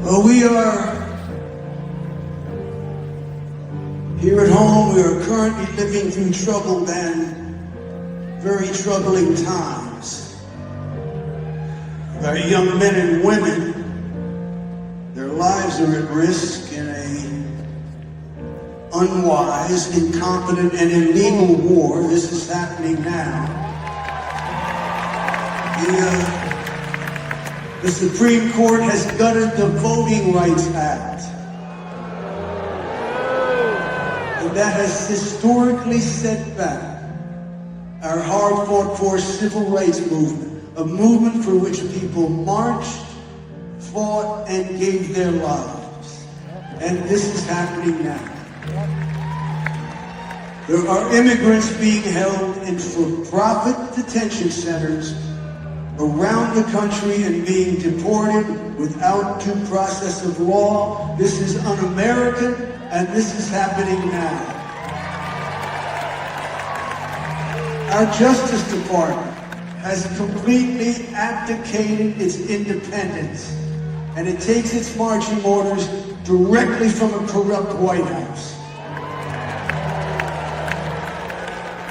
Well, we are here at home. We are currently living through troubled and very troubling times. Our young men and women, their lives are at risk in a unwise, incompetent, and illegal war. This is happening now. The Supreme Court has gutted the Voting Rights Act. And that has historically set back our hard-fought-for civil rights movement, a movement for which people marched, fought, and gave their lives. And this is happening now. There are immigrants being held in for-profit detention centers around the country and being deported without due process of law. This is un-American, and this is happening now. Our Justice Department has completely abdicated its independence, and it takes its marching orders directly from a corrupt White House.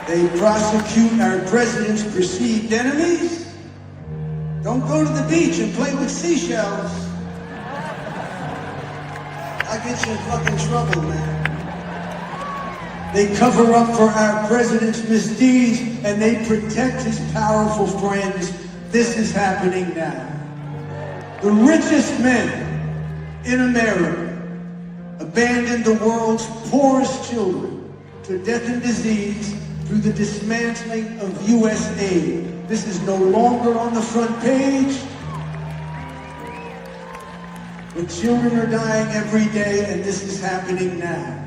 They prosecute our president's perceived enemies. Don't go to the beach and play with seashells. I'll get you in fucking trouble, man. They cover up for our president's misdeeds and they protect his powerful friends. This is happening now. The richest men in America abandoned the world's poorest children to death and disease through the dismantling of U.S. aid. This is no longer on the front page. But children are dying every day, and this is happening now.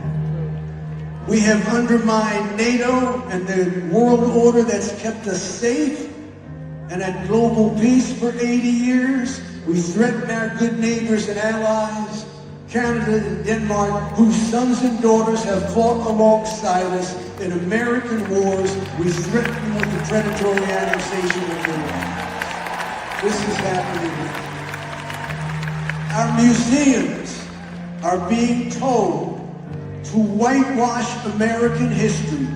We have undermined NATO and the world order that's kept us safe and at global peace for 80 years. We threaten our good neighbors and allies, Canada and Denmark, whose sons and daughters have fought alongside us in American wars. We threaten them with the predatory annexation of their lands. This is happening. Our museums are being told to whitewash American history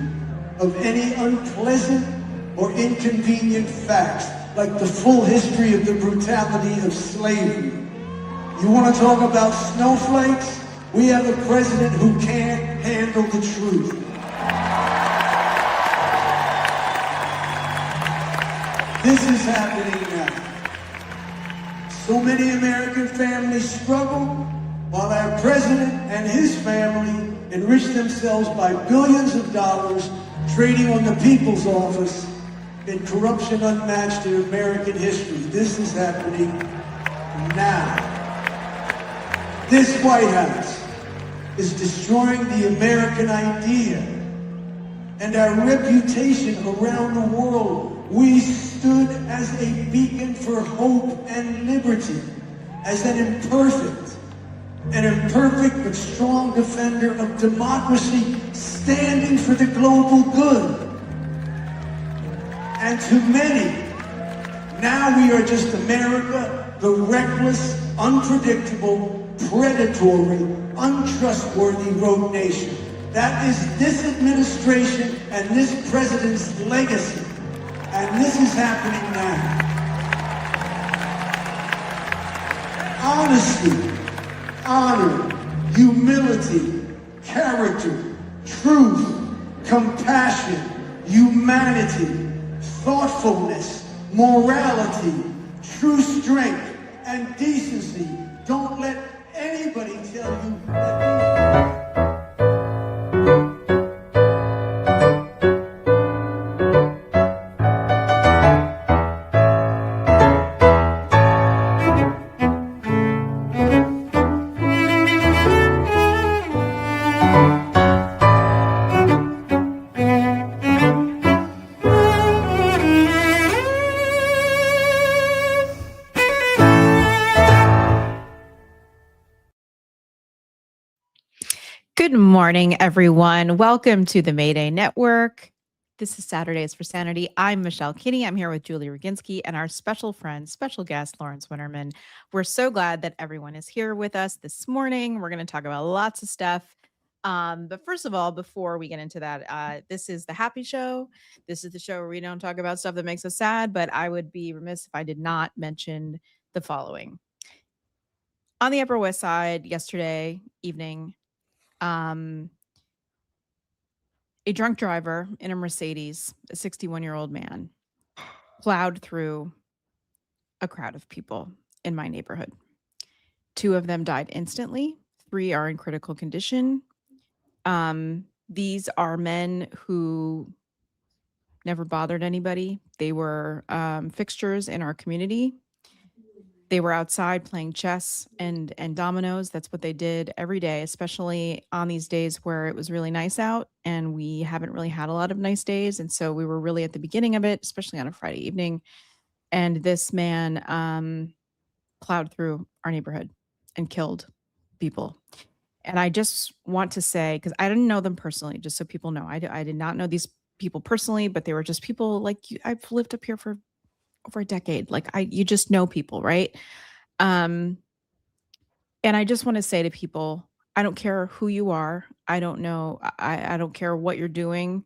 of any unpleasant or inconvenient facts, like the full history of the brutality of slavery. You want to talk about snowflakes? We have a president who can't handle the truth. This is happening now. So many American families struggle while our president and his family enrich themselves by billions of dollars trading on the people's office in corruption unmatched in American history. This is happening now. This White House is destroying the American idea and our reputation around the world. We stood as a beacon for hope and liberty, as an imperfect but strong defender of democracy, standing for the global good. And to many, now we are just America, the reckless, unpredictable, predatory, untrustworthy rogue nation. That is this administration and this president's legacy. And this is happening now. Honesty, honor, humility, character, truth, compassion, humanity, thoughtfulness, morality, true strength, and decency. Don't let anybody tell you that Good morning, everyone. Welcome to the Mayday Network. This is Saturdays for Sanity. I'm Michelle Kinney. I'm here with Julie Roginski and our special friend, special guest, Lawrence Winterman. We're so glad that everyone is here with us this morning. We're going to talk about lots of stuff. But first of all, before we get into that, this is the happy show. This is the show where we don't talk about stuff that makes us sad, but I would be remiss if I did not mention the following. On the Upper West Side yesterday evening, a drunk driver in a Mercedes, a 61-year-old man, plowed through a crowd of people in my neighborhood. 2 of them died instantly. 3 are in critical condition. These are men who never bothered anybody. They were fixtures in our community. They were outside playing chess and dominoes. That's what they did every day, especially on these days where it was really nice out, and we haven't really had a lot of nice days. And so we were really at the beginning of it, especially on a Friday evening. And this man plowed through our neighborhood and killed people. And I just want to say, because I didn't know them personally, just so people know, I did not know these people personally, but they were just people like you. I've lived up here for over a decade. Like you just know people, right? And I just want to say to people, I don't care who you are. I don't know. I don't care what you're doing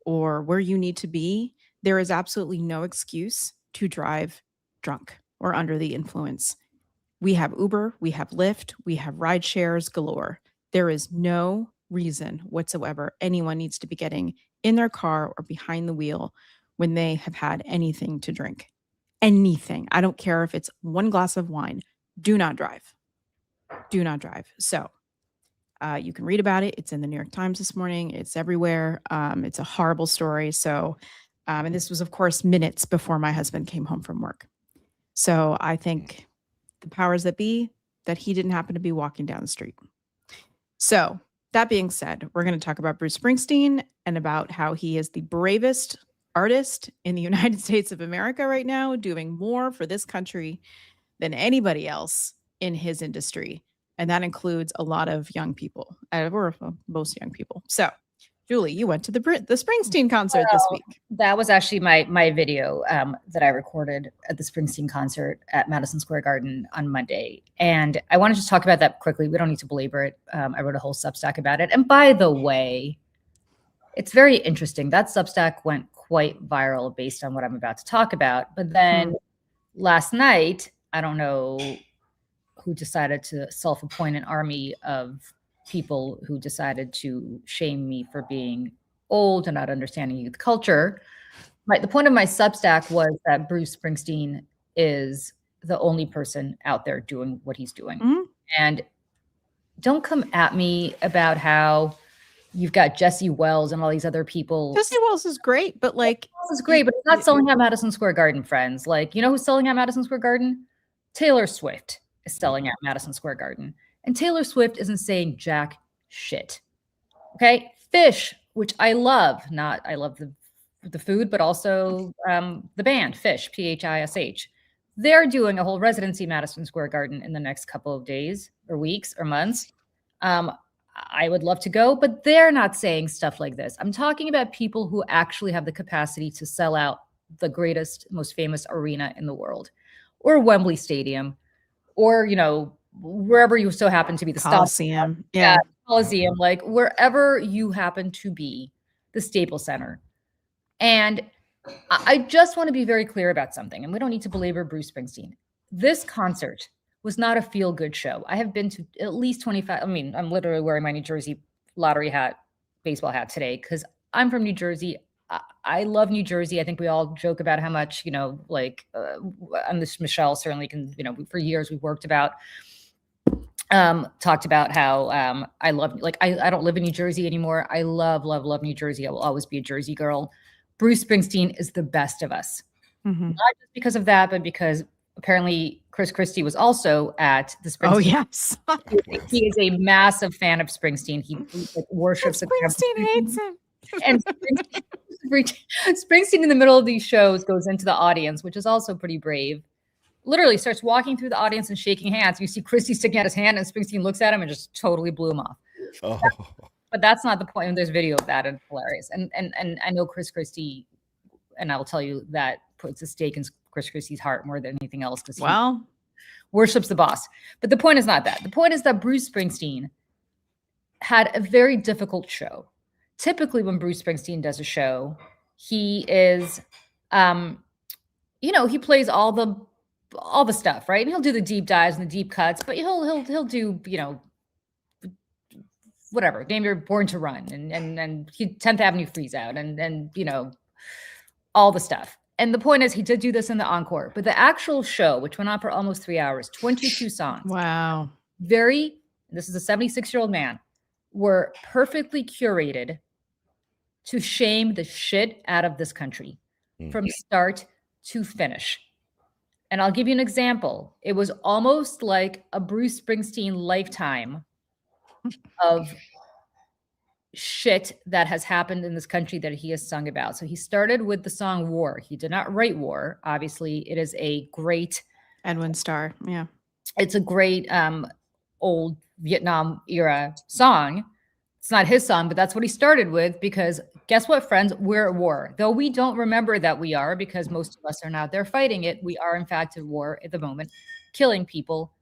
or where you need to be. There is absolutely no excuse to drive drunk or under the influence. We have Uber, we have Lyft, we have ride shares galore. There is no reason whatsoever anyone needs to be getting in their car or behind the wheel when they have had anything to drink. Anything. I don't care if it's 1 glass of wine. Do not drive. Do not drive. So you can read about it. It's in the New York Times this morning. It's everywhere. It's a horrible story. So, and this was, of course, minutes before my husband came home from work. So I think the powers that be, that he didn't happen to be walking down the street. So that being said, we're going to talk about Bruce Springsteen and about how he is the bravest artist in the United States of America right now, doing more for this country than anybody else in his industry. And that includes a lot of young people, or most young people. So, Julie, you went to the Springsteen concert this week. That was actually my video that I recorded at the Springsteen concert at Madison Square Garden on Monday. And I want to just talk about that quickly. We don't need to belabor it. I wrote a whole Substack about it. And by the way, it's very interesting. That Substack went quite viral based on what I'm about to talk about. But then last night, I don't know who decided to self-appoint an army of people who decided to shame me for being old and not understanding youth culture. The point of my Substack was that Bruce Springsteen is the only person out there doing what he's doing. Mm-hmm. And don't come at me about how you've got Jesse Wells and all these other people. Jesse Wells is great, but like... Wells is great, but it's not selling out Madison Square Garden, friends. Like, you know who's selling out Madison Square Garden? Taylor Swift is selling out Madison Square Garden. And Taylor Swift isn't saying jack shit. Okay? Fish, which I love. I love the food, but also the band, Fish, Phish. They're doing a whole residency Madison Square Garden in the next couple of days or weeks or months. I would love to go, but they're not saying stuff like this. I'm talking about people who actually have the capacity to sell out the greatest, most famous arena in the world, or Wembley Stadium, or, you know, wherever you so happen to be, the Coliseum. Yeah, Coliseum, like wherever you happen to be, the Staples Center. And I just want to be very clear about something, and we don't need to belabor Bruce Springsteen. This concert was not a feel-good show. I have been to at least 25. I mean, I'm literally wearing my New Jersey lottery hat, baseball hat today, because I'm from New Jersey. I love New Jersey. I think we all joke about how much, you know, like, and this Michelle certainly can, you know, for years we've talked about how I love, like, I don't live in New Jersey anymore. I love New Jersey. I will always be a Jersey girl. Bruce Springsteen is the best of us. Mm-hmm. Not just because of that, but because apparently Chris Christie was also at the Springsteen. Oh, yes. He is a massive fan of Springsteen. He worships Springsteen hates him. And Springsteen in the middle of these shows goes into the audience, which is also pretty brave. Literally starts walking through the audience and shaking hands. You see Christie sticking out his hand, and Springsteen looks at him and just totally blew him off. Oh. But that's not the point. And there's video of that, and it's hilarious. And I know Chris Christie, and I'll tell you that puts a stake in Chris Christie's heart more than anything else, because Well, worships the boss. But the point is not that. The point is that Bruce Springsteen had a very difficult show. Typically, when Bruce Springsteen does a show, he is, he plays all the stuff, right? And he'll do the deep dives and the deep cuts, but he'll do, whatever. Name Your Born to Run and 10th Avenue Freeze Out and all the stuff. And the point is, he did do this in the encore, but the actual show, which went on for almost 3 hours, 22 songs. wow. This is a 76-year-old man, were perfectly curated to shame the shit out of this country from start to finish. And I'll give you an example. It was almost like a Bruce Springsteen lifetime of shit that has happened in this country that he has sung about. So he started with the song War. He did not write War. Obviously, it is a great Edwin Starr. Yeah. It's a great old Vietnam era song. It's not his song, but that's what he started with, because guess what, friends? We're at war. Though we don't remember that we are, because most of us are not there fighting it. We are, in fact, at war at the moment, killing people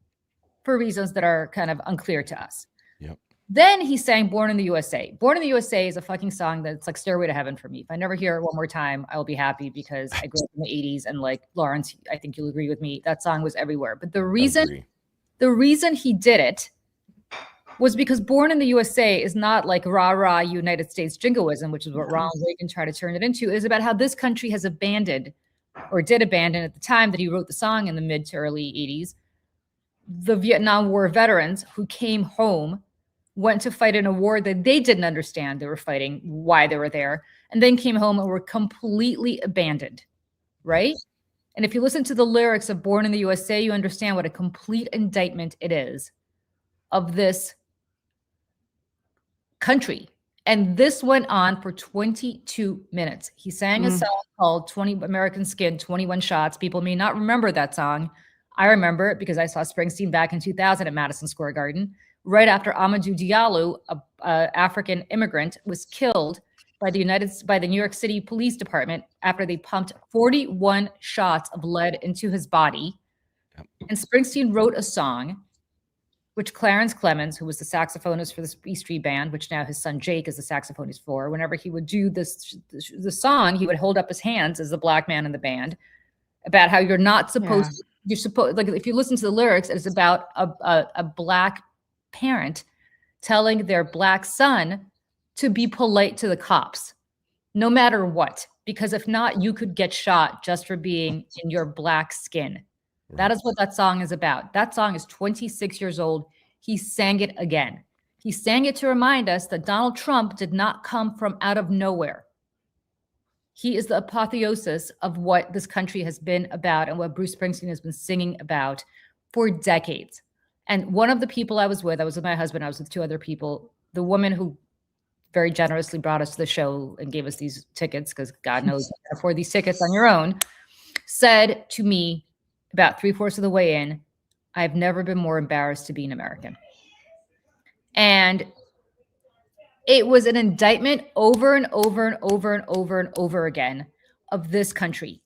for reasons that are kind of unclear to us. Yep. Then he sang Born in the USA. Born in the USA is a fucking song that's like Stairway to Heaven for me. If I never hear it one more time, I will be happy, because I grew up in the 80s, and like Lawrence, I think you'll agree with me, that song was everywhere. But the reason he did it was because Born in the USA is not like rah-rah United States jingoism, which is what Ronald Reagan tried to turn it into. It is about how this country has abandoned, or did abandon at the time that he wrote the song in the mid to early 80s, the Vietnam War veterans who came home, went to fight in a war that they didn't understand they were fighting, why they were there, and then came home and were completely abandoned, right? And if you listen to the lyrics of Born in the USA, you understand what a complete indictment it is of this country. And this went on for 22 minutes. He sang a song called 20 American Skin, 21 Shots. People may not remember that song. I remember it because I saw Springsteen back in 2000 at Madison Square Garden, right after Amadou Diallo, a African immigrant, was killed by the New York City Police Department after they pumped 41 shots of lead into his body. Yep. And Springsteen wrote a song, which Clarence Clemens, who was the saxophonist for the E Street Band, which now his son Jake is the saxophonist for, whenever he would do the song, he would hold up his hands as the black man in the band, about how you're not supposed to, you're supposed, like, if you listen to the lyrics, it's about a black parent telling their black son to be polite to the cops, no matter what, because if not, you could get shot just for being in your black skin. That is what that song is about. That song is 26 years old. He sang it again. He sang it to remind us that Donald Trump did not come from out of nowhere. He is the apotheosis of what this country has been about and what Bruce Springsteen has been singing about for decades. And one of the people I was with my husband, I was with two other people, the woman who very generously brought us to the show and gave us these tickets, because God knows you can afford these tickets on your own, said to me about 3/4 of the way in, I've never been more embarrassed to be an American. And it was an indictment over and over and over and over and over again of this country,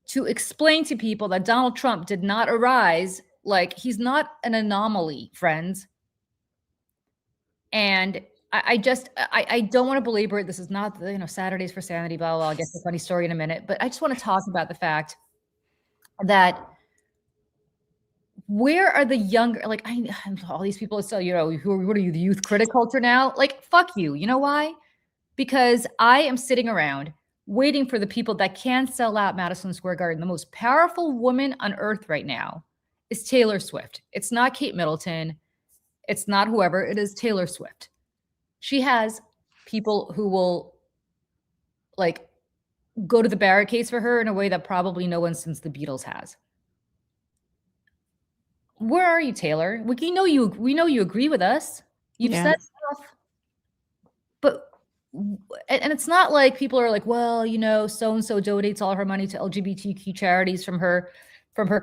to explain to people that Donald Trump did not arise, like, he's not an anomaly, friends. And I don't want to belabor it. This is not, Saturdays for Sanity, blah, blah, blah. I'll get to the funny story in a minute. But I just want to talk about the fact that where are the younger, like, all these people, so, what are you, the youth critic culture now? Like, fuck you. You know why? Because I am sitting around waiting for the people that can sell out Madison Square Garden. The most powerful woman on earth right now is Taylor Swift. It's not Kate Middleton. It's not whoever. It is Taylor Swift. She has people who will, like, go to the barricades for her in a way that probably no one since the Beatles has. Where are you, Taylor? We know you agree with us. You've said stuff. But, and it's not like people are like, well, so-and-so donates all her money to LGBTQ charities from her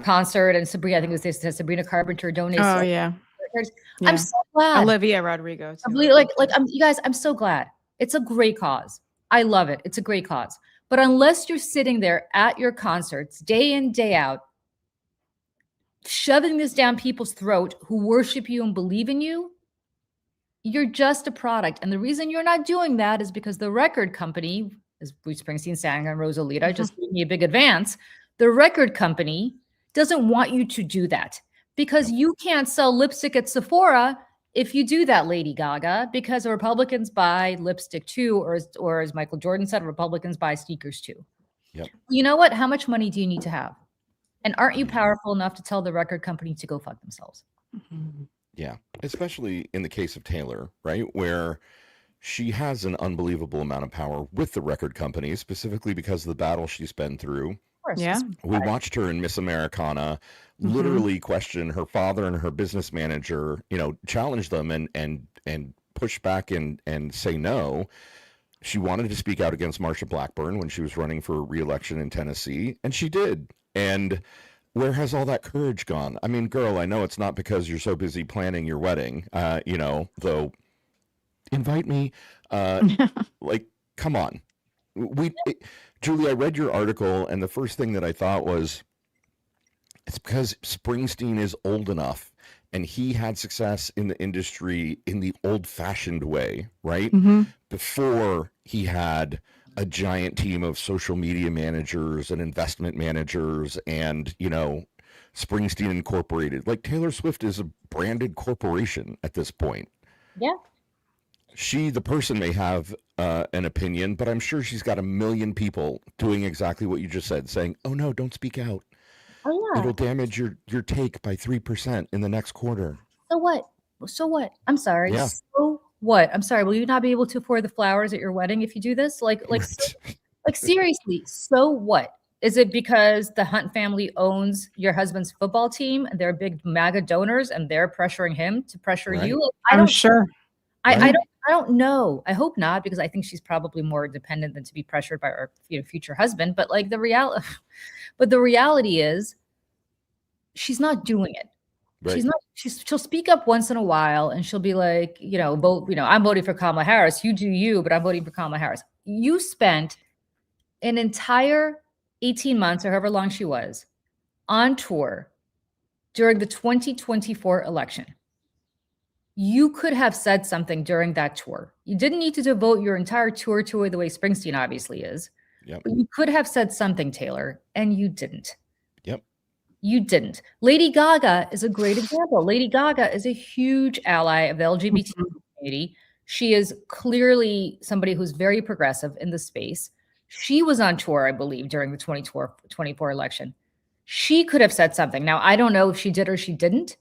concert. And Sabrina, I think it was this, Sabrina Carpenter donates. Oh, yeah. records. Yeah. I'm so glad. Olivia Rodrigo too. You guys, I'm so glad. It's a great cause. I love it. It's a great cause. But unless you're sitting there at your concerts day in, day out, shoving this down people's throat who worship you and believe in you, you're just a product. And the reason you're not doing that is because the record company, as Bruce Springsteen sang on Rosalita, just gave me a big advance. The record company doesn't want you to do that because you can't sell lipstick at Sephora if you do that, Lady Gaga, because Republicans buy lipstick too, or as Michael Jordan said, Republicans buy sneakers too. Yep. You know what? How much money do you need to have? And aren't you powerful enough to tell the record company to go fuck themselves? Yeah, especially in the case of Taylor, right? Where she has an unbelievable amount of power with the record company, specifically because of the battle she's been through. Of course. Yeah. We watched her in Miss Americana literally question her father and her business manager, challenge them and push back and say no. She wanted to speak out against Marsha Blackburn when she was running for re-election in Tennessee, and she did. And where has all that courage gone? I mean, girl, I know it's not because you're so busy planning your wedding, though invite me. Like, come on. Julie, I read your article, and the first thing that I thought was, it's because Springsteen is old enough and he had success in the industry in the old-fashioned way, right? Before he had a giant team of social media managers and investment managers and, Springsteen Incorporated. Like, Taylor Swift is a branded corporation at this point. Yeah. She, the person, may have an opinion, but I'm sure she's got a million people doing exactly what you just said, saying, oh no, don't speak out. Oh, yeah. It'll damage your take by 3% in the next quarter. So what? So what? I'm sorry. Yeah. So what? I'm sorry. Will you not be able to afford the flowers at your wedding if you do this? Like seriously. So what? Is it because the Hunt family owns your husband's football team and they're big MAGA donors and they're pressuring him to pressure Right. you? I'm sure. I don't know. I hope not, because I think she's probably more dependent than to be pressured by her future husband. But like the reality is, she's not doing it. Right. She's not. She'll speak up once in a while, and she'll be like, vote. I'm voting for Kamala Harris. You do you, but I'm voting for Kamala Harris. You spent an entire 18 months, or however long she was, on tour during the 2024 election. You could have said something during that tour. You didn't need to devote your entire tour to it the way Springsteen obviously is. Yep. But you could have said something, Taylor, and you didn't. Yep. You didn't. Lady Gaga is a great example. Lady Gaga is a huge ally of the LGBT community. She is clearly somebody who's very progressive in the space. She was on tour, I believe, during the 2024 election. She could have said something. Now, I don't know if she did or she didn't.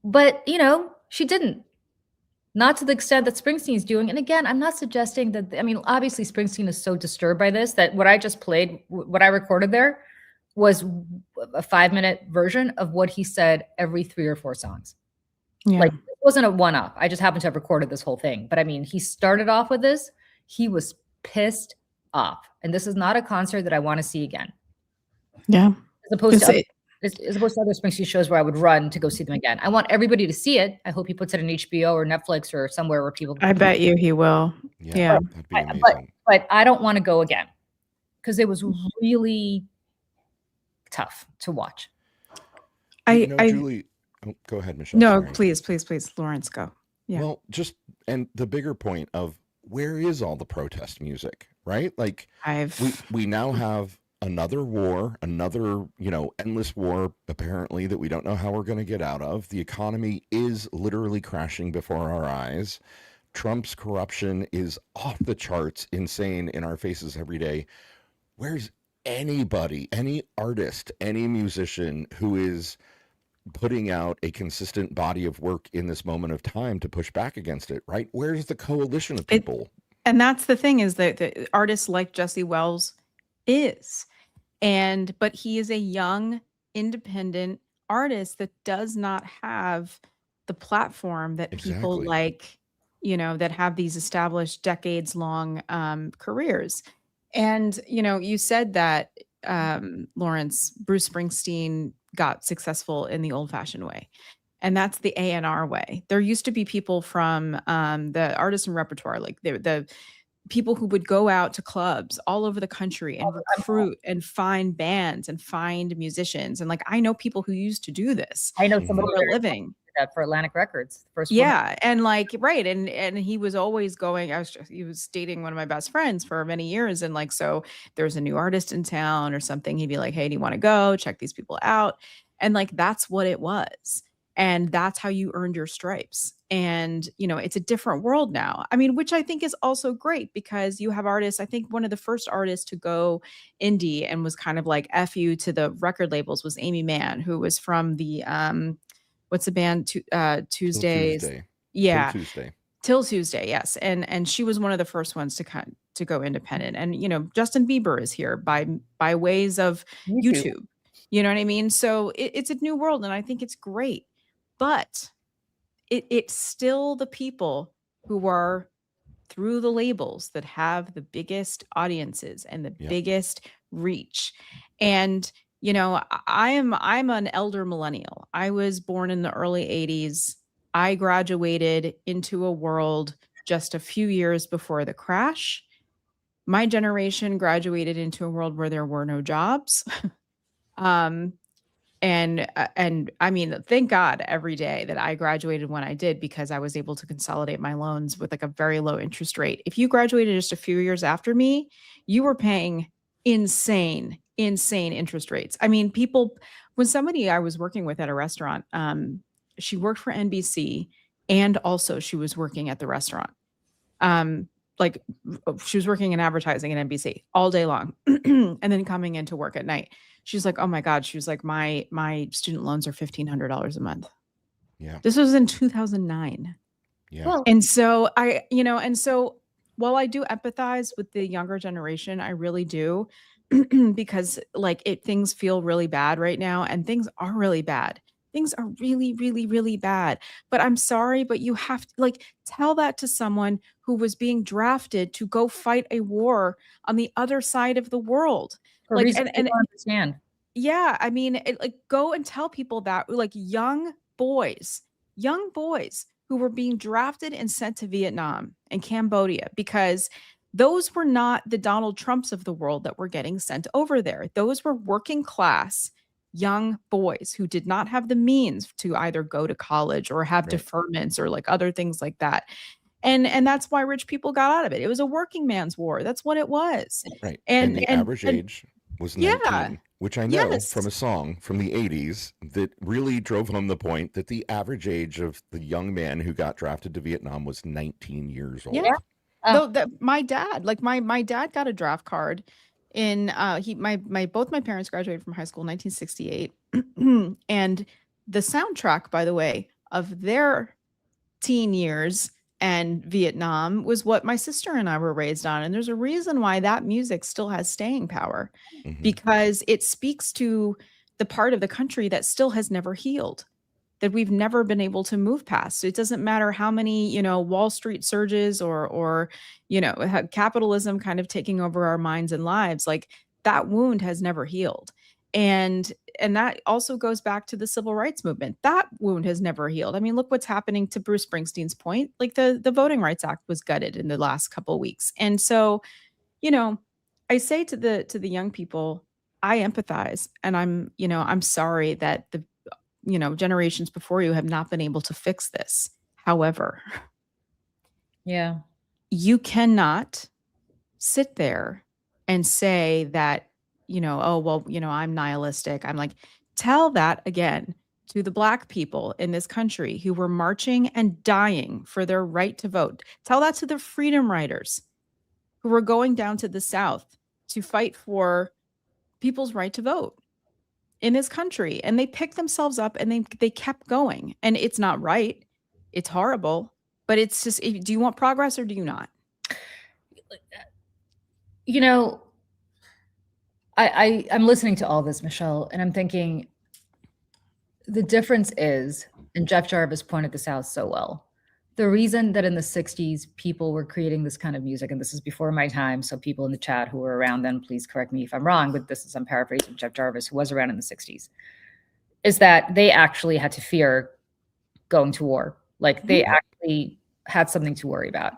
But, she didn't. Not to the extent that Springsteen's doing. And again, I'm not suggesting that, obviously Springsteen is so disturbed by this that what I just played, what I recorded there was a 5-minute version of what he said every 3 or 4 songs. Yeah. Like, it wasn't a one-off. I just happened to have recorded this whole thing. But he started off with this. He was pissed off. And this is not a concert that I want to see again. Yeah. As opposed to other Springsteen shows where I would run to go see them again. I want everybody to see it. I hope he puts it on HBO or Netflix or somewhere where people. I bet you he will. Yeah. That'd be amazing. But I don't want to go again because it was really tough to watch. Julie, go ahead, Michelle. No, sorry. please, Lawrence, go. Yeah. Well, and the bigger point of where is all the protest music, right? Like we now have another war, another, endless war, apparently, that we don't know how we're going to get out of. The economy is literally crashing before our eyes. Trump's corruption is off the charts, insane in our faces every day. Where's anybody, any artist, any musician who is putting out a consistent body of work in this moment of time to push back against it, right? Where's the coalition of people? And that's the thing, is that the artists like Jesse Wells but he is a young, independent artist that does not have the platform that people like, that have these established decades-long careers. And, you said that Lawrence, Bruce Springsteen got successful in the old-fashioned way. And that's the A&R way. There used to be people from the artist and repertoire, like the people who would go out to clubs all over the country and recruit and find bands and find musicians. And like, I know people who used to do this I know Mhm. somebody for a living. that for Atlantic Records. First one. Yeah, and like, right, and he was always going. He was dating one of my best friends for many years, and like, so there's a new artist in town or something. He'd be like, "Hey, do you want to go check these people out?" And like, that's what it was, and that's how you earned your stripes. And you know, it's a different world now. I mean, which I think is also great because you have artists. I think one of the first artists to go indie and was kind of like "F you" to the record labels was Amy Mann, who was from the what's the band Tuesdays? Tuesday. Yeah, Till Tuesday. Till Tuesday, yes. And she was one of the first ones to go independent. And you know, Justin Bieber is here by ways of YouTube. You know what I mean? So it's a new world, and I think it's great. But it's still the people who are through the labels that have the biggest audiences and the Yep. biggest reach. And you know, I'm an elder millennial. I was born in the early 80s. I graduated into a world just a few years before the crash. My generation graduated into a world where there were no jobs. And I mean, thank God every day that I graduated when I did, because I was able to consolidate my loans with like a very low interest rate. If you graduated just a few years after me, you were paying insane interest rates. I mean, when somebody I was working with at a restaurant, she worked for NBC and also she was working at the restaurant. Like she was working in advertising at NBC all day long and then coming into work at night. She's like, oh my God. She was like, my student loans are $1,500 a month. Yeah. This was in 2009. Yeah. Well, And so while I do empathize with the younger generation, I really do, because like things feel really bad right now, and things are really bad. Things are really, really, really bad. But I'm sorry, but you have to like tell that to someone who was being drafted to go fight a war on the other side of the world. for Like, reasons and I don't understand. yeah, I mean, like go and tell people that, like young boys who were being drafted and sent to Vietnam and Cambodia, because those were not the Donald Trumps of the world that were getting sent over there. Those were working class young boys who did not have the means to either go to college or have Right. deferments or like other things like that. And that's why rich people got out of it. It was a working man's war. That's what it was. Right. And the average age was yeah. 19, which I know Yes. from a song from the 80s that really drove home the point that the average age of the young man who got drafted to Vietnam was 19 years old. Yeah. Though my dad, like my dad got a draft card in both my parents graduated from high school in 1968. And the soundtrack, by the way, of their teen years and Vietnam was what my sister and I were raised on. And there's a reason why that music still has staying power, Mhm. because it speaks to the part of the country that still has never healed, that we've never been able to move past. So it doesn't matter how many, Wall Street surges or capitalism kind of taking over our minds and lives, like that wound has never healed. And that also goes back to the civil rights movement. That wound has never healed. I mean, look what's happening to Bruce Springsteen's point. Like the Voting Rights Act was gutted in the last couple of weeks. And so, I say to the young people, I empathize, and I'm sorry that the generations before you have not been able to fix this. However, Yeah. you cannot sit there and say that, oh, well, I'm nihilistic. I'm like, tell that again to the Black people in this country who were marching and dying for their right to vote. Tell that to the freedom riders who were going down to the South to fight for people's right to vote in this country. And they picked themselves up and they kept going. And it's not right. It's horrible. But it's just, do you want progress or do you not? I'm listening to all this, Michelle, and I'm thinking the difference is, and Jeff Jarvis pointed this out so well, the reason that in the 60s people were creating this kind of music, and this is before my time, so people in the chat who were around then, please correct me if I'm wrong, but I'm paraphrasing Jeff Jarvis, who was around in the 60s, is that they actually had to fear going to war. Like they actually had something to worry about.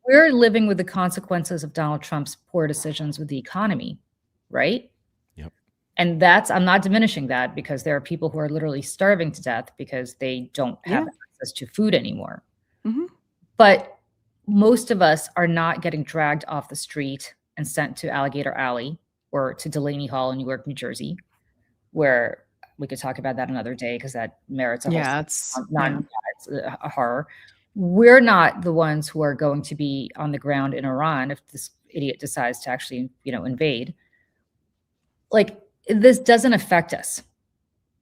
We're living with the consequences of Donald Trump's poor decisions with the economy, right? Yep. And that's, I'm not diminishing that, because there are people who are literally starving to death because they don't have access to food anymore. But most of us are not getting dragged off the street and sent to Alligator Alley or to Delaney Hall in Newark, New Jersey, where we could talk about that another day because that merits a whole it's a horror. We're not the ones who are going to be on the ground in Iran if this idiot decides to actually, invade. Like, this doesn't affect us.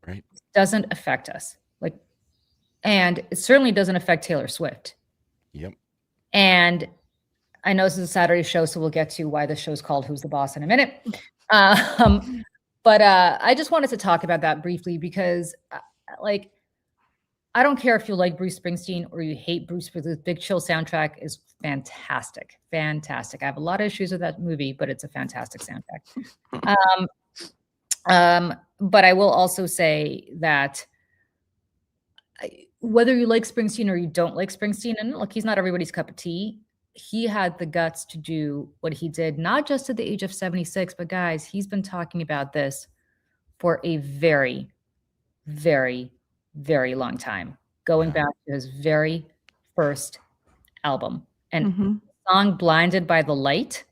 Right. It doesn't affect us. Like, and it certainly doesn't affect Taylor Swift. Yep. And I know this is a Saturday show, so we'll get to why the show's called Who's the Boss in a minute. But I just wanted to talk about that briefly because, I don't care if you like Bruce Springsteen or you hate Bruce, but the Big Chill soundtrack is fantastic. Fantastic. I have a lot of issues with that movie, but it's a fantastic soundtrack. But I will also say that whether you like Springsteen or you don't like Springsteen, and look, he's not everybody's cup of tea, he had the guts to do what he did, not just at the age of 76, but guys, he's been talking about this for a very, very, very long time, going back to his very first album. And the song Blinded by the Light,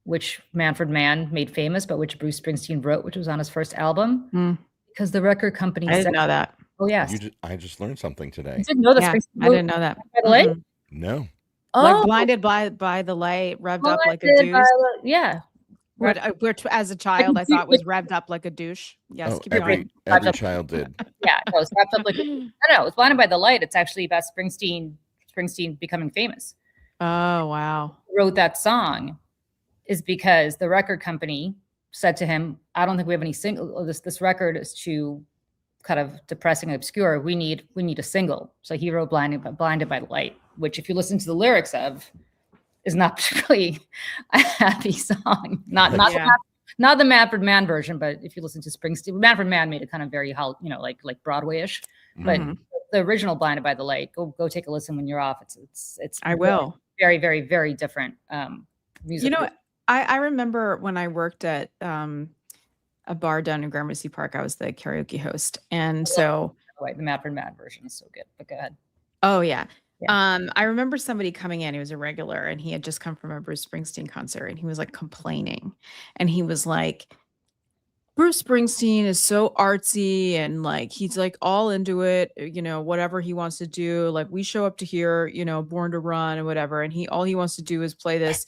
which Manfred Mann made famous, but which Bruce Springsteen wrote, which was on his first album, because the record company I didn't know that. Oh, yes. I just learned something today. You didn't know that Springsteen I didn't know that. By the Light? No. Like Blinded by the Light, revved up like a douche. Yeah. As a child, I thought it was revved up like a douche. Yes, keep going. Every child did. Yeah, no, it's wrapped up like no, it's Blinded by the Light. It's actually about Springsteen becoming famous. Oh, wow. Wrote that song is because the record company said to him, I don't think we have any single. This record is too kind of depressing and obscure. We need a single. So he wrote Blinded by the Light, which if you listen to the lyrics of, is not particularly a happy song. Not the Manfred Mann version, but if you listen to Springsteen, Manfred Mann made it kind of very, like Broadway-ish. But the original Blinded by the Light, go take a listen when you're off. It's I will. Very, very, very different music. I remember when I worked at a bar down in Gramercy Park, I was the karaoke host. And so the Manfred Mann version is so good, but go ahead. Oh yeah. I remember somebody coming in, he was a regular and he had just come from a Bruce Springsteen concert and he was like complaining and he was like, Bruce Springsteen is so artsy and like, he's like all into it, whatever he wants to do. Like we show up to hear, Born to Run and whatever. And all he wants to do is play this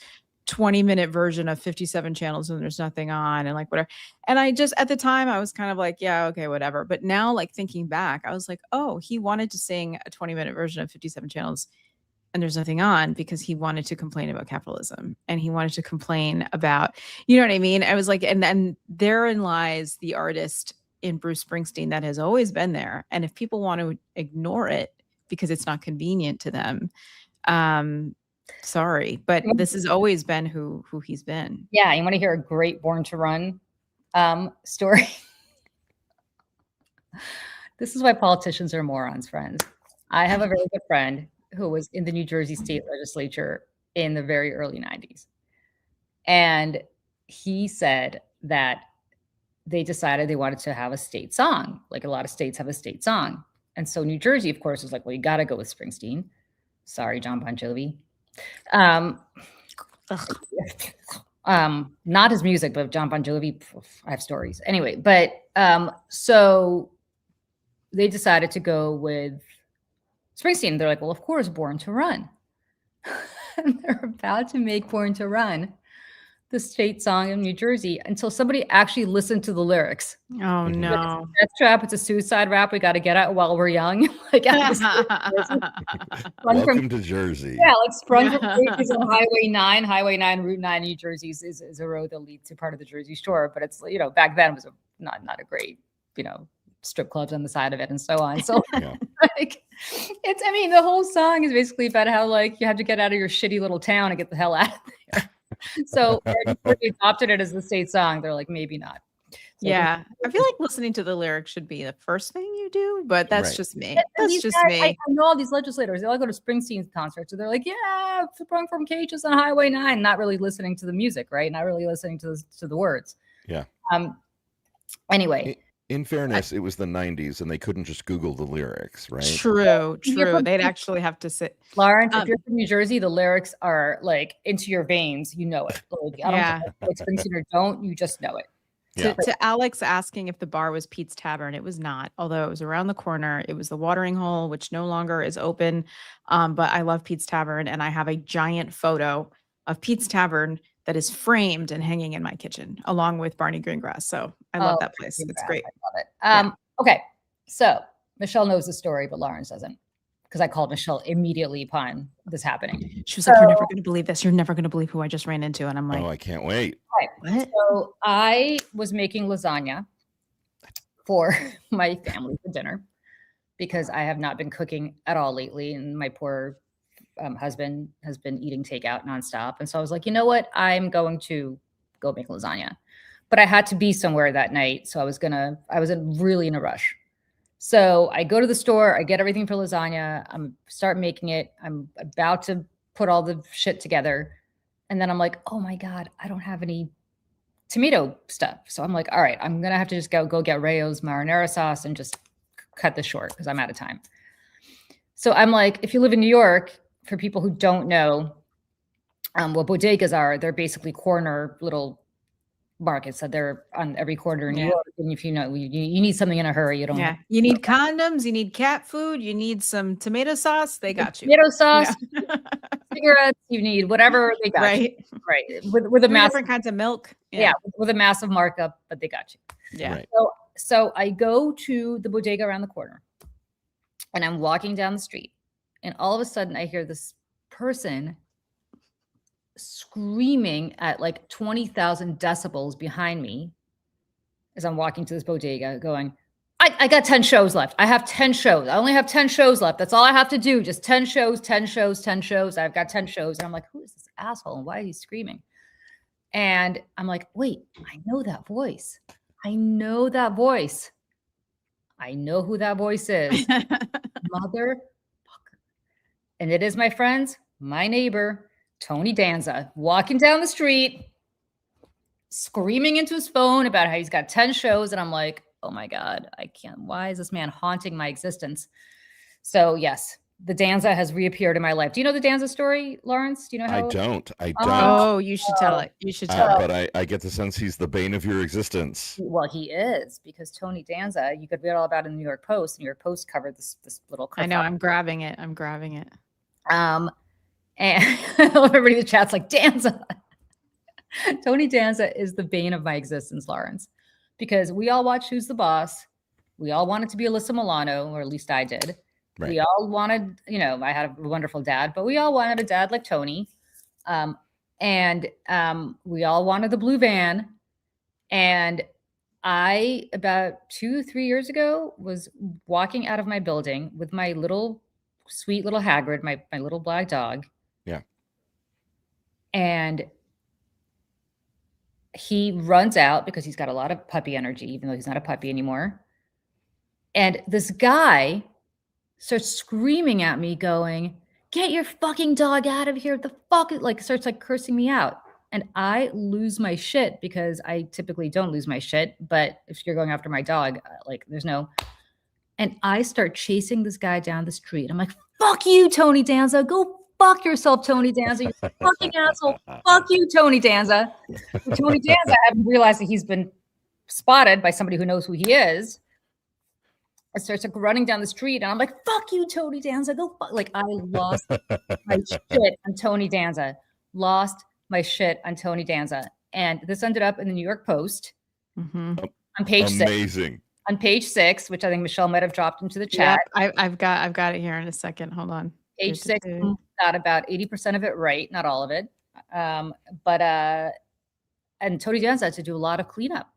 20-minute version of 57 channels and there's nothing on and like whatever. And I just, at the time I was kind of like, yeah, okay, whatever. But now like thinking back, I was like, oh, he wanted to sing a 20-minute version of 57 channels and there's nothing on because he wanted to complain about capitalism and he wanted to complain about, you know what I mean? I was like, and then therein lies the artist in Bruce Springsteen that has always been there. And if people want to ignore it because it's not convenient to them, sorry, but this has always been who he's been. Yeah, you want to hear a great Born to Run story? This is why politicians are morons, friends. I have a very good friend who was in the New Jersey State Legislature in the very early 90s. And he said that they decided they wanted to have a state song, like a lot of states have a state song. And so New Jersey, of course, was like, well, you got to go with Springsteen. Sorry, John Bon Jovi. Not his music, but John Bon Jovi, I have stories. Anyway, but so they decided to go with Springsteen. They're like, well, of course, Born to Run. And they're about to make Born to Run the state song in New Jersey until somebody actually listened to the lyrics. Oh no. Death trap, it's a suicide rap. We got to get out while we're young. Like welcome to Jersey. Yeah, like sprung from Jersey's on Highway 9, Route 9 in New Jersey is a road that leads to part of the Jersey Shore. But it's, back then it was not a great, strip clubs on the side of it and so on. So Yeah. like, I mean, the whole song is basically about how like you have to get out of your shitty little town and get the hell out of there. So when they adopted it as the state song, they're like, maybe not. So Yeah, I feel like listening to the lyrics should be the first thing you do, but that's Right. just me. and That's these just guys, I me. know all these legislators, they all go to Springsteen's concerts. So they're like, yeah, sprung from cages on Highway 9, not really listening to the music, right? Not really listening to the words. Yeah. Anyway. In fairness, it was the 90s and they couldn't just Google the lyrics, right? True, You're true. from- They'd actually have to sit. Lawrence, if you're from New Jersey, the lyrics are like into your veins. You know it. Like, I don't Yeah. care if it's Springsteen or don't. You just know it. Yeah. To Alex asking if the bar was Pete's Tavern, it was not. Although it was around the corner, it was the Watering Hole, which no longer is open. But I love Pete's Tavern, and I have a giant photo of Pete's Tavern that is framed and hanging in my kitchen, along with Barney Greengrass. So I love that place. It's great. I love it. Okay, so Michelle knows the story, but Lawrence doesn't, because I called Michelle immediately upon this happening. She was like, "You're never going to believe this. You're never going to believe who I just ran into." And I'm like, Oh, I can't wait. "What?" So I was making lasagna for my family for dinner because I have not been cooking at all lately, and my poor husband has been eating takeout nonstop. And so I was like, you know what? I'm going to go make lasagna. But I had to be somewhere that night, so I was really in a rush. So I go to the store, I get everything for lasagna, start making it. I'm about to put all the shit together. And then I'm like, oh my God, I don't have any tomato stuff. So I'm like, all right, I'm going to have to just go get Rayo's marinara sauce and just cut this short because I'm out of time. So I'm like, if you live in New York, for people who don't know what bodegas are, they're basically corner little markets that they're on every corner in New York. And if you know, you need something in a hurry, you don't. Yeah, you need condoms, you need cat food, you need some tomato sauce. They got you. Tomato sauce, Yeah. cigarettes, you need whatever they got. Right. You. Right. With a massive, different kinds of milk. yeah, with a massive markup, but they got you. Yeah. Right. So I go to the bodega around the corner and I'm walking down the street, and all of a sudden I hear this person screaming at like 20,000 decibels behind me as I'm walking to this bodega going, I got 10 shows left. I have 10 shows. I only have 10 shows left. That's all I have to do. Just 10 shows, 10 shows, 10 shows. I've got 10 shows. And I'm like, who is this asshole? And why is he screaming? And I'm like, wait, I know that voice. I know that voice. I know who that voice is. Motherfucker. And it is, my friends, my neighbor, Tony Danza, walking down the street, screaming into his phone about how he's got 10 shows. And I'm like, oh my God, I can't. Why is this man haunting my existence? So yes, the Danza has reappeared in my life. Do you know the Danza story, Lawrence? Do you know how? I don't. Oh, you should tell it. You should tell it. But I get the sense he's the bane of your existence. Well, he is, because Tony Danza, you could read all about it in the New York Post. The New York Post covered this little. I know. I'm grabbing it. I'm grabbing it. And everybody in the chat's like, Danza. Tony Danza is the bane of my existence, Lawrence, because we all watched Who's the Boss. We all wanted to be Alyssa Milano, or at least I did. Right. We all wanted, I had a wonderful dad, but we all wanted a dad like Tony. And we all wanted the blue van. And I, about 2-3 years ago, was walking out of my building with my sweet little Hagrid, my little black dog. Yeah. And he runs out because he's got a lot of puppy energy, even though he's not a puppy anymore. And this guy starts screaming at me going, get your fucking dog out of here. The fuck, starts cursing me out. And I lose my shit, because I typically don't lose my shit. But if you're going after my dog, there's no. And I start chasing this guy down the street. I'm like, fuck you, Tony Danza. Go fuck yourself, Tony Danza. You fucking asshole. Fuck you, Tony Danza. And Tony Danza, I haven't realized that he's been spotted by somebody who knows who he is. I starts running down the street, and I'm like, fuck you, Tony Danza. Go fuck. I lost my shit on Tony Danza. Lost my shit on Tony Danza. And this ended up in the New York Post on page 6. Amazing. On page 6, which I think Michelle might have dropped into the chat. Yep, I've got it here in a second. Hold on. Page 6 got about 80% of it right, not all of it. And Tony Danza had to do a lot of cleanup.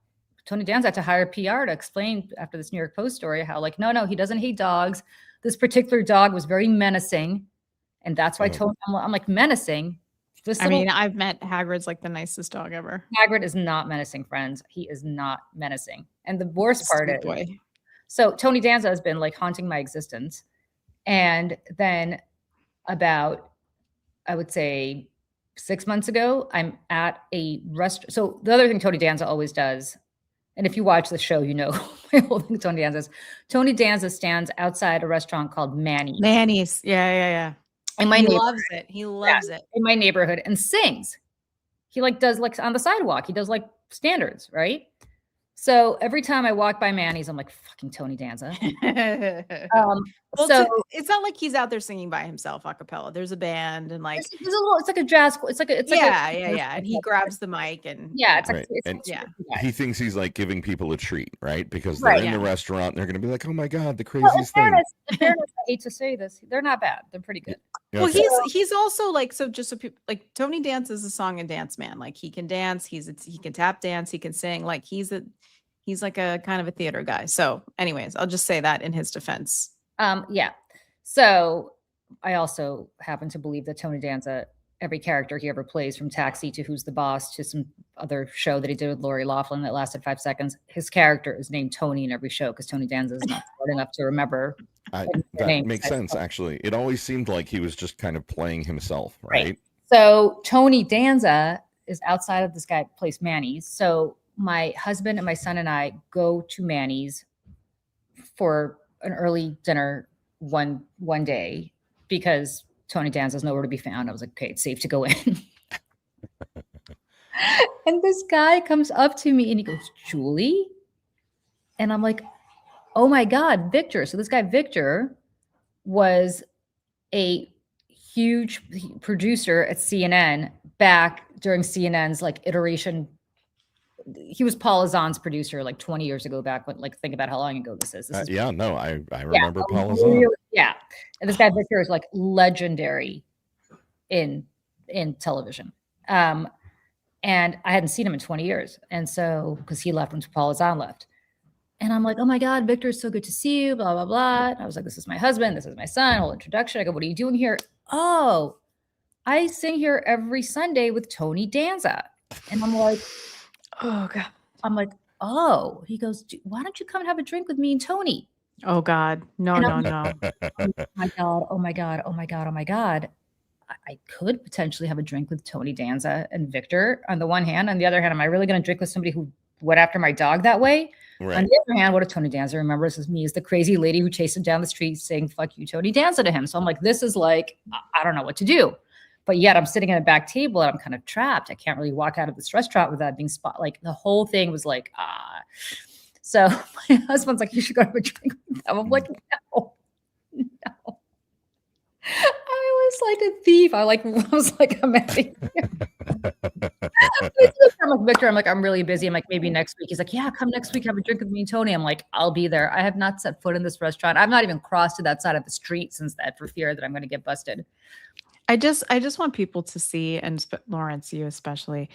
Tony Danza had to hire PR to explain after this New York Post story how like, no, he doesn't hate dogs. This particular dog was very menacing. And that's why I'm like, menacing? I mean, I've met Hagrid's like the nicest dog ever. Hagrid is not menacing, friends. He is not menacing. And the worst part is, boy. So Tony Danza has been like haunting my existence. And then about, I would say 6 months ago, I'm at a restaurant. So the other thing Tony Danza always does, and if you watch the show, you know my whole thing Tony Danza is. Tony Danza stands outside a restaurant called Manny's. Yeah. And he loves it. He loves it. In my neighborhood and sings. He like does like on the sidewalk. He does like standards, right? So every time I walk by Manny's, I'm like, fucking Tony Danza. Well, so it's not like he's out there singing by himself a cappella. There's a band and like it's like a jazz. It's like and he grabs the mic and it's like he thinks he's like giving people a treat, right? Because they're in the restaurant and they're gonna be like, oh my God, the craziest thing. In fairness, I hate to say this, they're not bad. They're pretty good. Well, he's also like, so just so people like Tony Dance is a song and dance man. Like he can dance, he can tap dance, he can sing. Like he's like a kind of a theater guy. So anyways, I'll just say that in his defense. So I also happen to believe that Tony Danza, every character he ever plays, from Taxi to Who's the Boss to some other show that he did with Lori Loughlin that lasted 5 seconds, his character is named Tony in every show because Tony Danza is not smart enough to remember. That makes sense, actually. It always seemed like he was just kind of playing himself, right? So Tony Danza is outside of this guy place Manny's. So my husband and my son and I go to Manny's for an early dinner one day because Tony Danza's nowhere to be found. I was like, okay, it's safe to go in. And this guy comes up to me and he goes, Julie? And I'm like, oh my God, Victor. So this guy, Victor, was a huge producer at CNN back during CNN's like iteration. He was Paul Azan's producer like 20 years ago back when, like, think about how long ago this is. I remember Paul Azan. Yeah. And this guy Victor is like legendary in television. And I hadn't seen him in 20 years. And so, because he left when Paul Azan left. And I'm like, oh my God, Victor, it's so good to see you, blah, blah, blah. And I was like, this is my husband. This is my son. Whole introduction. I go, what are you doing here? Oh, I sing here every Sunday with Tony Danza. And I'm like, oh God. I'm like, oh, he goes, why don't you come and have a drink with me and Tony? Oh God. No. Oh my God. I could potentially have a drink with Tony Danza and Victor on the one hand. On the other hand, am I really going to drink with somebody who went after my dog that way? Right. On the other hand, what if Tony Danza remembers as me as the crazy lady who chased him down the street saying, fuck you, Tony Danza to him. So I'm like, this is like, I don't know what to do. But yet I'm sitting at a back table and I'm kind of trapped. I can't really walk out of this restaurant without being like the whole thing was like, So my husband's like, you should go have a drink with them. I'm like, no. I was like a thief. I was like, I'm out of here. I'm like, Victor, I'm really busy. I'm like, maybe next week. He's like, yeah, come next week, have a drink with me and Tony. I'm like, I'll be there. I have not set foot in this restaurant. I've not even crossed to that side of the street since that for fear that I'm going to get busted. I just want people to see, and Lawrence, you especially,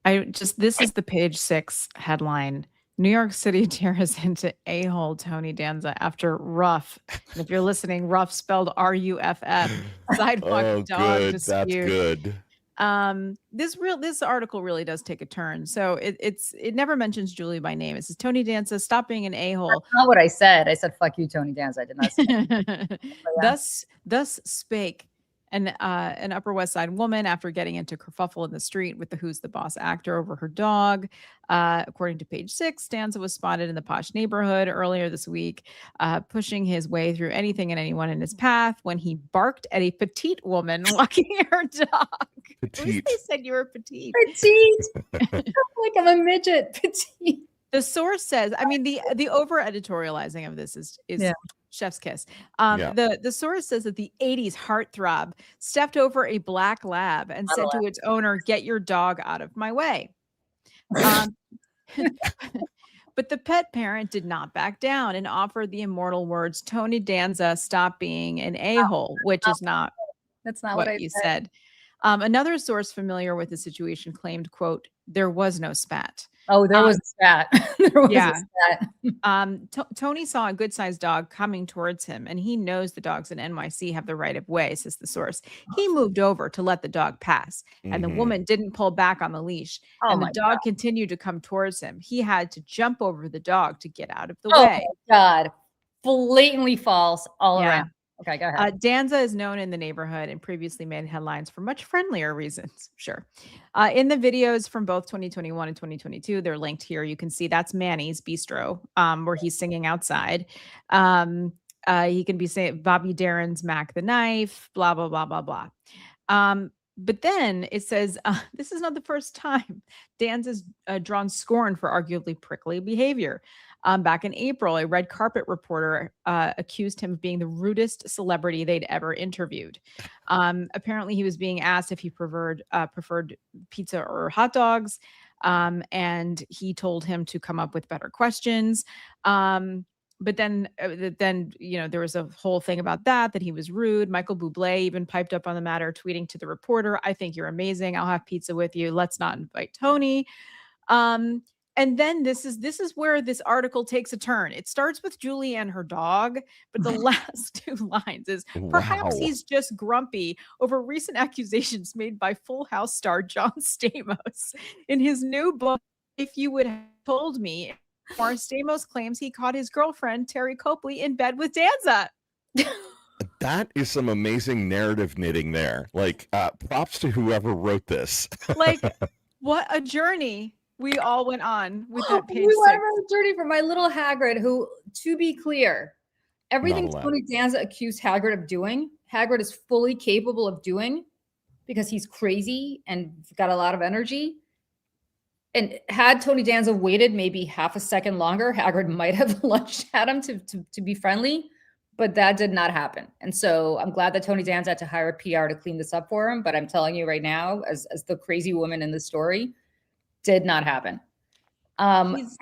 this is the page 6 headline. New York City tears into a-hole Tony Danza after rough. And if you're listening, rough spelled R-U-F-F. Sidewalk dog dispute. That's good. This article really does take a turn. So it never mentions Julie by name. It says Tony Danza, stop being an a-hole. That's not what I said. I said, fuck you, Tony Danza. I did not say that. Yeah. Thus spake an Upper West Side woman after getting into kerfuffle in the street with the Who's the Boss actor over her dog. According to page 6, Danza was spotted in the posh neighborhood earlier this week, pushing his way through anything and anyone in his path when he barked at a petite woman walking her dog. Petite. At least they said you were petite. Petite. Like I'm a midget. Petite. The source says, I mean, the over editorializing of this is chef's kiss. The source says that the 80s heartthrob stepped over a black lab and said to its owner, "Get your dog out of my way." But the pet parent did not back down and offered the immortal words, "Tony Danza, stop being an a-hole," which is not that's not what you said. Another source familiar with the situation claimed, quote, "There was no spat." Oh, there was a spat. There was a Yeah. spat. Tony saw a good-sized dog coming towards him, and he knows the dogs in NYC have the right of way, says the source. He moved over to let the dog pass, and the Mhm. woman didn't pull back on the leash, Oh and the my dog continued to come towards him. He had to jump over the dog to get out of the Oh way. my God. Blatantly false all Yeah. around. Okay, go ahead. Danza is known in the neighborhood and previously made headlines for much friendlier reasons. Sure. In the videos from both 2021 and 2022, they're linked here. You can see that's Manny's Bistro, where he's singing outside. He can be saying Bobby Darin's Mac the Knife, blah, blah, blah, blah, blah. But then it says, this is not the first time Danza's drawn scorn for arguably prickly behavior. Back in April, a red carpet reporter accused him of being the rudest celebrity they'd ever interviewed. Apparently, he was being asked if he preferred pizza or hot dogs, and he told him to come up with better questions. But then there was a whole thing about that he was rude. Michael Bublé even piped up on the matter, tweeting to the reporter, "I think you're amazing. I'll have pizza with you. Let's not invite Tony." And then this is where this article takes a turn. It starts with Julie and her dog, but the last two lines is perhaps Wow. he's just grumpy over recent accusations made by Full House star John Stamos in his new book. If You Would Have Told Me, Stamos claims he caught his girlfriend Terry Copley in bed with Danza. That is some amazing narrative knitting there. Like, props to whoever wrote this. Like, what a journey we all went on with that page We went 6. on a journey for my little Hagrid, who, to be clear, everything allowed. Tony Danza accused Hagrid of doing, Hagrid is fully capable of doing because he's crazy and got a lot of energy. And had Tony Danza waited maybe half a second longer, Hagrid might have lunged at him to be friendly, but that did not happen. And so I'm glad that Tony Danza had to hire a PR to clean this up for him. But I'm telling you right now, as the crazy woman in the story, did not happen.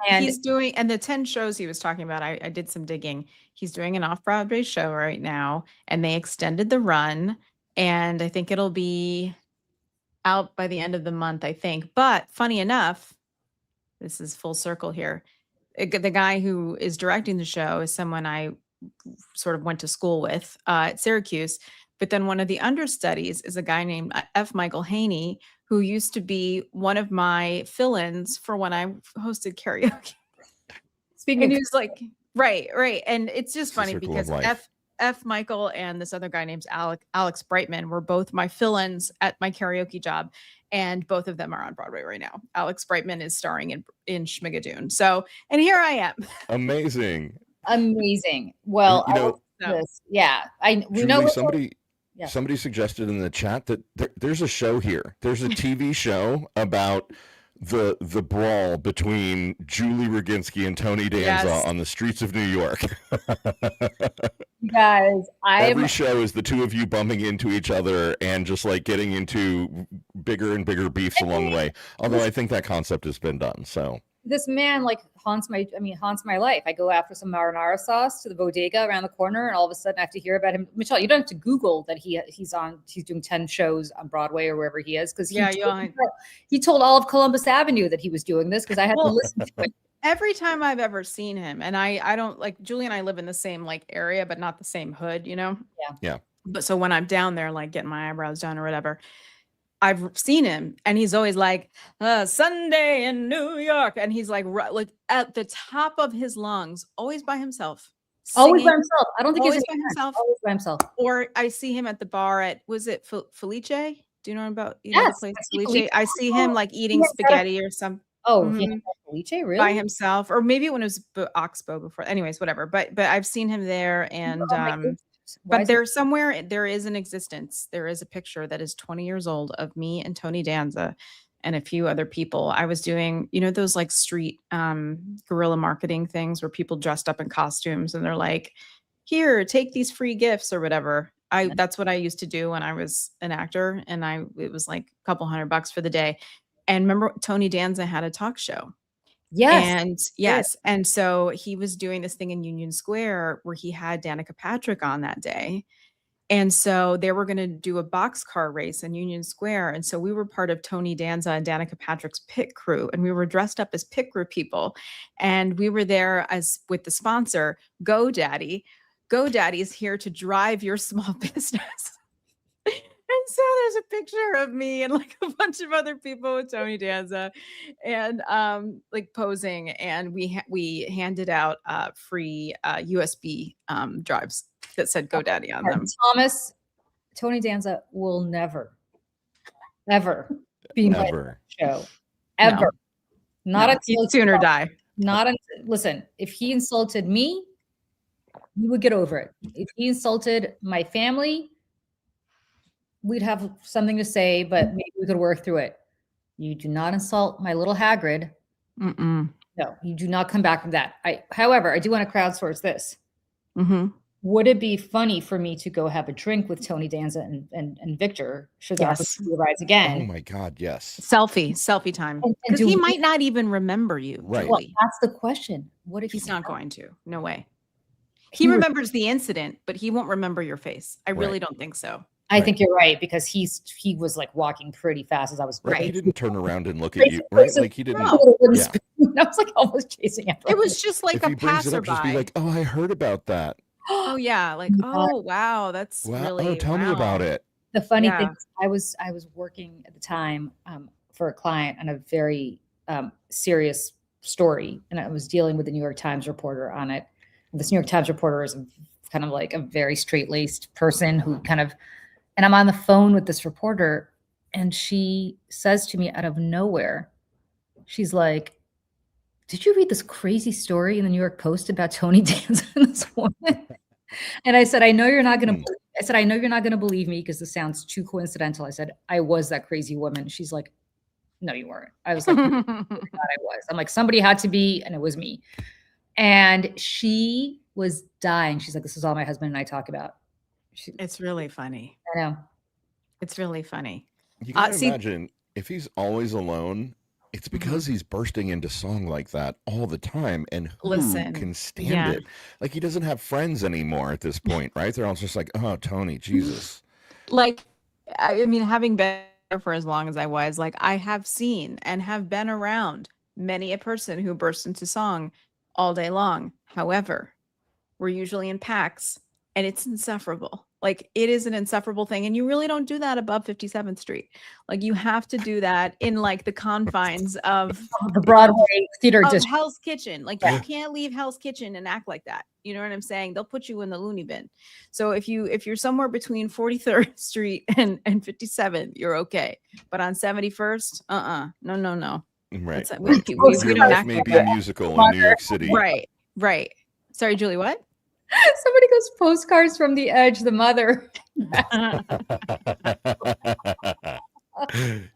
He's doing, and the 10 shows he was talking about, I did some digging. He's doing an off-Broadway show right now, and they extended the run, and I think it'll be out by the end of the month, I think. But funny enough, this is full circle here. The guy who is directing the show is someone I sort of went to school with at Syracuse. But then one of the understudies is a guy named F. Michael Haney, who used to be one of my fill-ins for when I hosted karaoke. Speaking And of, he was like, right. And it's just funny Circle of because life. F. Michael and this other guy named Alex Brightman were both my fill-ins at my karaoke job, and both of them are on Broadway right now. Alex Brightman is starring in Schmigadoon. So, and here I am. Amazing. amazing. Well, You know, we Julie, know somebody suggested in the chat that there's a show here. There's a TV show about the brawl between Julie Roginski and Tony Danza Yes. on the streets of New York. guys, Every show is the two of you bumping into each other and just like getting into bigger and bigger beefs along the way. Although I think that concept has been done. So this man like haunts my life. I go after some marinara sauce to the bodega around the corner, and all of a sudden I have to hear about him. Michelle, you don't have to Google that he's doing 10 shows on Broadway or wherever he is, because he told all of Columbus Avenue that he was doing this, because I had to listen to it. Every time I've ever seen him, and I don't, like, Julie and I live in the same like area, but not the same hood, you know? Yeah. But so when I'm down there, like getting my eyebrows done or whatever, I've seen him, and he's always like, Sunday in New York. And he's like at the top of his lungs, always by himself. Always by singing, himself. I don't think always he's by himself. always by himself. Or I see him at the bar at, was it Felice? Do you know about the place? I see Felice? Felice. I see him like eating spaghetti or something. Oh, Mhm. Felice, really? By himself, or maybe when it was Oxbow before. Anyways, whatever. But I've seen him there, and but there's somewhere there is an existence. There is a picture that is 20 years old of me and Tony Danza and a few other people. I was doing, those like street guerrilla marketing things where people dressed up in costumes and they're like, here, take these free gifts or whatever. That's what I used to do when I was an actor, and it was like a couple $100 for the day. And remember, Tony Danza had a talk show. Yes. And so he was doing this thing in Union Square where he had Danica Patrick on that day. And so they were going to do a boxcar race in Union Square. And so we were part of Tony Danza and Danica Patrick's pit crew. And we were dressed up as pit crew people. And we were there as with the sponsor, GoDaddy. GoDaddy is here to drive your small business. And so there's a picture of me and like a bunch of other people with Tony Danza and like posing. And we handed out free USB drives that said GoDaddy on them. Thomas, Tony Danza will never, ever be invited to the show. Ever. Not No, until he'd sooner die. Not until, listen, if he insulted me, we would get over it. If he insulted my family, we'd have something to say, but maybe we could work through it. You do not insult my little Hagrid. Mm-mm. No, you do not come back from that. However, I do want to crowdsource this. Mm-hmm. Would it be funny for me to go have a drink with Tony Danza and Victor should the opportunity arise again? Oh my God, yes. Selfie time. Because he might not even remember you. Right. Well, that's the question. What if he's not going to? No way. He remembers the incident, but he won't remember your face. I really don't think so. I think you're right, because he was like walking pretty fast as I was. Right. He didn't turn around and look at you. Right. Like he didn't. No. Yeah. I was like almost chasing after him. It was just like if a he brings passerby. it up, just be like, oh, I heard about that. Oh yeah. Like, oh wow. That's really oh, tell me about it. The funny thing is I was working at the time for a client on a very serious story, and I was dealing with the New York Times reporter on it. And this New York Times reporter is kind of like a very straight-laced person who and I'm on the phone with this reporter, and she says to me out of nowhere, she's like, did you read this crazy story in the New York Post about Tony Danza and this woman? And I said, I know you're not going to believe me because this sounds too coincidental. I said, I was that crazy woman. She's like, no, you weren't. I was like, I was. I'm like, somebody had to be, and it was me. And she was dying. She's like, this is all my husband and I talk about. It's really funny. I know. It's really funny. You can imagine if he's always alone, it's because he's bursting into song like that all the time. And who can stand it? Like, he doesn't have friends anymore at this point, right? They're all just like, oh, Tony, Jesus. Like, I mean, having been there for as long as I was, like, I have seen and have been around many a person who bursts into song all day long. However, we're usually in packs and it's insufferable. Like, it is an insufferable thing. And you really don't do that above 57th Street. Like, you have to do that in like the confines of the Broadway theater district. Hell's Kitchen. Like, you can't leave Hell's Kitchen and act like that. You know what I'm saying? They'll put you in the loony bin. So if you're somewhere between 43rd Street and 57th, you're okay. But on 71st, no. Right. We Your life may be a musical in New York City. Right. Sorry, Julie, what? Somebody goes, postcards from the edge, the mother.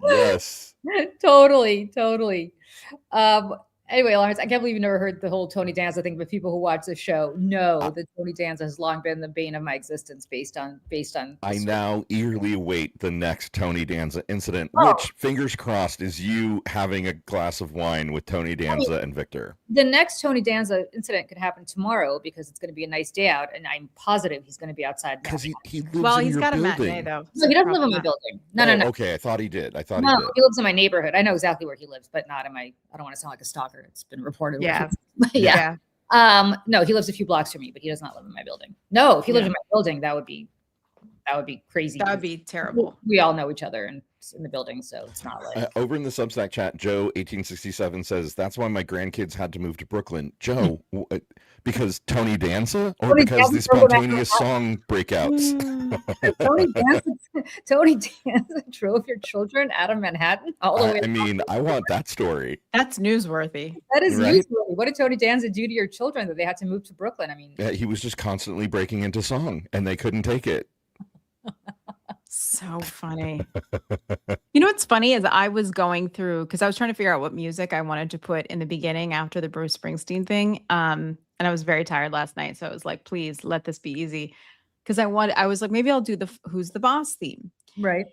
Yes. Totally. Anyway, Lawrence, I can't believe you never heard the whole Tony Danza thing, but people who watch the show know that Tony Danza has long been the bane of my existence based on. I now eagerly await the next Tony Danza incident, which, fingers crossed, is you having a glass of wine with Tony Danza and Victor. The next Tony Danza incident could happen tomorrow because it's going to be a nice day out, and I'm positive he's going to be outside. Because he lives well, in he's your got building. a matinee though. No, he doesn't live in my building. No. Okay, I thought he did. He did. He lives in my neighborhood. I know exactly where he lives, but not in my. I don't want to sound like a stalker. It's been reported. Yeah. No, he lives a few blocks from me, but he does not live in my building. No, if he lived in my building, that would be crazy. That would be terrible. We all know each other in the building, so it's not like. Over in the Substack chat, Joe 1867 says, that's why my grandkids had to move to Brooklyn. Joe, because Tony Danza, or because the spontaneous song breakouts? Tony Danza drove your children out of Manhattan all the way. I mean, I want that story. That's newsworthy. That is newsworthy. What did Tony Danza do to your children that they had to move to Brooklyn? I mean, he was just constantly breaking into song, and they couldn't take it. So funny. You know what's funny is I was going through, because I was trying to figure out what music I wanted to put in the beginning after the Bruce Springsteen thing. And I was very tired last night. So I was like, please let this be easy. Because I was like, maybe I'll do the Who's the Boss theme. Right.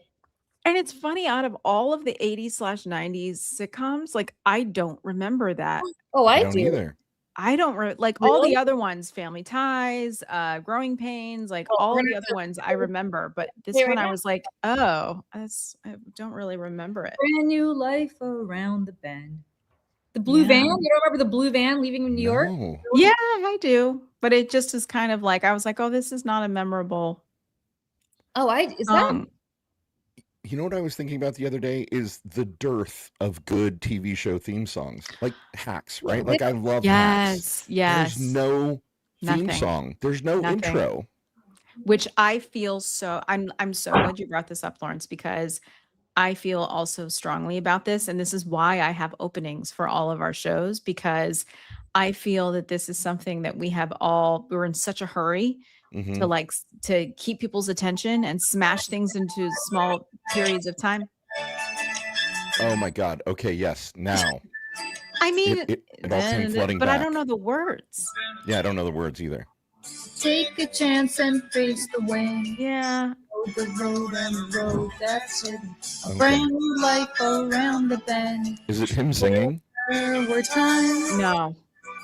And it's funny, out of all of the 80s/90s sitcoms, like, I don't remember that. Oh, I don't do. Either. I don't like all Really? the other ones, Family Ties, Growing Pains, like Oh, all we're of the gonna other ones I remember, but this play one right I now. was like, oh, I don't really remember it. Brand new life around the bend. The blue van. Yeah. You don't remember the blue van leaving New York? No. Yeah, I do. But it just is kind of like I was like, oh, this is not a memorable Oh, is that? song. You know what I was thinking about the other day is the dearth of good TV show theme songs, like Hacks, right? Like I love Hacks. Yes. There's no theme Nothing. song. There's no Nothing. intro. Which I feel so I'm so glad you brought this up, Lawrence, because I feel also strongly about this. And this is why I have openings for all of our shows, because I feel that this is something that we're in such a hurry to Mhm. to keep people's attention and smash things into small periods of time. Oh my God. Okay. Yes. Now I mean, it all came flooding but I back. don't know the words. Yeah, I don't know the words either. Take a chance and face the wind. Yeah. The road and the road that's it. A Okay. brand new life around the bend. Is it him singing? There were times. No.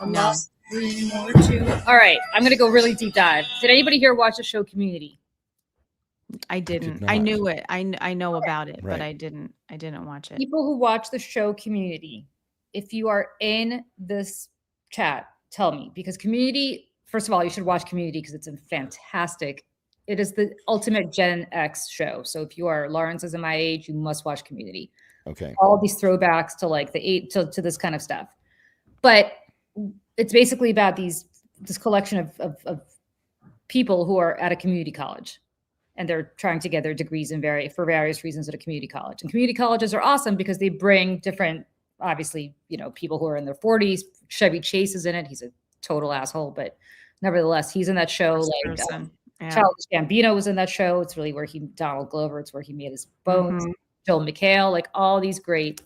A No. lost dream or two. All right, I'm gonna go really deep dive. Did anybody here watch the show Community? I didn't. not. I knew it. I know about it, but Right. I didn't watch it. People who watch the show Community, if you are in this chat, tell me, because Community, first of all, you should watch Community because it's a fantastic. It is the ultimate Gen X show. So if you are Lawrence is in my age, you must watch Community. Okay. All these throwbacks to like to this kind of stuff. But it's basically about this collection of people who are at a community college. And they're trying to get their degrees for various reasons at a community college. And community colleges are awesome because they bring different, obviously, people who are in their 40s. Chevy Chase is in it. He's a total asshole, but nevertheless, he's in that show. Childish Gambino was in that show. It's really where Donald Glover, it's where he made his bones. Mhm. Joel McHale, like all these great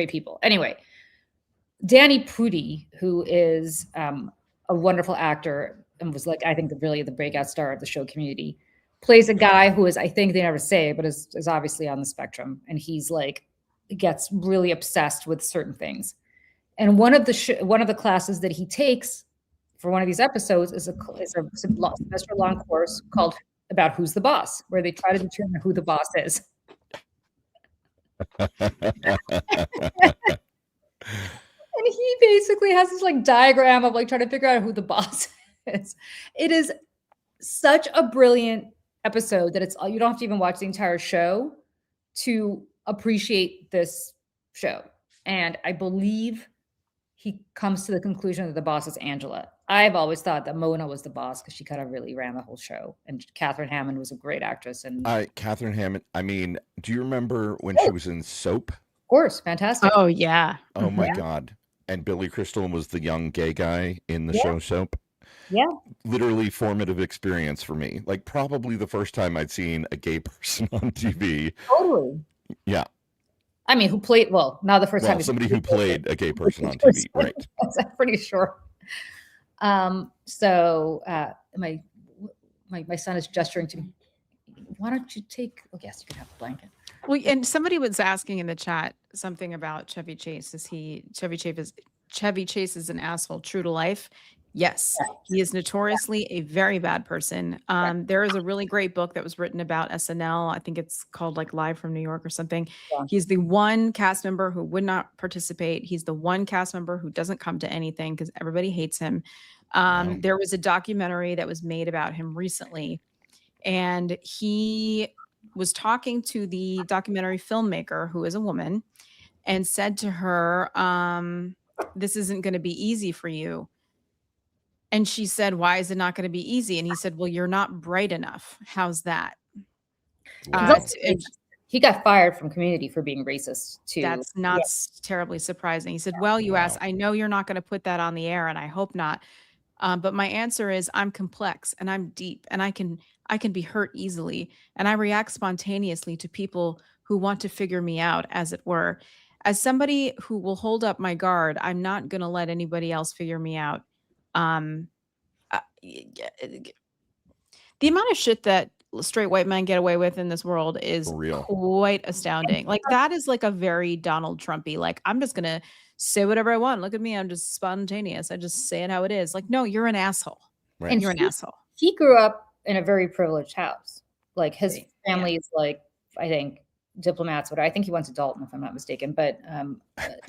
people. Anyway, Danny Pudi, who is a wonderful actor and was I think really the breakout star of the show Community, plays a guy who is, I think they never say, but is obviously on the spectrum. And he's gets really obsessed with certain things. And one of the classes that he takes for one of these episodes is a semester-long course called about Who's the Boss, where they try to determine who the boss is. And he basically has this diagram of trying to figure out who the boss is. It is such a brilliant episode that you don't have to even watch the entire show to appreciate this show. And I believe he comes to the conclusion that the boss is Angela. I've always thought that Mona was the boss because she kind of really ran the whole show. And Catherine Hammond was a great actress. And Catherine Hammond, I mean, do you remember when she was in Soap? Of course, fantastic. Oh yeah. Oh my God. And Billy Crystal was the young gay guy in the show Soap. Yeah. Literally formative experience for me. Probably the first time I'd seen a gay person on TV. Totally. Yeah. I mean, who played, not the first time. Somebody who played a gay person on TV, right. I'm pretty sure. So my son is gesturing to me. Why don't you take, yes, you can have a blanket. Well, and somebody was asking in the chat something about Chevy Chase. Chevy Chase is an asshole true to life? Yes, he is notoriously a very bad person. There is a really great book that was written about SNL. I think it's called Live from New York or something. Yeah. He's the one cast member who would not participate. He's the one cast member who doesn't come to anything because everybody hates him. There was a documentary that was made about him recently, and he was talking to the documentary filmmaker, who is a woman, and said to her, this isn't going to be easy for you. And she said, why is it not going to be easy? And he said, well, you're not bright enough. How's that? He got fired from Community for being racist too. That's not terribly surprising. He said, well, you asked, I know you're not going to put that on the air, and I hope not. But my answer is I'm complex and I'm deep, and I can be hurt easily. And I react spontaneously to people who want to figure me out, as it were. As somebody who will hold up my guard, I'm not going to let anybody else figure me out. The amount of shit that straight white men get away with in this world is quite astounding. That is a very Donald Trumpy, I'm just going to say whatever I want. Look at me. I'm just spontaneous. I just say it how it is. Like, no, you're an asshole. Right. And You're an asshole. he grew up in a very privileged house. Like his Yeah. family is like, I think, diplomats. But I think he went to Dalton, if I'm not mistaken. But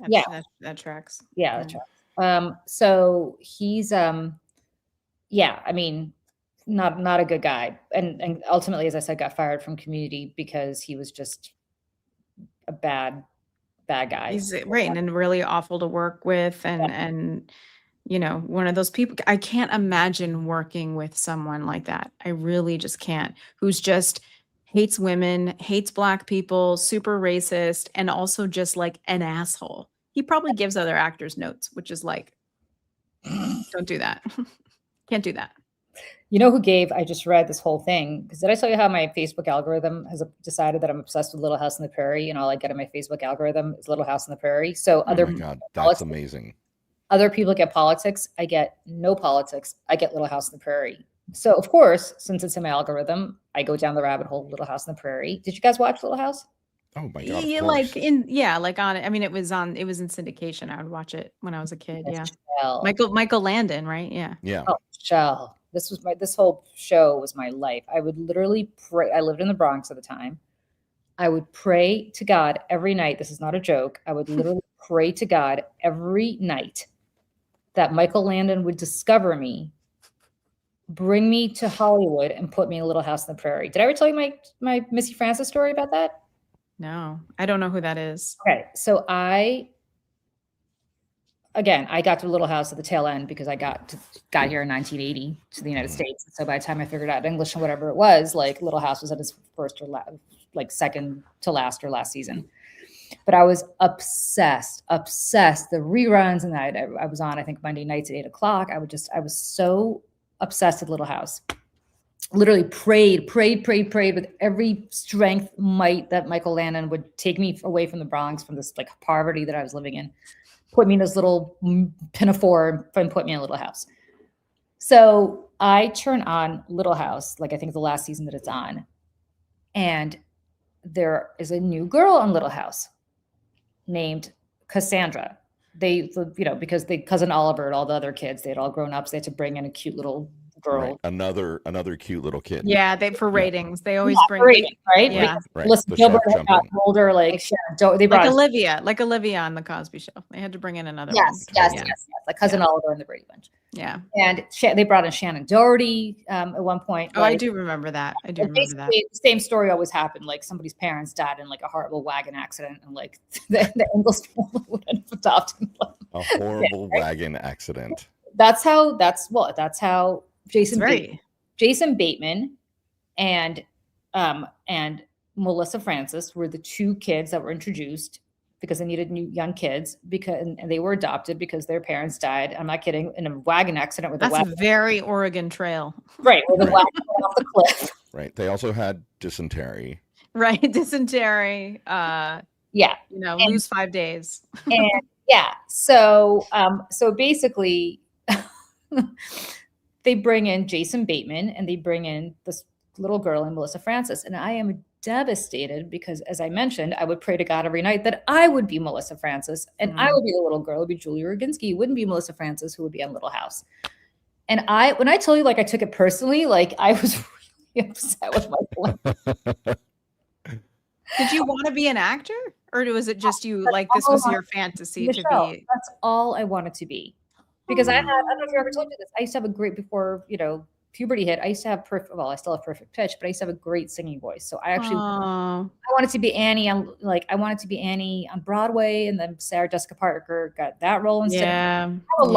yeah, That tracks. yeah, that's right. So he's yeah, I mean, not a good guy, and ultimately, as I said, got fired from Community because he was just a bad guy. He's right and really awful to work with, and you know, one of those people. I can't imagine working with someone like that. I really just can't. Who's just hates women, hates Black people, super racist, and also just like an asshole. He probably gives other actors notes, which is like, don't do that. Can't do that. You know who gave? I just read this whole thing because did I tell you how my Facebook algorithm has decided that I'm obsessed with Little House on the Prairie? And all I get in my Facebook algorithm is Little House on the Prairie. So Oh my God, that's amazing. Other people get politics. I get no politics. I get Little House on the Prairie. So of course, since it's in my algorithm, I go down the rabbit hole. Little House on the Prairie. Did you guys watch Little House? Oh my God, Yeah, of like course. like on it. I mean, it was in syndication. I would watch it when I was a kid. Yeah. Michelle. Michael Landon, right? Yeah. Yeah. Oh, Michelle. This whole show was my life. I would literally pray. I lived in the Bronx at the time. I would pray to God every night. This is not a joke. I would literally pray to God every night that Michael Landon would discover me, bring me to Hollywood, and put me in a Little House on the Prairie. Did I ever tell you my Missy Francis story about that? No, I don't know who that is. Okay, so I got to Little House at the tail end because I got here in 1980 to the United States. So by the time I figured out English and whatever it was, like Little House was at its first or second to last or last season. But I was obsessed. The reruns, and I was on, I think, Monday nights at 8:00. I was so obsessed with Little House. Literally prayed with every strength, might that Michael Landon would take me away from the Bronx, from this like poverty that I was living in, put me in this little pinafore and put me in a Little House. So I turn on Little House, like I think the last season that it's on, and there is a new girl on Little House named Cassandra. They, because cousin Oliver and all the other kids, they had all grown up, so they had to bring in a cute little girl. Right. Another cute little kid. Yeah, for ratings. They always bring ratings, right? Yeah. Right. Listen, Gilbert had got older, like they brought like Olivia on the Cosby Show. They had to bring in another one. Yes, like cousin Oliver and the Brady Bunch. Yeah. And they brought in Shannon Doherty at one point. Oh, I do remember that. The same story always happened. Like somebody's parents died in like a horrible wagon accident, and like the Ingalls family would end up adopting them. A horrible wagon accident. That's how Jason Bateman and Melissa Francis were the two kids that were introduced because they needed new young kids and they were adopted because their parents died. I'm not kidding, in a wagon accident with That's a very Oregon Trail. Right, with the wagon went off the cliff. Right. They also had dysentery. Right, dysentery. Yeah. Lose 5 days. And yeah, so basically they bring in Jason Bateman and they bring in this little girl named Melissa Francis. And I am devastated because, as I mentioned, I would pray to God every night that I would be Melissa Francis and I would be the little girl. It would be Julia Roginski. It wouldn't be Melissa Francis who would be on Little House. And when I tell you, like, I took it personally, like I was really upset with my Did you want to be an actor, or was it just you, like, this was your fantasy to be? That's all I wanted to be. Because I don't know if I ever told you this. I used to have a great, before, puberty hit, I used to have I still have perfect pitch, but I used to have a great singing voice. So I actually, I wanted to be Annie on Broadway, and then Sarah Jessica Parker got that role instead. Yeah. I have a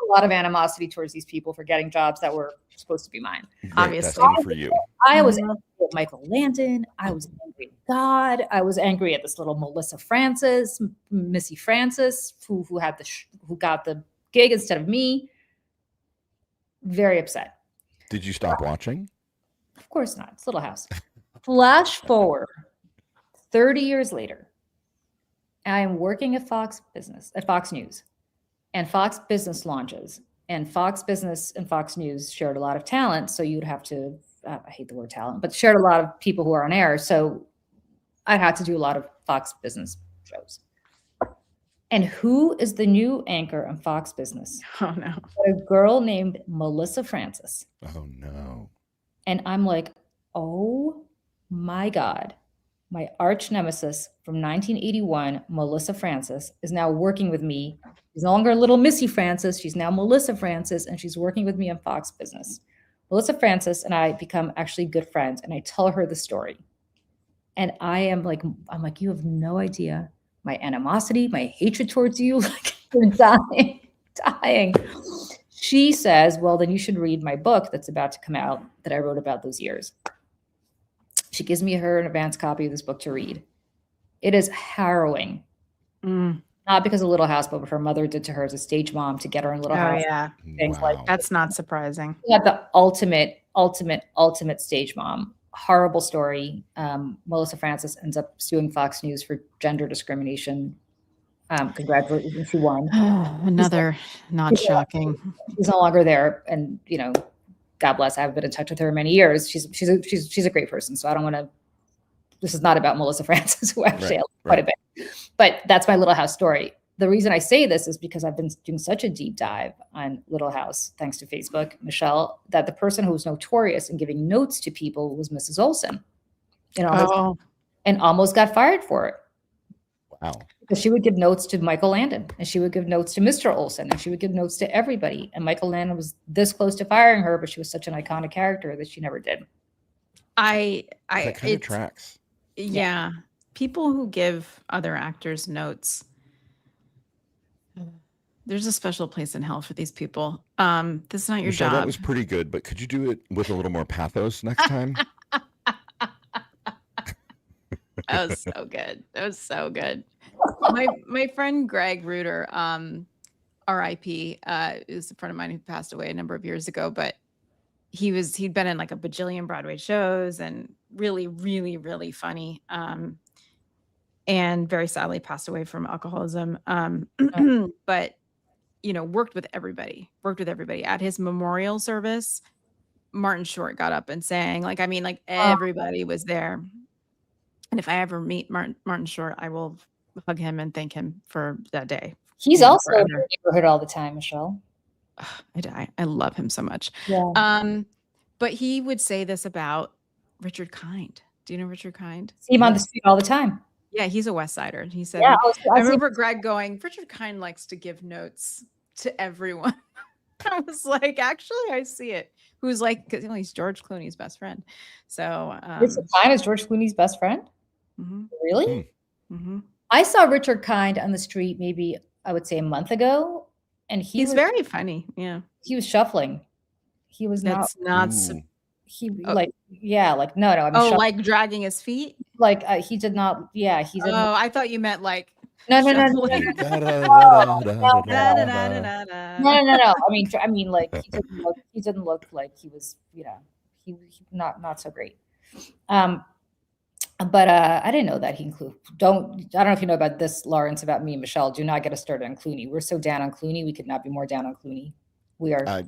lot of animosity towards these people for getting jobs that were supposed to be mine. Obviously. For you. I was angry at Michael Landon. I was angry at God. I was angry at this little Melissa Francis, Missy Francis, who got the gig instead of me. Very upset. Did you stop watching? Of course not. It's Little House. Flash forward 30 years later. I am working at Fox News, and Fox Business launches, and Fox Business and Fox News shared a lot of talent. So you'd have to, I hate the word talent, but shared a lot of people who are on air. So I had to do a lot of Fox Business shows. And who is the new anchor on Fox Business? Oh no. A girl named Melissa Francis. Oh no. And I'm like, oh my God. My arch nemesis from 1981, Melissa Francis, is now working with me. She's no longer little Missy Francis. She's now Melissa Francis, and she's working with me on Fox Business. Melissa Francis and I become actually good friends, and I tell her the story. And I'm like, you have no idea my animosity, my hatred towards you. Like, you're dying. She says, well, then you should read my book that's about to come out that I wrote about those years. She gives me an advance copy of this book to read. It is harrowing. Not because of Little House, but what her mother did to her as a stage mom to get her in Little House. Yeah. Things like That's not surprising. Yeah, the ultimate stage mom. Horrible story. Melissa Francis ends up suing Fox News for gender discrimination. Congratulations, she won. Another not shocking. She's no longer there, and God bless. I haven't been in touch with her in many years. She's a great person. So I don't want to. This is not about Melissa Francis, who actually I love quite a bit. But that's my Little House story. The reason I say this is because I've been doing such a deep dive on Little House, thanks to Facebook, Michelle, that the person who was notorious in giving notes to people was Mrs. Olsen. And almost got fired for it. Wow. Because she would give notes to Michael Landon, and she would give notes to Mr. Olsen, and she would give notes to everybody. And Michael Landon was this close to firing her, but she was such an iconic character that she never did. That kind of tracks. Yeah. People who give other actors notes, there's a special place in hell for these people. This is not your Michelle, job. that was pretty good, but could you do it with a little more pathos next time? That was so good. That was so good. My friend Greg Reuter, R.I.P., is a friend of mine who passed away a number of years ago, but he'd been in like a bajillion Broadway shows and really, really, really funny. And very sadly passed away from alcoholism. But worked with everybody at his memorial service. Martin Short got up and sang, everybody was there. And if I ever meet Martin Short, I will hug him and thank him for that day. He's also in the neighborhood all the time, Michelle. I love him so much. Yeah. But he would say this about Richard Kind. Do you know Richard Kind? See him on the street all the time. Yeah, he's a West Sider. He said, I remember Greg going, Richard Kind likes to give notes to everyone. I was like, actually, I see it. Who's like, because he's George Clooney's best friend. So Richard Kind is George Clooney's best friend? Mm-hmm. Really? Mm-hmm. I saw Richard Kind on the street maybe, I would say, a month ago. And he's very funny. Yeah. He was shuffling. He was no. Like dragging his feet? Like he did not. Yeah. He didn't. Oh, I thought you meant like. No. No. I mean, like he didn't look like he was, he not so great. But I didn't know that he include. I don't know if you know about this, Lawrence, about me and Michelle. Do not get us started on Clooney. We're so down on Clooney. We could not be more down on Clooney. We are.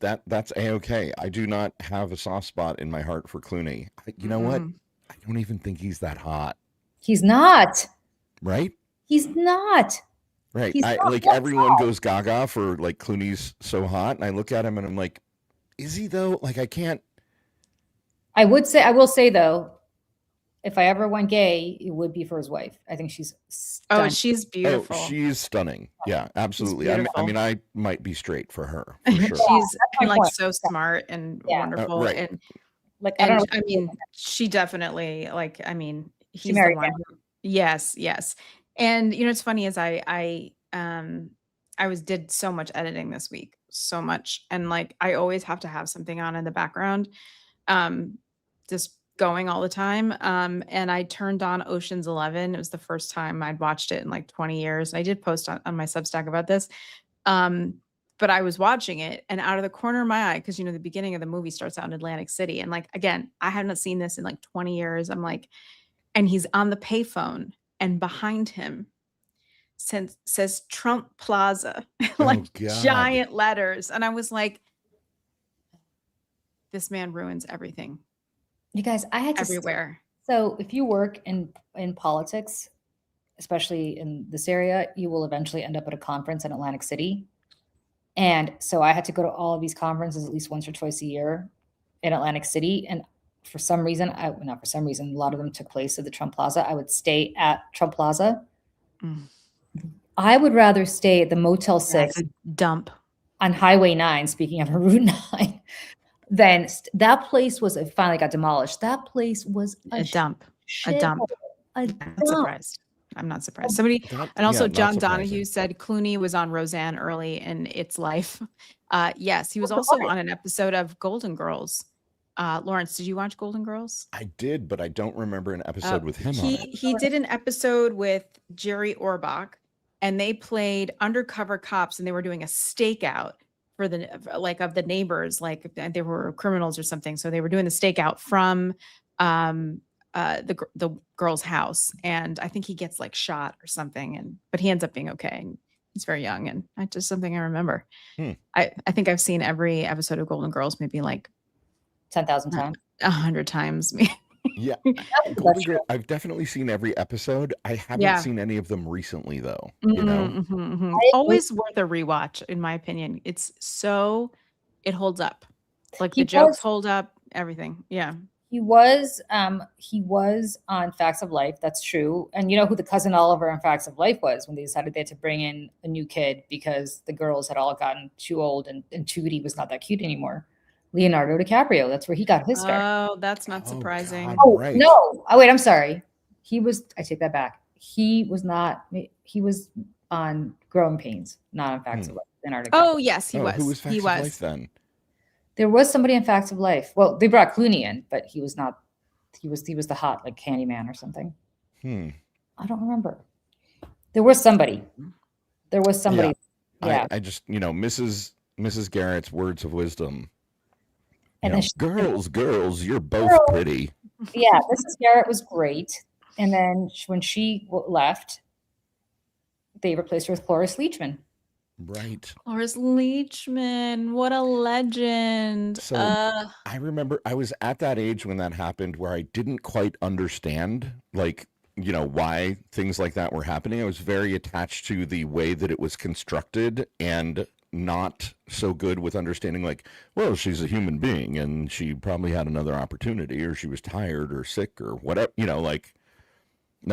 That's a-okay. I do not have a soft spot in my heart for Clooney. You know what? I don't even think he's that hot. He's not. Right? He's not. Right. Everyone goes gaga for like Clooney's so hot, and I look at him and I'm like, is he though? Like I can't. I will say though, if I ever went gay, it would be for his wife. I think she's stunning. Oh, she's beautiful. Oh, she's stunning. Yeah, absolutely. I might be straight for her. For sure. She's so smart and wonderful. Right. And she definitely he's the one. Yes. And it's funny is I did so much editing this week, so much. And I always have to have something on in the background. Just going all the time. And I turned on Ocean's 11. It was the first time I'd watched it in 20 years. I did post on my Substack about this. But I was watching it and out of the corner of my eye, because the beginning of the movie starts out in Atlantic City. And again, I haven't seen this in 20 years. I'm and he's on the payphone and behind him says Trump Plaza, giant letters. And I was like, this man ruins everything. You guys, I had to everywhere. So if you work in politics, especially in this area, you will eventually end up at a conference in Atlantic City. And so I had to go to all of these conferences at least once or twice a year in Atlantic City. And for some reason, not for some reason, a lot of them took place at the Trump Plaza. I would stay at Trump Plaza. Mm. I would rather stay at the Motel 6 That's a dump. on Highway 9, speaking of Route 9, then that place was, it finally got demolished. That place was A dump. A shithole. dump. A I'm not dump. surprised. I'm not surprised. Somebody, Not- and also yeah, not John surprising. Donahue said Clooney was on Roseanne early in its life. Yes, he was also on an episode of Golden Girls. Lawrence, did you watch Golden Girls? I did, but I don't remember an episode with him on it. He did an episode with Jerry Orbach, and they played undercover cops, and they were doing a stakeout for the of the neighbors, like they were criminals or something. So they were doing the stakeout from the girl's house, and I think he gets like shot or something, but he ends up being okay. And he's very young, and it's just something I remember. I think I've seen every episode of Golden Girls maybe like 10,000 times. 100 times. Yeah, I've definitely seen every episode. I haven't seen any of them recently, though. You know, Always worth a rewatch, in my opinion. It holds up. Like the jokes hold up, everything. Yeah. He was on Facts of Life. That's true. And you know who the cousin Oliver on Facts of Life was when they decided they had to bring in a new kid because the girls had all gotten too old and Tootie was not that cute anymore. Leonardo DiCaprio. That's where he got his start. Oh, that's not surprising. God, right. No. Oh, wait, I'm sorry. I take that back. He was on Growing Pains, not on Facts of Life. Leonardo DiCaprio. Oh, yes, he was. Who was Facts of Life then? There was somebody in Facts of Life. Well, they brought Clooney in, but he was not. He was the hot like Candyman or something. I don't remember. There was somebody. Yeah. I just Mrs. Garrett's words of wisdom. And then girls, you're both pretty. Yeah, Mrs. Garrett was great. And then when she left, they replaced her with Cloris Leachman. Right. Cloris Leachman, what a legend. So I remember I was at that age when that happened where I didn't quite understand why things like that were happening. I was very attached to the way that it was constructed and not so good with understanding she's a human being and she probably had another opportunity or she was tired or sick or whatever, no,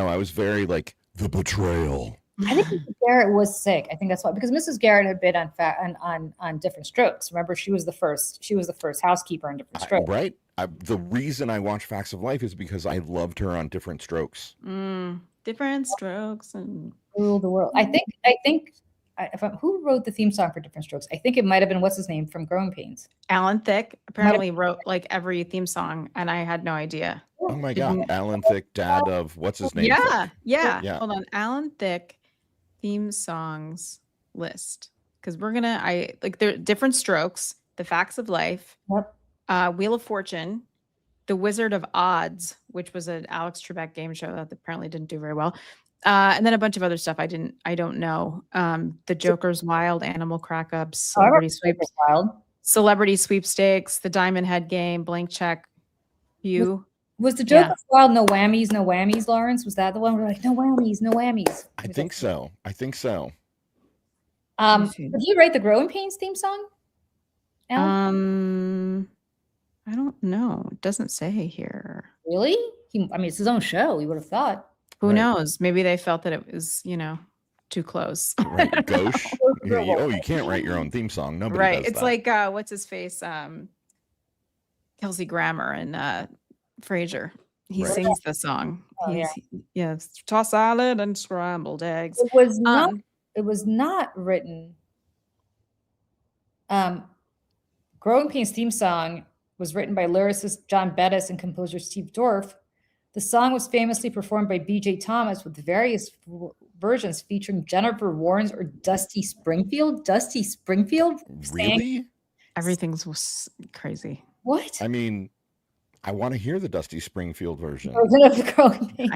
I was very the betrayal. I think Mrs. Garrett was sick. I think that's why, because Mrs. Garrett had been on Different Strokes. Remember, she was the first housekeeper on Different Strokes. Right. The reason I watched Facts of Life is because I loved her on Different Strokes. Different Strokes and rule the world. I think who wrote the theme song for Different Strokes? I think it might have been what's his name from Growing Pains. Alan Thicke apparently wrote every theme song, and I had no idea. Oh my God, Alan Thicke, dad of what's his name? Yeah. Hold on, Alan Thicke theme songs list, because they're Different Strokes, The Facts of Life, Wheel of Fortune, The Wizard of Odds, which was an Alex Trebek game show that apparently didn't do very well. And then a bunch of other stuff I don't know. The Joker's Wild, Animal Crack-Ups, Celebrity Sweepstakes, The Diamond Head Game, Blank Check, Was the Joker's Wild No Whammies, Lawrence? Was that the one where no whammies? I think so. Did he write the Growing Pains theme song? Alan? I don't know. It doesn't say here. Really? It's his own show. You would have thought. Who knows? Maybe they felt that it was, too close. Right, gauche. You can't write your own theme song. Nobody does that. It's like what's his face? Kelsey Grammer and Frasier. He sings the song. Toss salad and scrambled eggs. It was not written. Growing Pains theme song was written by lyricist John Bettis and composer Steve Dorff. The song was famously performed by B.J. Thomas with various versions featuring Jennifer Warnes or Dusty Springfield. Dusty Springfield? Really? Everything's crazy. What? I want to hear the Dusty Springfield version. I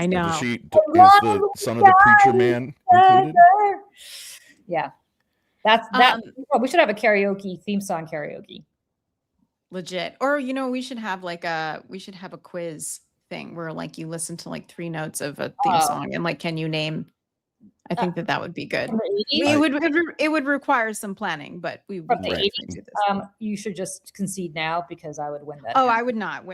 know. Is the son of the preacher man included? Yeah. That's we should have a karaoke theme song karaoke. Legit. Or we should have a quiz thing where you listen to 3 notes of a theme song and can you name I think that would be good. From the 80s? It would require some planning, but we would From the definitely 80s, do this. you should just concede now because I would win that. Oh, now. I would not.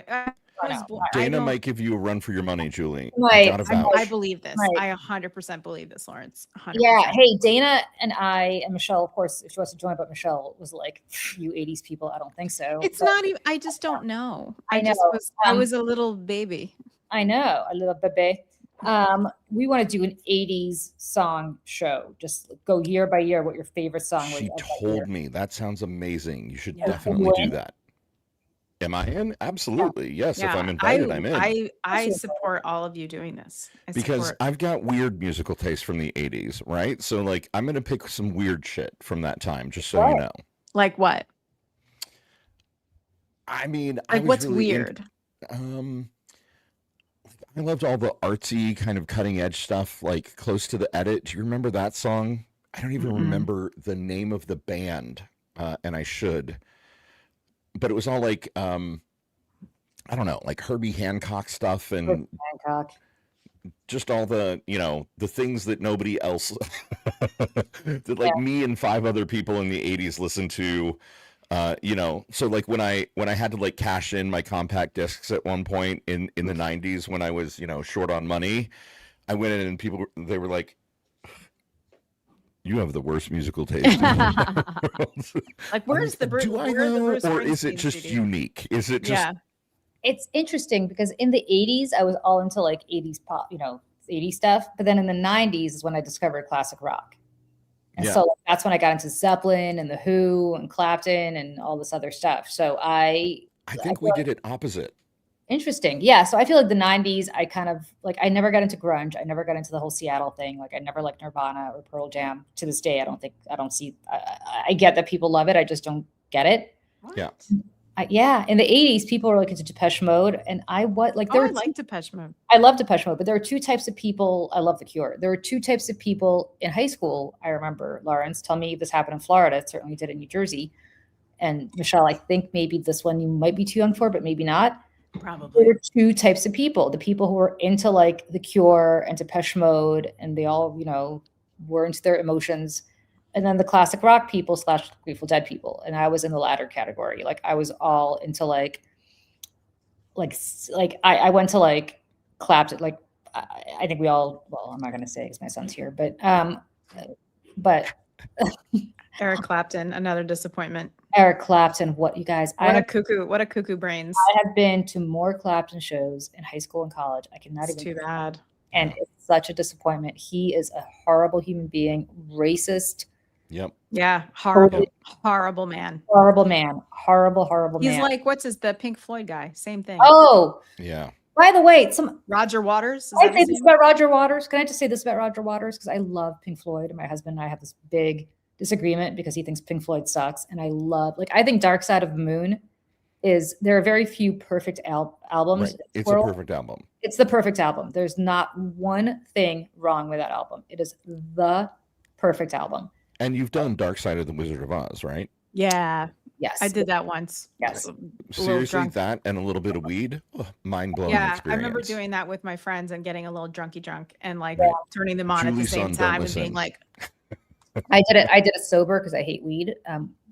I was know. born- I Dana don't- might give you a run for your money, Julie. Right. I gotta I vouch. believe this. Right. I 100% believe this, Lawrence. 100%. Yeah. Hey, Dana and I and Michelle, of course, if she wants to join, but Michelle was like, "You 80s people, I don't think so." It's But not even. I just don't know. I know. I was a little baby. I know, a little bebe. We want to do an 80s song show. Just go year by year what your favorite song was. She of that told year. me that sounds amazing. You should Yeah. definitely do Win? that. Am I in? Absolutely. Yes. If I'm invited, I'm in. I support all of you doing this. Because I've got weird musical taste from the 80s, right? So like I'm going to pick some weird shit from that time, just so you know. Like what? I mean, I Like was what's really weird? I loved all the artsy kind of cutting edge stuff, like Close to the Edit. Do you remember that song? I don't even remember the name of the band, and I should. But it was all like, I don't know, like Herbie Hancock stuff and Hancock. just all the, the things that nobody else, that like me and 5 other people in the 80s listened to. So like when I had to like cash in my compact discs at one point in the 90s when I was, short on money, I went in and they were like, you have the worst musical taste in the world. Like where's the Bruce? Do I where's the know, Bruce or is it Springsteen just studio? unique? Is it just Yeah. It's interesting because in the 80s, I was all into like 80s pop, 80s stuff. But then in the 90s is when I discovered classic rock. And so that's when I got into Zeppelin and The Who and Clapton and all this other stuff. So I think we did it opposite. Interesting. Yeah. So I feel like the 90s, I kind of like, I never got into grunge. I never got into the whole Seattle thing. Like I never liked Nirvana or Pearl Jam. To this day, I get that people love it. I just don't get it. Yeah. In the 80s, people were like into Depeche Mode. And I like Depeche Mode. I love Depeche Mode, but there were 2 types of people. I love The Cure. There were 2 types of people in high school. I remember, Lawrence, tell me this happened in Florida. It certainly did in New Jersey. And Michelle, I think maybe this one you might be too young for, but maybe not. Probably. There were 2 types of people. The people who were into like The Cure and Depeche Mode, and they all, were into their emotions. And then the classic rock people / Grateful Dead people. And I was in the latter category. Like I was all into like I went to like Clapton. Like I think we all, well, I'm not going to say because my son's here, but Eric Clapton, another disappointment. Eric Clapton, what you guys, What a cuckoo brains. I have been to more Clapton shows in high school and college. I cannot It's even. too bad. And it's such a disappointment. He is a horrible human being, racist. Yep. Yeah. Horrible man. Horrible man. Horrible He's man. like, the Pink Floyd guy? Same thing. Oh, Yeah. by the way, Roger Waters. I say this about Roger Waters. Can I just say this about Roger Waters? Because I love Pink Floyd, and my husband and I have this big disagreement because he thinks Pink Floyd sucks, and I think Dark Side of the Moon there are very few perfect albums. Right. It's a perfect album. It's the perfect album. There's not one thing wrong with that album. It is the perfect album. And you've done Dark Side of the Wizard of Oz, right? Yeah. Yes. I did that once. Yes. Seriously, that and a little bit of weed, mind-blowing experience. I remember doing that with my friends and getting a little drunk and like turning them on Julie's at the son, same don't time and listen. being like, I did it sober because I hate weed.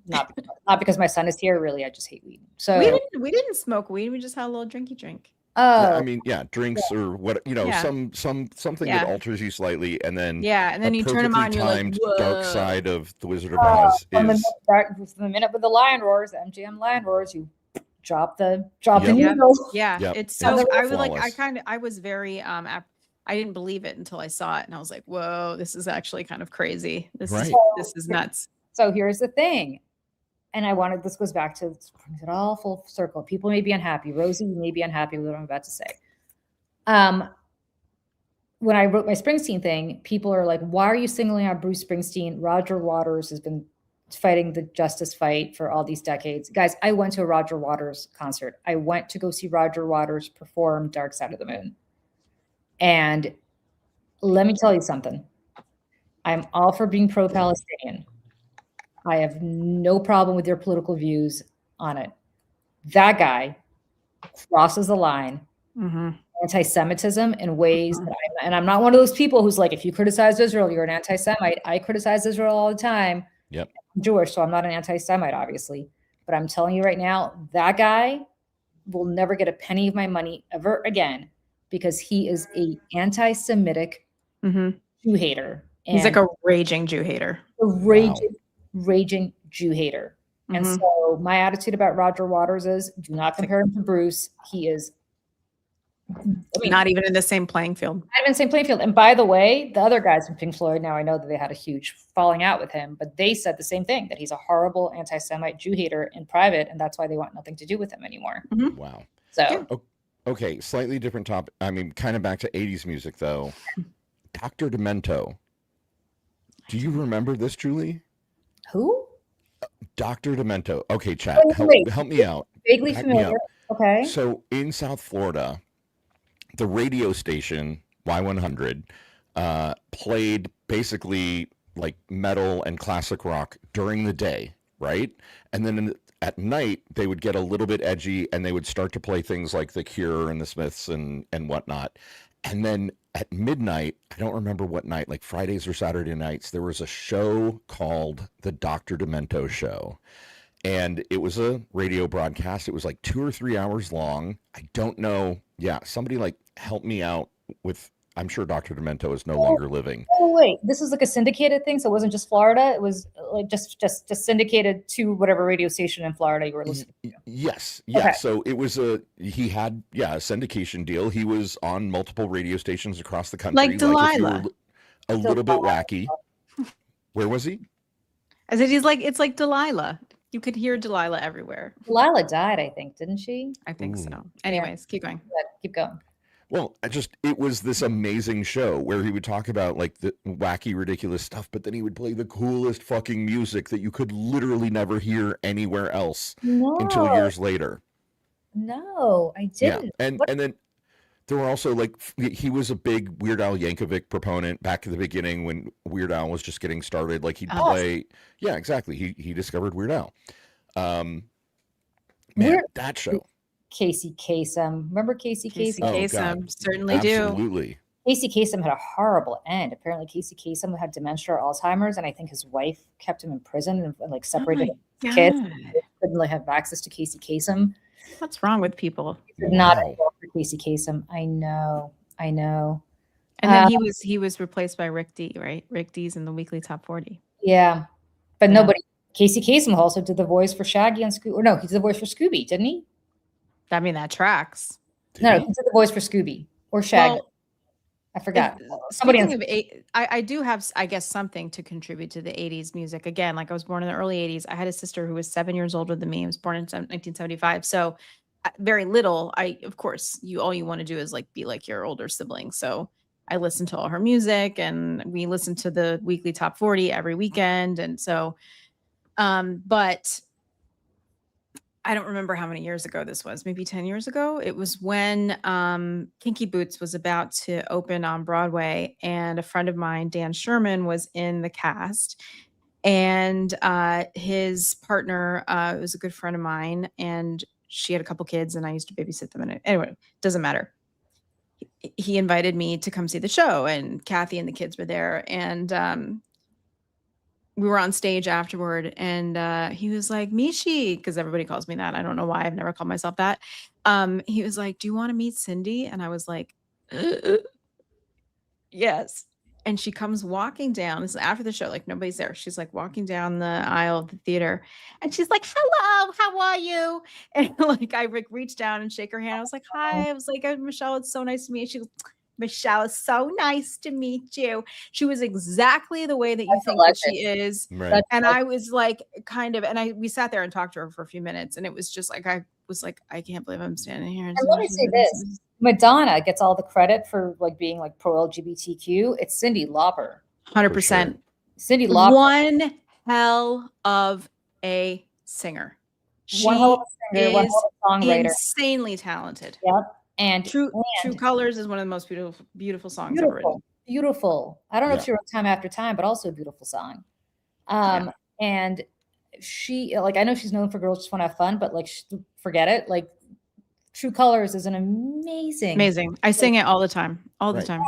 Not because my son is here. Really, I just hate weed. So we didn't smoke weed. We just had a little drinky drink. Oh, I mean, drinks or what, something that alters you slightly, and then and then you turn them on. And you're like, timed whoa. Dark Side of the Wizard of Oz from is the minute with the lion roars, the MGM lion roars, you drop the Yep. needle. Yeah, Yep. it's so. I was like, Flawless. I was very I didn't believe it until I saw it, and I was like, whoa, this is actually kind of crazy. This is nuts. So here's the thing. And this goes back to, brings it all full circle. People may be unhappy. Rosie, you may be unhappy with what I'm about to say. When I wrote my Springsteen thing, people are like, why are you singling out Bruce Springsteen? Roger Waters has been fighting the justice fight for all these decades. Guys, I went to a Roger Waters concert. I went to go see Roger Waters perform Dark Side of the Moon. And let me tell you something. I'm all for being pro-Palestinian. I have no problem with your political views on it. That guy crosses the line anti-Semitism in ways that I'm not one of those people who's like, if you criticize Israel, you're an anti-Semite. I criticize Israel all the time. Yep. I'm Jewish, so I'm not an anti-Semite, obviously. But I'm telling you right now, that guy will never get a penny of my money ever again because he is a anti-Semitic Jew hater. He's like a raging Jew hater. A raging Jew hater. And so my attitude about Roger Waters is do not compare him to Bruce. He is not even in the same playing field. Not even the same playing field. And by the way, the other guys from Pink Floyd, now I know that they had a huge falling out with him, but they said the same thing, that he's a horrible anti-Semite Jew hater in private, and that's why they want nothing to do with him anymore. Wow. So okay, slightly different topic. I mean, kind of back to 80s music though. Dr. Demento. Do you remember this, Julie? Who? Dr. Demento. Okay, chat. Help me out. Vaguely familiar. Okay. So in South Florida, the radio station Y100 played basically like metal and classic rock during the day, right? And then at night they would get a little bit edgy and they would start to play things like The Cure and the Smiths and whatnot. And then at midnight, I don't remember what night, like Fridays or Saturday nights, there was a show called The Dr. Demento Show. And it was a radio broadcast. It was like 2 or 3 hours long. I don't know. Yeah, somebody like help me out with, I'm sure Dr. Demento is no longer living. Oh, wait. This was like a syndicated thing? So it wasn't just Florida? It was like just syndicated to whatever radio station in Florida you were listening to? Yes. Yeah. Okay. So it was he had a syndication deal. He was on multiple radio stations across the country. Like Delilah. Like a little bit wacky. Where was he? I said it's like Delilah. You could hear Delilah everywhere. Delilah died, I think, didn't she? I think so. Anyways, keep going. Yeah, keep going. Well, it was this amazing show where he would talk about like the wacky, ridiculous stuff, but then he would play the coolest fucking music that you could literally never hear anywhere else until years later. No, I didn't. Yeah. And then there were also like, he was a big Weird Al Yankovic proponent back in the beginning when Weird Al was just getting started. Like he'd play, yeah, exactly. He discovered Weird Al. That show. Casey Kasem. Remember Casey Kasem? Kasem, certainly Absolutely. Casey Kasem had a horrible end. Apparently, Casey Kasem had dementia or Alzheimer's, and I think his wife kept him in prison and like separated his kids. Couldn't like, have access to Casey Kasem. What's wrong with people? Not for Casey Kasem. I know. And then he was replaced by Rick D, right? Rick D's in the weekly top 40. Yeah, but nobody. Casey Kasem also did the voice for Shaggy on Scooby. Or no, he did the voice for Scooby, didn't he? I mean, that tracks. He did the voice for Scooby or Shaggy. Well, I forgot. I do have, I guess, something to contribute to the 80s music. Again, like I was born in the early 80s. I had a sister who was 7 years older than me. I was born in 1975. So very little. Of course, all you want to do is like be like your older sibling. So I listened to all her music and we listened to the weekly top 40 every weekend. And so, but I don't remember how many years ago this was, maybe 10 years ago. It was when Kinky Boots was about to open on Broadway, and a friend of mine, Dan Sherman, was in the cast. And his partner was a good friend of mine, and she had a couple kids, and I used to babysit them. And anyway, doesn't matter. He invited me to come see the show, and Kathy and the kids were there. And we were on stage afterward, and he was like, Mishi, because everybody calls me that. I don't know why. I've never called myself that. He was like, do you want to meet Cindy? And I was like, yes. And she comes walking down. This is after the show, like nobody's there. She's like walking down the aisle of the theater, and she's like, hello, how are you? And like I reached down and shake her hand. I was like, hi. I was like, Michelle, it's so nice to meet you. She goes, Michelle, it's so nice to meet you. She was exactly the way that you think that she is. Right. And I was like, kind of, and we sat there and talked to her for a few minutes, and it was just like, I was like, I can't believe I'm standing here. And let me say this. Madonna gets all the credit for like being like pro LGBTQ. It's Cyndi Lauper. 100%. Sure. Cyndi Lauper. One hell of a singer. She one hell of a singer, one hell of a songwriter. Insanely talented. Yep. And True Colors is one of the most beautiful songs ever written. Beautiful. I don't know if she wrote Time After Time, but also a beautiful song. And she, like, I know she's known for Girls Just Want to Have Fun, but like, forget it. Like, True Colors is an amazing. Amazing. I sing it all the time. All the Right. time.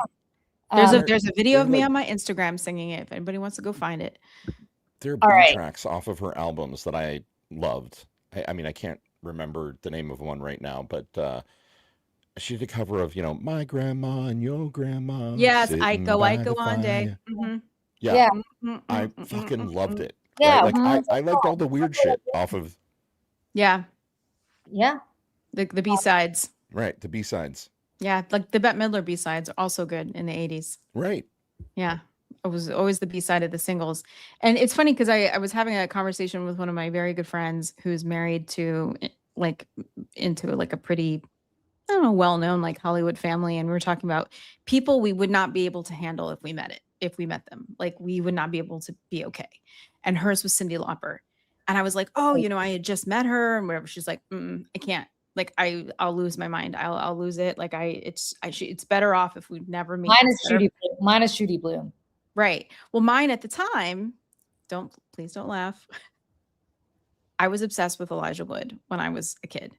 There's a Um, there's a video of they're me like- on my Instagram singing it. If anybody wants to go find it. There are All B right. tracks off of her albums that I loved. I mean, I can't remember the name of one right now, but she did a cover of, My Grandma and Your Grandma. Yes, sitting I go by the on day. fire. Mhm. Yeah, Yeah. I fucking loved it. Yeah, Right? Like well, I liked all the weird shit off of Yeah, yeah. the B-sides. right, the B-sides. Yeah, like the Bette Midler B-sides are also good in the 80s. Right. Yeah. It was always the B-side of the singles. And it's funny because I was having a conversation with one of my very good friends who's married to into like a pretty, I don't know, well-known like Hollywood family. And we were talking about people we would not be able to handle if we met them. Like we would not be able to be okay. And hers was Cyndi Lauper. And I was like, oh, I had just met her and whatever. She's like, I can't. Like I'll lose my mind. I'll lose it. Like it's better off if we never meet. Mine is Judy Blume. Right. Well, mine at the time, please don't laugh. I was obsessed with Elijah Wood when I was a kid.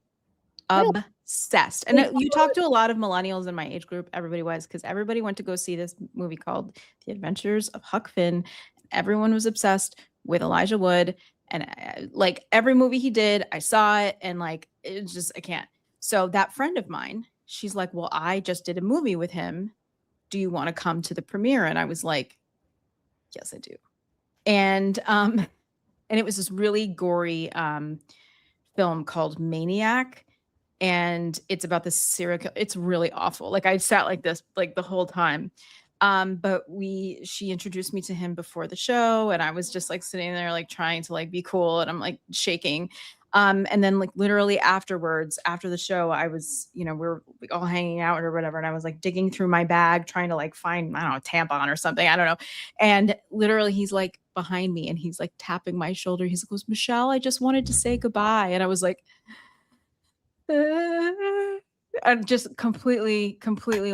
Really? Obsessed. And you talk to a lot of millennials in my age group. Everybody was, because everybody went to go see this movie called The Adventures of Huck Finn. Everyone was obsessed with Elijah Wood. And like every movie he did, I saw it. And like, it's just, I can't. So that friend of mine, she's like, well, I just did a movie with him. Do you want to come to the premiere? And I was like, yes, I do. And it was this really gory film called Maniac. And it's about this serial killer. It's really awful. Like I sat like this, like the whole time. But she introduced me to him before the show. And I was just like sitting there, like trying to like be cool. And I'm like shaking. And then like literally afterwards, after the show, I was, we were all hanging out or whatever. And I was like digging through my bag, trying to like find, I don't know, a tampon or something. I don't know. And literally he's like behind me and he's like tapping my shoulder. He goes, Michelle, I just wanted to say goodbye. And I was like, I just completely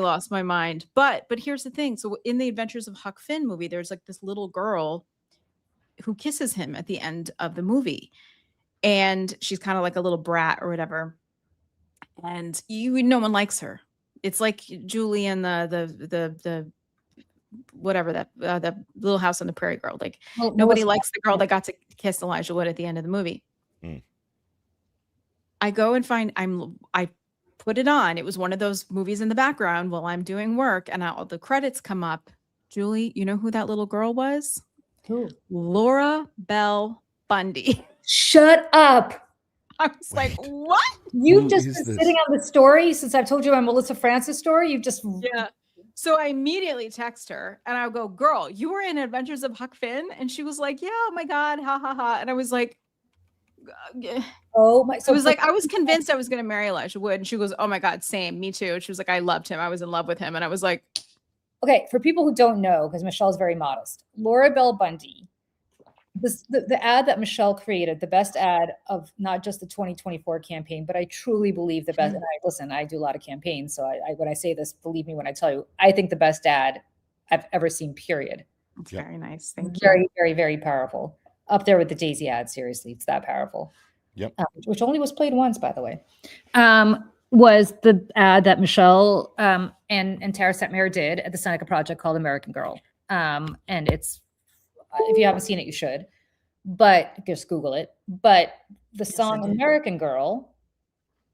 lost my mind. But here's the thing. So in the Adventures of Huck Finn movie, there's like this little girl who kisses him at the end of the movie. And she's kind of like a little brat or whatever. And no one likes her. It's like Julie and the whatever that the Little House on the Prairie girl. Like nobody likes the girl that got to kiss Elijah Wood at the end of the movie. I go and I put it on. It was one of those movies in the background while I'm doing work, and all the credits come up. Julie, you know who that little girl was? Who? Laura Bell Bundy. Shut up. I was like, what? You've just been sitting on the story since I've told you my Melissa Francis story. You've just So I immediately text her and I'll go, girl, you were in Adventures of Huck Finn? And she was like, yeah, oh my God, ha ha ha. And I was like, oh my. So it was like, I was convinced I was going to marry Elijah Wood. And she goes, oh my God, same, me too. And she was like, I loved him. I was in love with him. And I was like, okay, for people who don't know, because Michelle's very modest, Laura Bell Bundy, the ad that Michelle created, the best ad of not just the 2024 campaign, but I truly believe the best. And I do a lot of campaigns. So I when I say this, believe me when I tell you, I think the best ad I've ever seen, period. It's very nice. Thank you. Very, very, very powerful. Up there with the Daisy ad. Seriously, it's that powerful. Yep. Which only was played once, by the way. Was the ad that Michelle and Tara Setmayer did at the Seneca Project called American Girl. And it's, if you haven't seen it, you should, but just Google it. But the song American Girl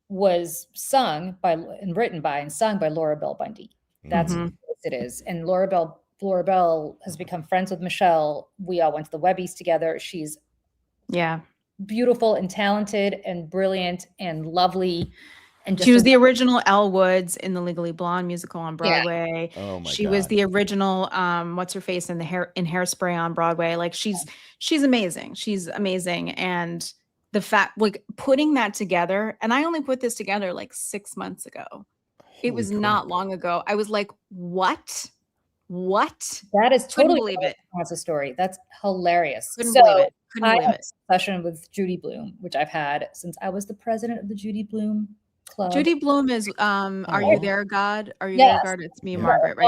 was sung by and written by and sung by Laura Bell Bundy. That's what it is. And Laura Bell has become friends with Michelle. We all went to the Webbies together. She's beautiful and talented and brilliant and lovely. And she was the original Elle Woods in the Legally Blonde musical on Broadway. Yeah. Oh my she God. was the original what's her face in Hairspray on Broadway. Like she's amazing. She's amazing. And the fact, like putting that together, and I only put this together like 6 months ago. It was not long ago. I was like, what? That is totally believe it. That's a story. That's hilarious. Couldn't believe it. I have a session with Judy Blume, which I've had since I was the president of the Judy Blume Club. Judy Blume is Are You There, God? Are You There, God? It's me and Margaret, right?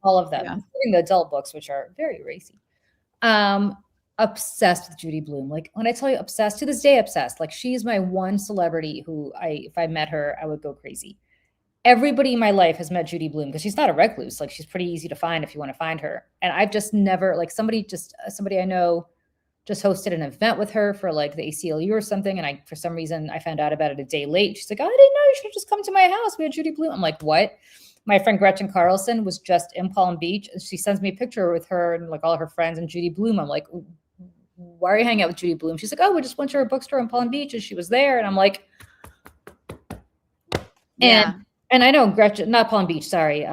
All of them, including the adult books, which are very racy. obsessed with Judy Blume. Like when I tell you obsessed, to this day obsessed. Like she is my one celebrity who if I met her, I would go crazy. Everybody in my life has met Judy Blume because she's not a recluse. Like she's pretty easy to find if you want to find her. And I've just never, like somebody I know just hosted an event with her for like the ACLU or something. And for some reason, I found out about it a day late. She's like, oh, I didn't know, you should just come to my house. We had Judy Blume. I'm like, what? My friend Gretchen Carlson was just in Palm Beach. And she sends me a picture with her and like all of her friends and Judy Blume. I'm like, why are you hanging out with Judy Blume? She's like, oh, we just went to her bookstore in Palm Beach and she was there. And I'm like, and I know Gretchen, not Palm Beach, sorry.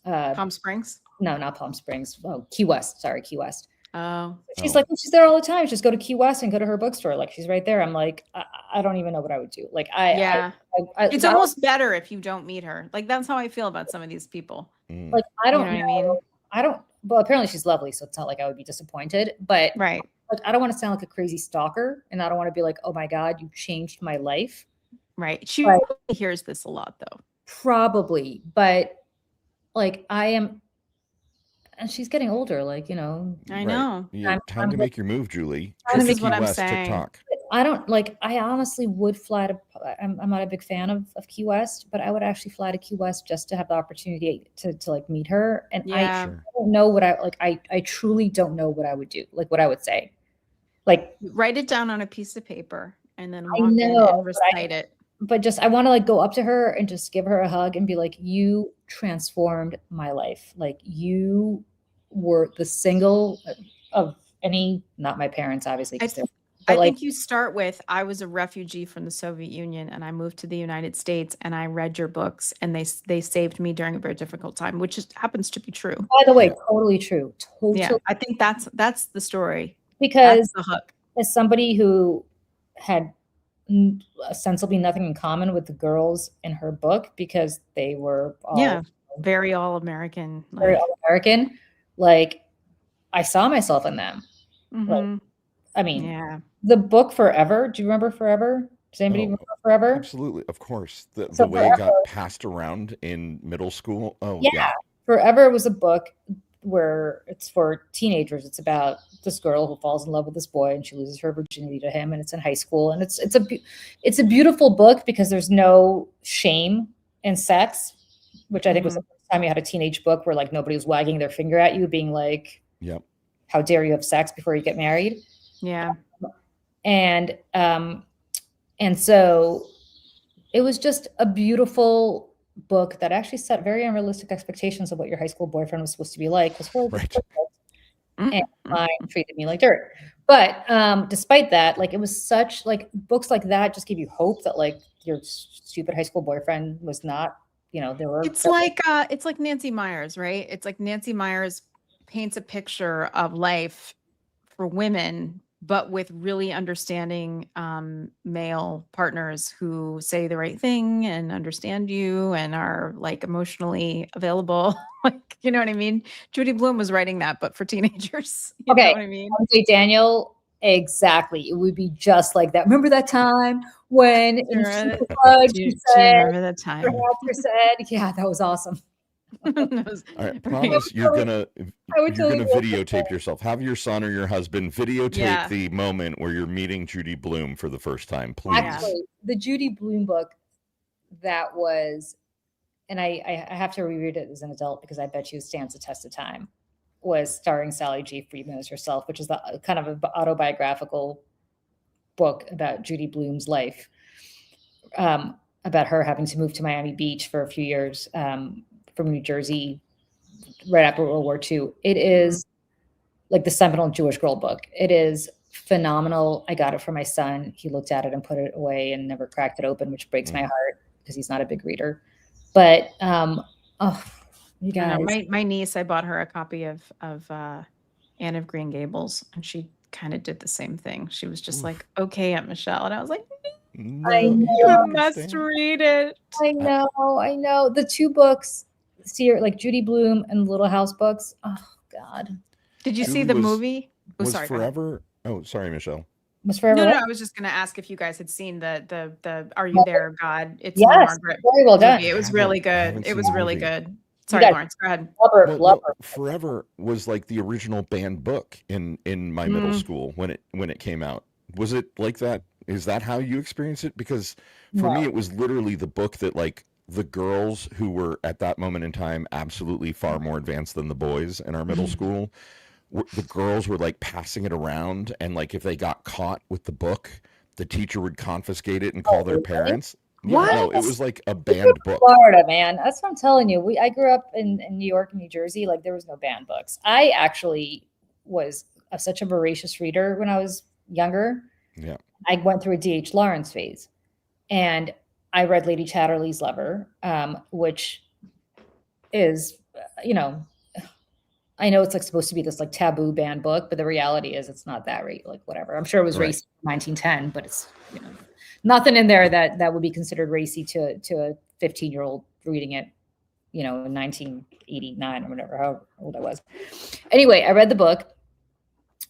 Palm Springs? No, not Palm Springs. Oh, Key West. Sorry, Key West. Oh. She's like, she's there all the time. Just go to Key West and go to her bookstore. Like she's right there. I'm like, I don't even know what I would do. Like it's almost better if you don't meet her. Like that's how I feel about some of these people. Like I don't know what I mean. I don't. Well, apparently she's lovely, so it's not like I would be disappointed. But right, like I don't want to sound like a crazy stalker, and I don't want to be like, oh my God, you changed my life. Right. She really hears this a lot, though. Probably, but like I am. And she's getting older, like, you know. I know. Yeah, time to make your move, Julie. This is what I'm saying. TikTok. I don't like. I honestly would fly to. I'm not a big fan of Key West, but I would actually fly to Key West just to have the opportunity to like meet her. And I don't know what I like. I truly don't know what I would do. Like what I would say. Like write it down on a piece of paper and then walk in and recite it. But just I want to like go up to her and just give her a hug and be like, you transformed my life. Like you were the single of any, not my parents, obviously. I think you start with, I was a refugee from the Soviet Union and I moved to the United States and I read your books and they saved me during a very difficult time, which just happens to be true. By the way, totally true. Totally. Yeah, I think that's the story. Because the hook. As somebody who had ostensibly nothing in common with the girls in her book because they were all, very all-American. Very all-American. Like I saw myself in them. Mm-hmm. Like, I mean, the book Forever. Do you remember Forever? Does anybody remember Forever? Absolutely. Of course. The way it got passed around in middle school. Oh, yeah. Forever was a book where it's for teenagers. It's about this girl who falls in love with this boy and she loses her virginity to him, and it's in high school. And it's a beautiful book because there's no shame in sex, which I think was the first time you had a teenage book where like nobody was wagging their finger at you, being like, how dare you have sex before you get married? Yeah. And so it was just a beautiful book that actually set very unrealistic expectations of what your high school boyfriend was supposed to be like. And mine treated me like dirt. But despite that, like it was such like books like that just give you hope that like your stupid high school boyfriend was not, you know, there were. It's like Nancy Meyers, right? It's like Nancy Meyers paints a picture of life for women, but with really understanding male partners who say the right thing and understand you and are like emotionally available. Like, you know what I mean? Judy Blume was writing that, but for teenagers. You know what I mean? Daniel, exactly. It would be just like that. Remember that time when do you remember that time? Yeah, that was awesome. All right, promise you're gonna videotape yourself. Have your son or your husband videotape the moment where you're meeting Judy Blume for the first time, please. Actually, the Judy Blume book, that was, and I have to reread it as an adult because I bet you it stands the test of time, was starring Sally G. Friedman as herself, which is the kind of an autobiographical book about Judy Blume's life, about her having to move to Miami Beach for a few years, from New Jersey right after World War II. It is like the seminal Jewish girl book. It is phenomenal. I got it for my son. He looked at it and put it away and never cracked it open, which breaks my heart because he's not a big reader. But you guys, my niece, I bought her a copy of Anne of Green Gables, and she kind of did the same thing. She was just like, "Okay, Aunt Michelle," and I was like, "You must read it." I know. The two books, like Judy Blume and the Little House books. Oh God! Did you see the movie? Was Forever? Oh, sorry, Michelle. Was Forever? No. I was just going to ask if you guys had seen the Are You There, God? It's yes, Margaret. very well done. It was really good. It was really good. Sorry, guys- Lawrence, go ahead. Blubber. No, Forever was like the original banned book in my middle school when it came out. Was it like that? Is that how you experience it? Because for me, No. it was literally the book that like the girls who were at that moment in time absolutely far more advanced than the boys in our middle school. The girls were like passing it around, and like if they got caught with the book, the teacher would confiscate it and call their parents. Yeah, What? no, it was like a banned book. Florida, man. That's what I'm telling you. I grew up in New York and New Jersey. Like, there was no banned books. I actually was such a voracious reader when I was younger. Yeah. I went through a D.H. Lawrence phase, and I read Lady Chatterley's Lover, which is, I know it's like supposed to be this like taboo banned book, but the reality is it's not that like whatever. I'm sure it was Right. racy in 1910, but it's nothing in there that would be considered racy to a 15-year-old reading it, in 1989 or whatever, how old I was. Anyway, I read the book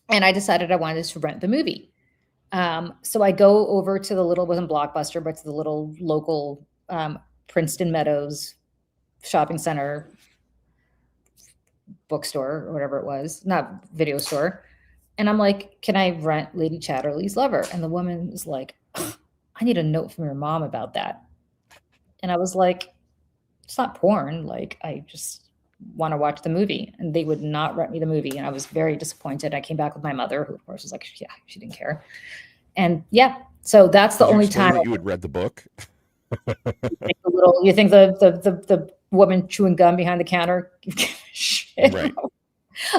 and I decided I wanted to rent the movie. So I go over to the little, wasn't Blockbuster, but to the little local Princeton Meadows shopping center bookstore or whatever it was, not video store. And I'm like, can I rent Lady Chatterley's Lover? And the woman is like, I need a note from your mom about that. And I was like, it's not porn. Like, I just want to watch the movie. And they would not rent me the movie. And I was very disappointed. I came back with my mother, who of course was like, yeah, she didn't care. And yeah, so that's the Did you only explain time that you had read the book. you think the woman chewing gum behind the counter. Shit. Right.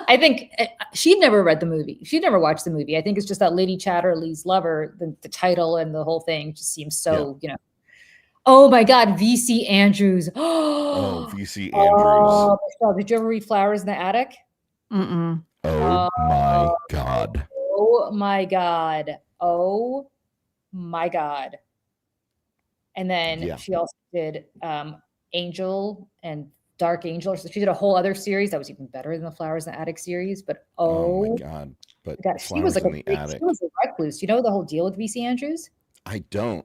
I think she'd never read the movie. She'd never watched the movie. I think it's just that Lady Chatterley's Lover, the title and the whole thing just seems so, Oh my God, V.C. Andrews. Oh, V.C. Andrews. Oh, Michelle, did you ever read Flowers in the Attic? Mm-mm. Oh my God. Oh my God. Oh my God. And then she also did Angel and Dark Angel. So she did a whole other series that was even better than the Flowers in the Attic series. But oh my God. But God, she was like Attic. She was a recluse. You know the whole deal with V.C. Andrews? I don't.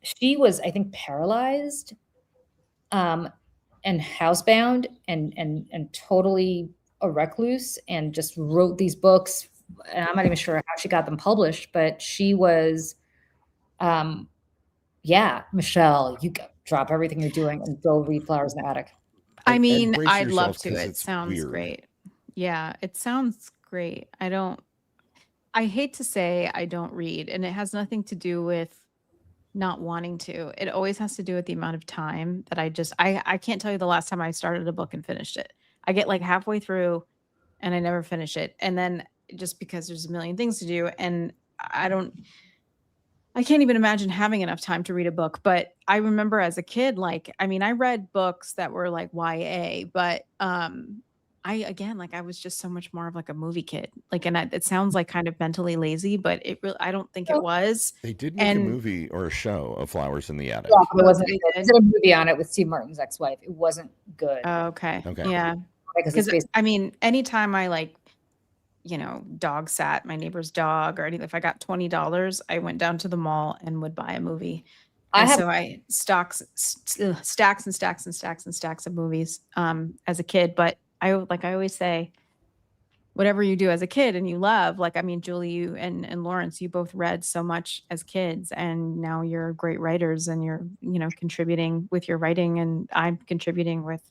She was, I think, paralyzed, and housebound, and totally a recluse, and just wrote these books. And I'm not even sure how she got them published, but she was, Michelle, you drop everything you're doing and go read Flowers in the Attic. I mean, brace I'd love yourself, to. 'cause It it's sounds weird. great. Yeah, it sounds great. I hate to say I don't read, and it has nothing to do with not wanting to. It always has to do with the amount of time that I can't tell you the last time I started a book and finished it. I get like halfway through and I never finish it. And then just because there's a million things to do, and I can't even imagine having enough time to read a book. But I remember as a kid, I read books that were like YA, but I was just so much more of like a movie kid. It sounds like kind of mentally lazy, but I don't think it was. They did make a movie or a show of Flowers in the Attic. Yeah, but it wasn't. They There did? was a movie on it with Steve Martin's ex-wife. It wasn't good. Oh, okay. Okay. Yeah. Because it's Because basically anytime I dog sat my neighbor's dog or anything, if I got $20, I went down to the mall and would buy a movie. So I stacks and stacks and stacks and stacks of movies as a kid. But I always say, whatever you do as a kid and you love, Julie, you and Lawrence, you both read so much as kids, and now you're great writers, and you're contributing with your writing, and I'm contributing with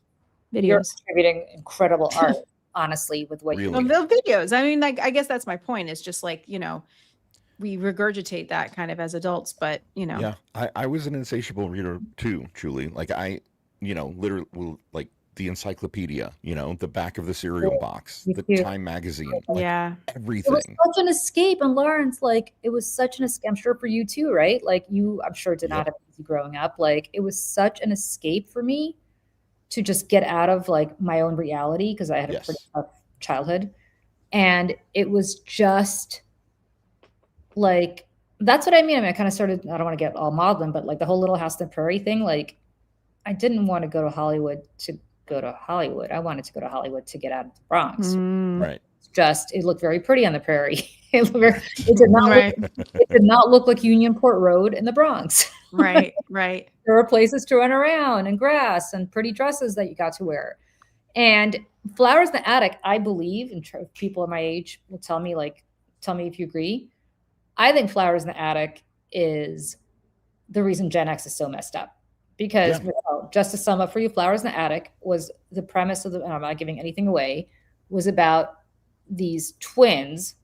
videos. you're contributing incredible art, honestly, with what you Really? The videos. I guess that's my point. It's just we regurgitate that kind of as adults, but Yeah, I was an insatiable reader too, Julie. Like literally, like the encyclopedia, the back of the cereal box, me the too. Time magazine, yeah. It was everything. such an escape. And Lawrence, it was such an escape. I'm sure for you too, right? I'm sure did not have easy growing up. It was such an escape for me to just get out of my own reality, because I had a pretty tough childhood. And it was just that's what I mean. I kind of started, I don't want to get all maudlin, but the whole Little House on the Prairie thing, I didn't want to go to Hollywood to go to Hollywood. I wanted to go to Hollywood to get out of the Bronx. Mm. Right. It looked very pretty on the prairie. It did not Right. it did not look like Unionport Road in the Bronx. Right. Right. There were places to run around and grass and pretty dresses that you got to wear. And Flowers in the Attic, I believe, and people of my age will tell me if you agree. I think Flowers in the Attic is the reason Gen X is so messed up. Because just to sum up for you, Flowers in the Attic was the premise of and I'm not giving anything away, was about these twins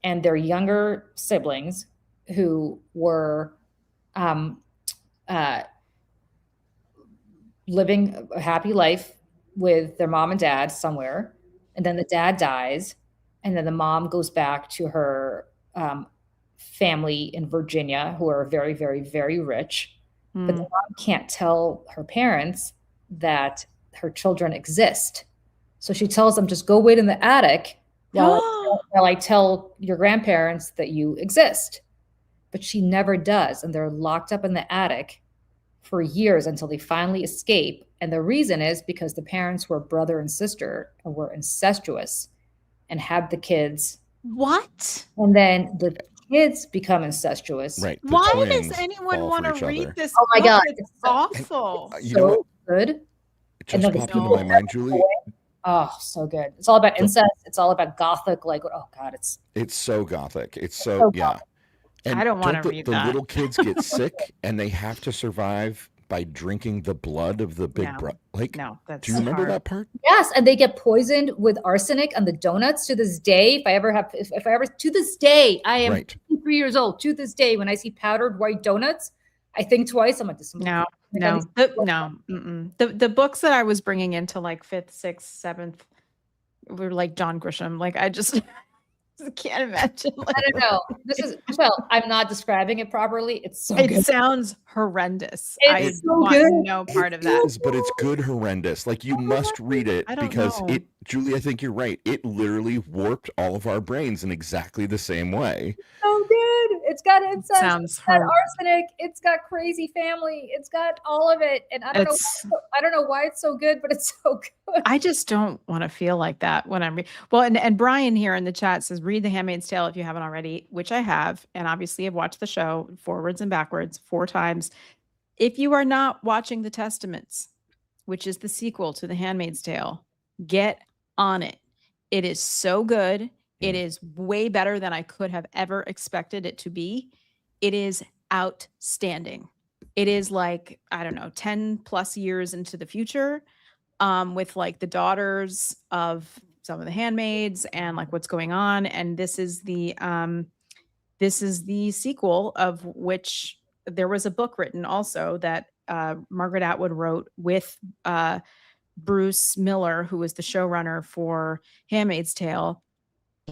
and their younger siblings who were living a happy life with their mom and dad somewhere. And then the dad dies. And then the mom goes back to her family in Virginia, who are very, very, very rich. But the mom can't tell her parents that her children exist. So she tells them, just go wait in the attic while I tell your grandparents that you exist. But she never does. And they're locked up in the attic for years until they finally escape. And the reason is because the parents were brother and sister and were incestuous and had the kids. What? And then the kids become incestuous. Right. Why does anyone want to read this? Oh my God. It's awful. You know what? Good. It just popped into my mind, Julie. Oh, so good. It's all about incest. It's all about gothic. Like, oh God, it's so gothic. It's so yeah. And I don't want to read the that. little kids get sick and they have to survive by drinking the blood of the big brother. Like, no, that's do you remember hard. that part? Yes, and they get poisoned with arsenic on the donuts to this day. If I ever to this day, I am 3 years old. To this day, when I see powdered white donuts, I think twice. I'm like, this no. The books that I was bringing into like 5th, 6th, 7th were like John Grisham. Like I just can't imagine. Like, I don't know. This is I'm not describing it properly. It's so good. It sounds horrendous. It's so want good. no part of that. But it's good horrendous. Like you must read it because know. Julie, I think you're right. It literally warped all of our brains in exactly the same way. So good. It's got incest. Sounds it's got arsenic. It's got crazy family. It's got all of it. And I don't know why it's so good, but it's so good. I just don't want to feel like that when I'm well. And Brian here in the chat says, read The Handmaid's Tale if you haven't already, which I have. And obviously I've watched the show forwards and backwards 4 times. If you are not watching The Testaments, which is the sequel to The Handmaid's Tale, get on it. It is so good. It is way better than I could have ever expected it to be. It is outstanding. It is like, I don't know, 10 plus years into the future, with like the daughters of some of the handmaids and like what's going on. And this is the sequel, of which there was a book written also that Margaret Atwood wrote with Bruce Miller, who was the showrunner for Handmaid's Tale.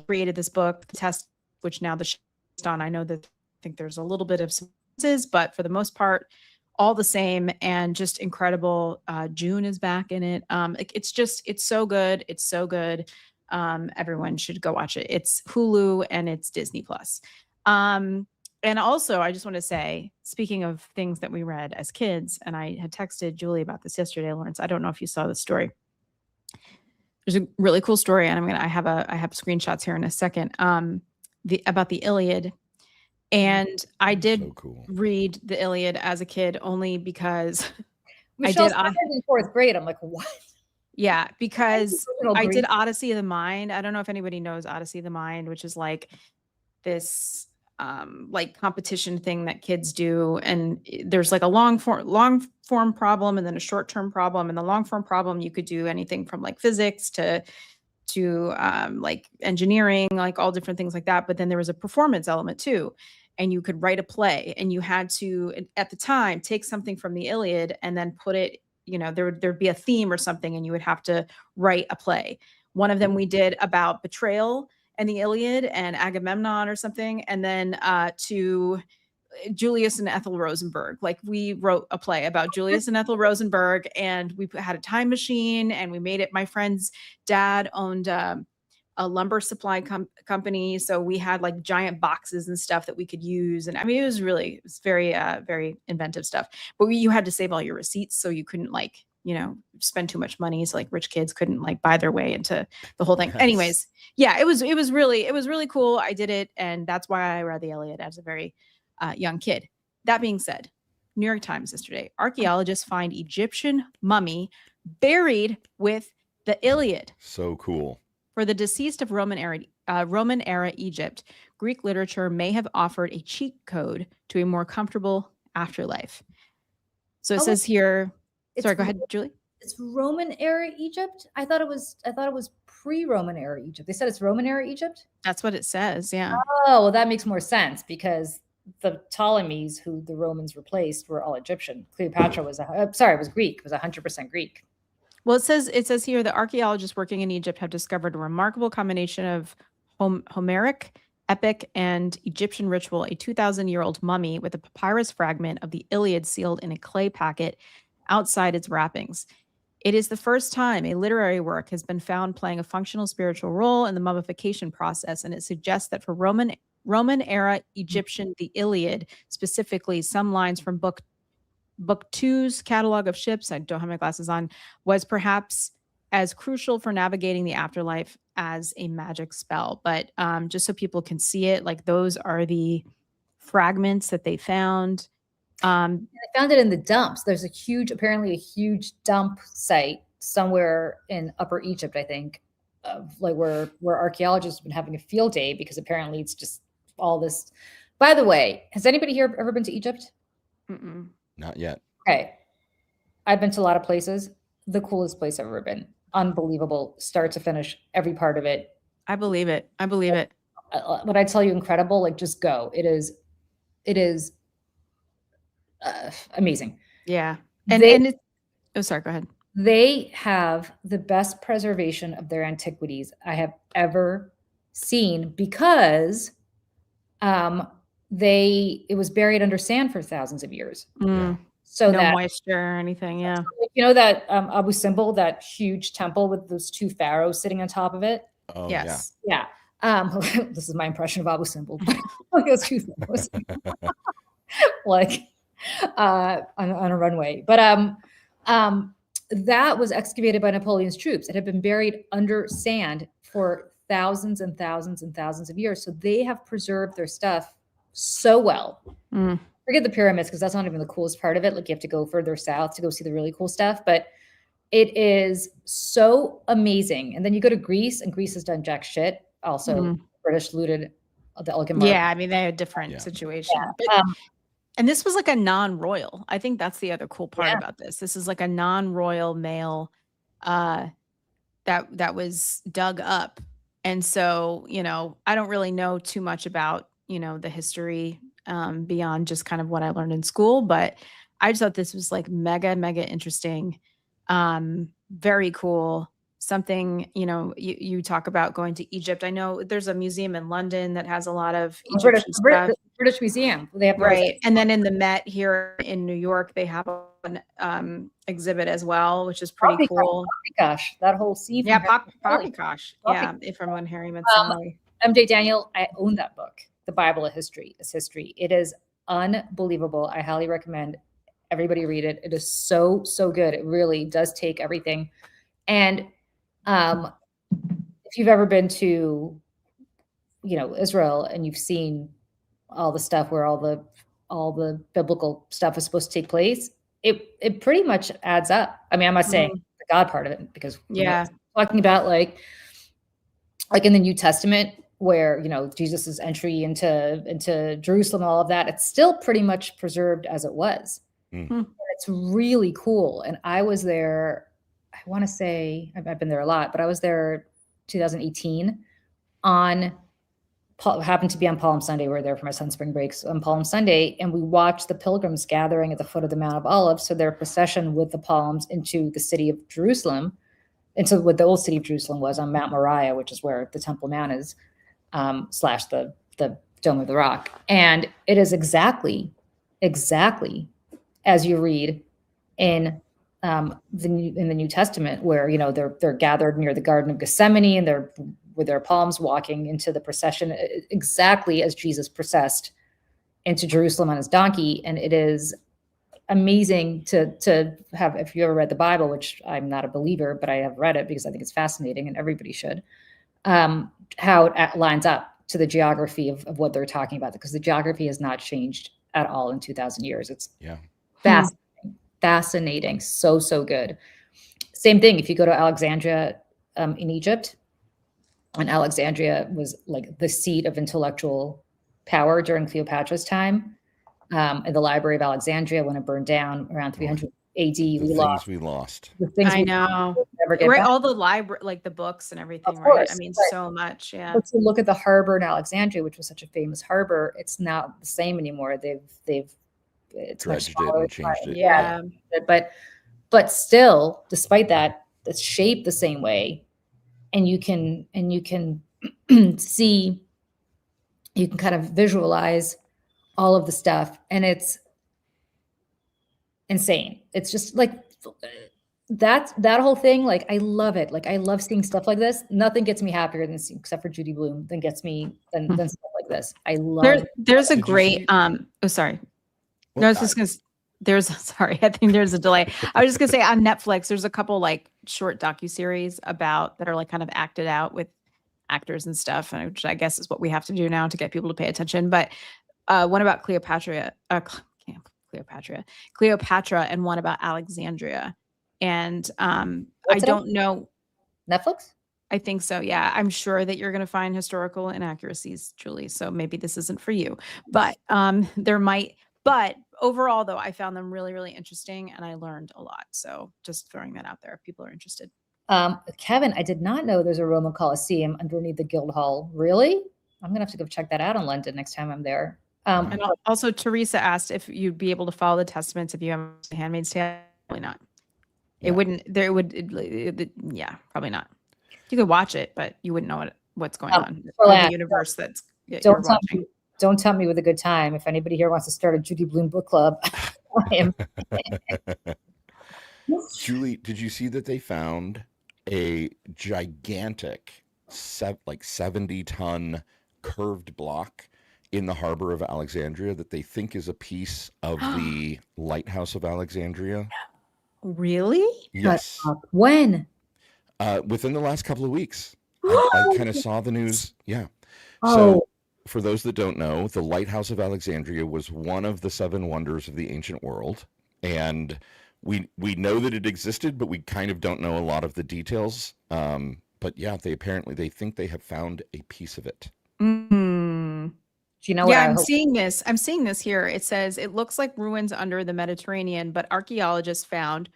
Created this book, The Test, which now the show is on. I know that I think there's a little bit of differences, but for the most part, all the same, and just incredible. June is back in it. It's so good. It's so good. Everyone should go watch it. It's Hulu and it's Disney Plus. And also, I just want to say, speaking of things that we read as kids, and I had texted Julie about this yesterday, Lawrence. I don't know if you saw the story. There's a really cool story, and I have screenshots here in a second. About the Iliad, and I did read the Iliad as a kid only because Michelle's in 4th grade. I'm like, what? Yeah, because I did Odyssey of the Mind. I don't know if anybody knows Odyssey of the Mind, which is like this like competition thing that kids do, and there's like a long form problem and then a short-term problem. And the long form problem, you could do anything from like physics to like engineering, like all different things like that. But then there was a performance element too, and you could write a play, and you had to, at the time, take something from the Iliad and then put it, there'd be a theme or something, and you would have to write a play. One of them we did about betrayal and the Iliad and Agamemnon or something. And then to Julius and Ethel Rosenberg. Like we wrote a play about Julius and Ethel Rosenberg, and we had a time machine, and we made it. My friend's dad owned a lumber supply company. So we had like giant boxes and stuff that we could use. And I mean, it was very, very inventive stuff, but you had to save all your receipts. So you couldn't like spend too much money. So like rich kids couldn't like buy their way into the whole thing. Anyways, yeah, it was really cool. I did it. And that's why I read the Iliad as a very young kid. That being said, New York Times yesterday, archaeologists find Egyptian mummy buried with the Iliad. So cool. For the deceased of Roman era Egypt, Greek literature may have offered a cheat code to a more comfortable afterlife. So it says here. Sorry, go ahead, Julie. It's Roman era Egypt. I thought it was pre-Roman era Egypt. They said it's Roman era Egypt. That's what it says. Yeah. Oh, well, that makes more sense because the Ptolemies, who the Romans replaced, were all Egyptian. Cleopatra was Greek. Was 100% Greek. Well, it says here the archaeologists working in Egypt have discovered a remarkable combination of Homeric, epic, and Egyptian ritual, a 2,000-year-old mummy with a papyrus fragment of the Iliad sealed in a clay packet outside its wrappings. It is the first time a literary work has been found playing a functional spiritual role in the mummification process, and it suggests that for Roman era Egyptian, the Iliad, specifically some lines from Book 2's catalog of ships, I don't have my glasses on, was perhaps as crucial for navigating the afterlife as a magic spell. But just so people can see it, like those are the fragments that they found. They found it in the dumps. There's apparently a huge dump site somewhere in Upper Egypt, I think, like where archaeologists have been having a field day because apparently it's just all this. By the way, has anybody here ever been to Egypt? Mm-mm. Not yet. Okay. I've been to a lot of places. The coolest place I've ever been. Unbelievable, start to finish, every part of it. I believe it. When I tell you incredible, like just go. It is amazing. Yeah. Sorry, go ahead. They have the best preservation of their antiquities I have ever seen because it was buried under sand for thousands of years. So no moisture or anything. Yeah. You know that Abu Simbel, that huge temple with those two pharaohs sitting on top of it? Oh, yes. Yeah. This is my impression of Abu Simbel. Those two pharaohs. Like on a runway. But that was excavated by Napoleon's troops. It had been buried under sand for thousands and thousands and thousands of years. So they have preserved their stuff so well. Forget the pyramids because that's not even the coolest part of it. Like you have to go further south to go see the really cool stuff. But it is so amazing. And then you go to Greece, and Greece has done jack shit. Also, British looted the Elgin Market. Yeah, I mean, they had a different situation. Yeah. And this was like a non-royal. I think that's the other cool part about this. This is like a non-royal male that was dug up. And so, I don't really know too much about, the history beyond just kind of what I learned in school, but I just thought this was like mega, mega interesting. Very cool. Something, you talk about going to Egypt. I know there's a museum in London that has a lot of Egyptian stuff. British Museum. They have right. And then in the Met here in New York, they have an exhibit as well, which is pretty cool. Gosh, that whole scene. Yeah, Poppycosh. Yeah, from when Harry met Sally. MJ Daniel, I own that book. The Bible of History is history. It is unbelievable. I highly recommend everybody read it. It is so, so good. It really does take everything. And if you've ever been to, Israel and you've seen all the stuff where all the biblical stuff is supposed to take place, it pretty much adds up. I mean, I'm not saying the God part of it because talking about like in the New Testament where, Jesus's entry into Jerusalem, all of that, it's still pretty much preserved as it was. It's really cool. And I was there, I want to say, I've been there a lot, but I was there 2018 happened to be on Palm Sunday. We were there for my son's spring breaks on Palm Sunday, and we watched the pilgrims gathering at the foot of the Mount of Olives. So their procession with the palms into the city of Jerusalem, into what the old city of Jerusalem was on Mount Moriah, which is where the Temple Mount is, / the Dome of the Rock. And it is exactly as you read in the New Testament, where they're gathered near the Garden of Gethsemane and they're with their palms walking into the procession, exactly as Jesus processed into Jerusalem on his donkey. And it is amazing to have. If you ever read the Bible, which I'm not a believer, but I have read it because I think it's fascinating and everybody should, how it lines up to the geography of what they're talking about, because the geography has not changed at all in 2,000 years. It's fascinating. So good. Same thing. If you go to Alexandria in Egypt, and Alexandria was like the seat of intellectual power during Cleopatra's time. And the Library of Alexandria, when it burned down around 300 AD, we lost. The things I know. never get Right, back. all the library, like the books and everything, Of right? course, I mean, but- so much. Yeah. But to look at the harbor in Alexandria, which was such a famous harbor, it's not the same anymore. It's much Dredged it smaller. and changed it. Yeah. But still, despite that, it's shaped the same way, and you can see, you can kind of visualize all of the stuff, and it's insane. It's just like that whole thing. Like, I love it. Like, I love seeing stuff like this. Nothing gets me happier than except for Judy Blume than gets me than stuff like this. I love. There's a Did you great see- oh, sorry. Well, No, I was just gonna. There's sorry, I think there's a delay. I was just gonna say on Netflix, there's a couple like short docuseries about that are like kind of acted out with actors and stuff, and which I guess is what we have to do now to get people to pay attention. But one about Cleopatra, and one about Alexandria, and I What's it on? don't know. Netflix? I think so. Yeah, I'm sure that you're going to find historical inaccuracies, Julie. So maybe this isn't for you, but there might. But overall, though, I found them really, really interesting, and I learned a lot. So just throwing that out there if people are interested. Kevin, I did not know there's a Roman Colosseum underneath the Guildhall. Really? I'm gonna have to go check that out in London next time I'm there. And also, Teresa asked if you'd be able to follow the Testaments if you have a Handmaid's Tale. Probably not. It wouldn't. There would. Yeah, probably not. You could watch it, but you wouldn't know what's going on. Or the universe that's you're watching. Don't tempt me with a good time. If anybody here wants to start a Judy Blume book club, I am. Julie, did you see that they found a gigantic 70-ton curved block in the harbor of Alexandria that they think is a piece of the lighthouse of Alexandria? Really? Yes. When? Within the last couple of weeks. I kind of saw the news. Yeah. Oh. So for those that don't know, the lighthouse of Alexandria was one of the 7 wonders of the ancient world. And we know that it existed, but we kind of don't know a lot of the details. But yeah, they think they have found a piece of it. Mm. Do you know? Yeah, I'm seeing this. I'm seeing this here. It says it looks like ruins under the Mediterranean, but archaeologists found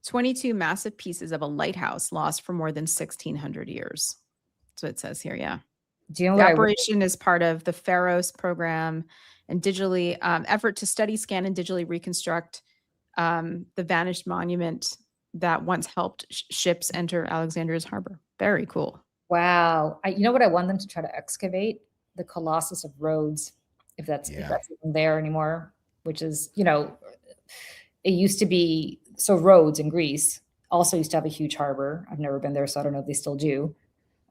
22 massive pieces of a lighthouse lost for more than 1,600 years. That's what it says here. Yeah. Do you know The what operation is part of the Pharos program and digitally effort to study, scan, and digitally reconstruct the vanished monument that once helped ships enter Alexandria's harbor. Very cool. Wow. You know what I want them to try to excavate? The Colossus of Rhodes, if that's even there anymore, which is, it used to be, so Rhodes in Greece also used to have a huge harbor. I've never been there, so I don't know if they still do.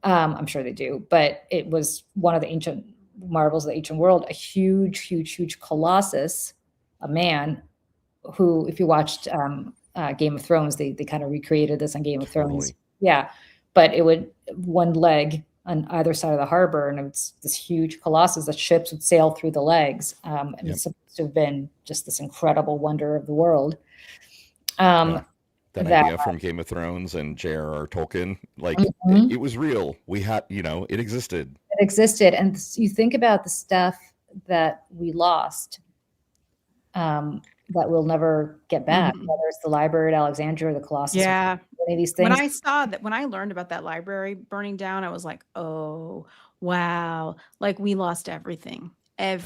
I'm sure they do, but it was one of the ancient marvels of the ancient world, a huge colossus, a man who, if you watched Game of Thrones, they kind of recreated this on Game of Thrones. Yeah, but it would one leg on either side of the harbor, and it's this huge colossus that ships would sail through the legs, and it's supposed to have been just this incredible wonder of the world. That idea from Game of Thrones and J.R.R. Tolkien, like it was real. We had, it existed. It existed, and you think about the stuff that we lost, that we'll never get back. Whether it's the library at Alexandria, or the Colossus, yeah, any of these things. When I learned about that library burning down, I was like, oh wow, like we lost everything. And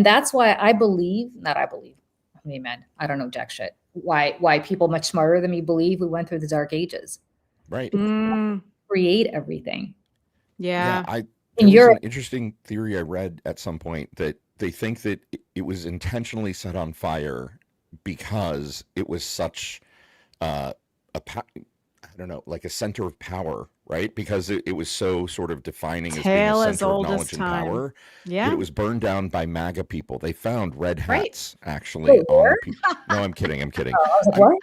that's why amen. I don't know jack shit. Why people much smarter than me believe we went through the dark ages. Right. Create everything. Yeah. In Europe, an interesting theory I read at some point that they think that it was intentionally set on fire because it was such how don't know, like a center of power, right? Because it was so sort of defining as being a Tale as center of old as knowledge and time. power that Yeah. it was burned down by MAGA people. They found red Right. hats actually on the people. No, I'm kidding. I'm kidding. I was like, I'm- what?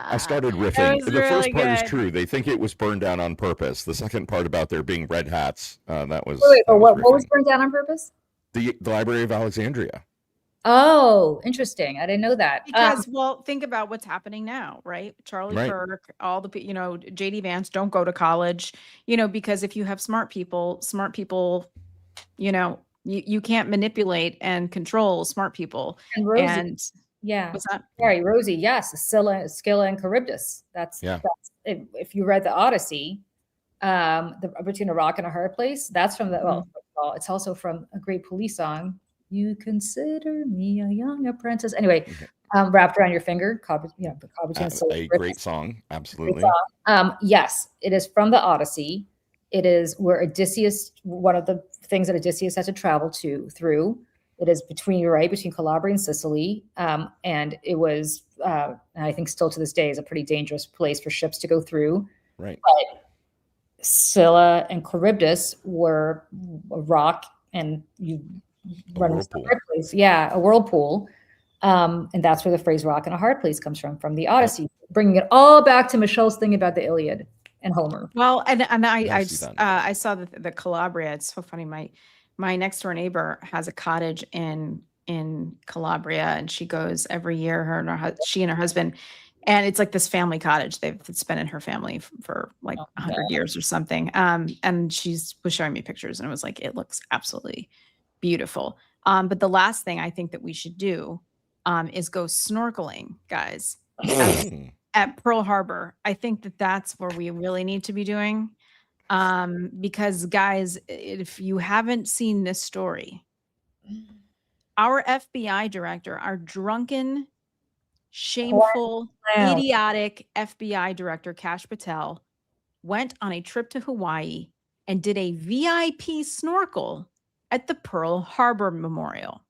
I started That riffing. was The first really part is good. true. They think it was burned down on purpose. The second part about there being red hats, that was Wait, that but was what was riffing. burned down on purpose? The Library of Alexandria. Oh, interesting. I didn't know that. Because, well, think about what's happening now, right? Charlie Right. Kirk, all the, JD Vance, don't go to college, because if you have smart people, you can't manipulate and control smart people. And Rosie. And Yeah. what's that? Sorry, Rosie. Yes, Scylla and Charybdis. That's if you read the Odyssey, between a rock and a hard place. That's from the. Well, first of all, it's also from a great Police song. You consider me a young apprentice. Anyway, wrapped around your finger. A great song, absolutely. Great song. Yes, it is from the Odyssey. It is where Odysseus. One of the things that Odysseus had to travel through. It is between Calabria and Sicily, and it was, and I think still to this day, is a pretty dangerous place for ships to go through. Right. But Scylla and Charybdis were a rock, and you run into a hard place. Yeah, a whirlpool, and that's where the phrase "rock and a hard place" comes from the Odyssey, bringing it all back to Michelle's thing about the Iliad and Homer. Well, and I saw the Calabria. It's so funny. My next door neighbor has a cottage in Calabria, and she goes every year. She and her husband, and it's like this family cottage. It's been in her family for like 100 years or something. And was showing me pictures, and it was like, it looks absolutely beautiful. But the last thing I think that we should do is go snorkeling, guys, at Pearl Harbor. I think that that's where we really need to be doing. Because guys, if you haven't seen this story, our FBI director, our drunken, shameful, idiotic FBI director, Kash Patel, went on a trip to Hawaii and did a VIP snorkel at the Pearl Harbor Memorial.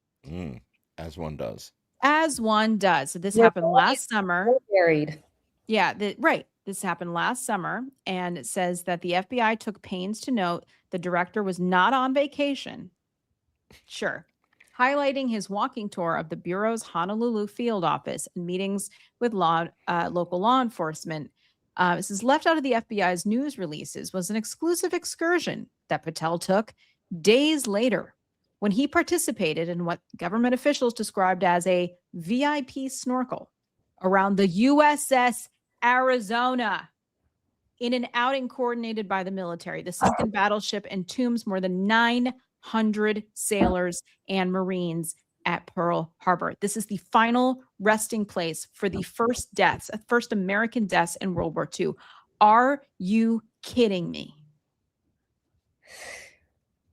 As one does. As one does. So this happened last summer. Buried. Yeah, right. This happened last summer, and it says that the FBI took pains to note the director was not on vacation. Sure. Highlighting his walking tour of the Bureau's Honolulu field office and meetings with local law enforcement. This is left out of the FBI's news releases was an exclusive excursion that Patel took days later when he participated in what government officials described as a VIP snorkel around the USS Arizona in an outing coordinated by the military. The sunken battleship entombs more than 900 sailors and Marines at Pearl Harbor. This is the final resting place for the first American deaths in World War II. Are you kidding me?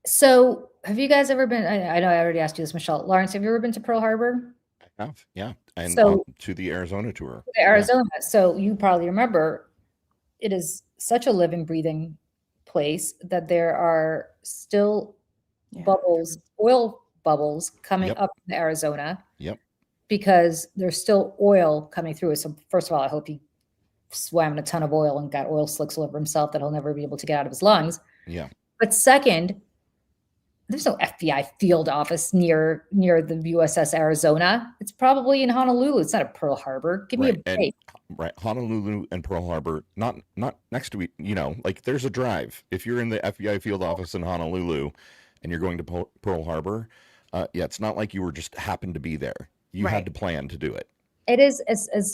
So have you guys ever been, I know I already asked you this, Michelle. Lawrence, have you ever been to Pearl Harbor? I have, yeah. And to the Arizona tour. Arizona. Yeah. So you probably remember it is such a living, breathing place that there are still bubbles, oil bubbles coming up in Arizona. Yep. Because there's still oil coming through. So first of all, I hope he swam in a ton of oil and got oil slicks all over himself that he'll never be able to get out of his lungs. Yeah. But second, there's no FBI field office near the USS Arizona. It's probably in Honolulu. It's not at Pearl Harbor. Give me a break. Honolulu and Pearl Harbor, not next to like there's a drive. If you're in the FBI field office in Honolulu and you're going to Pearl Harbor, it's not like you were just happened to be there. You had to plan to do it. It is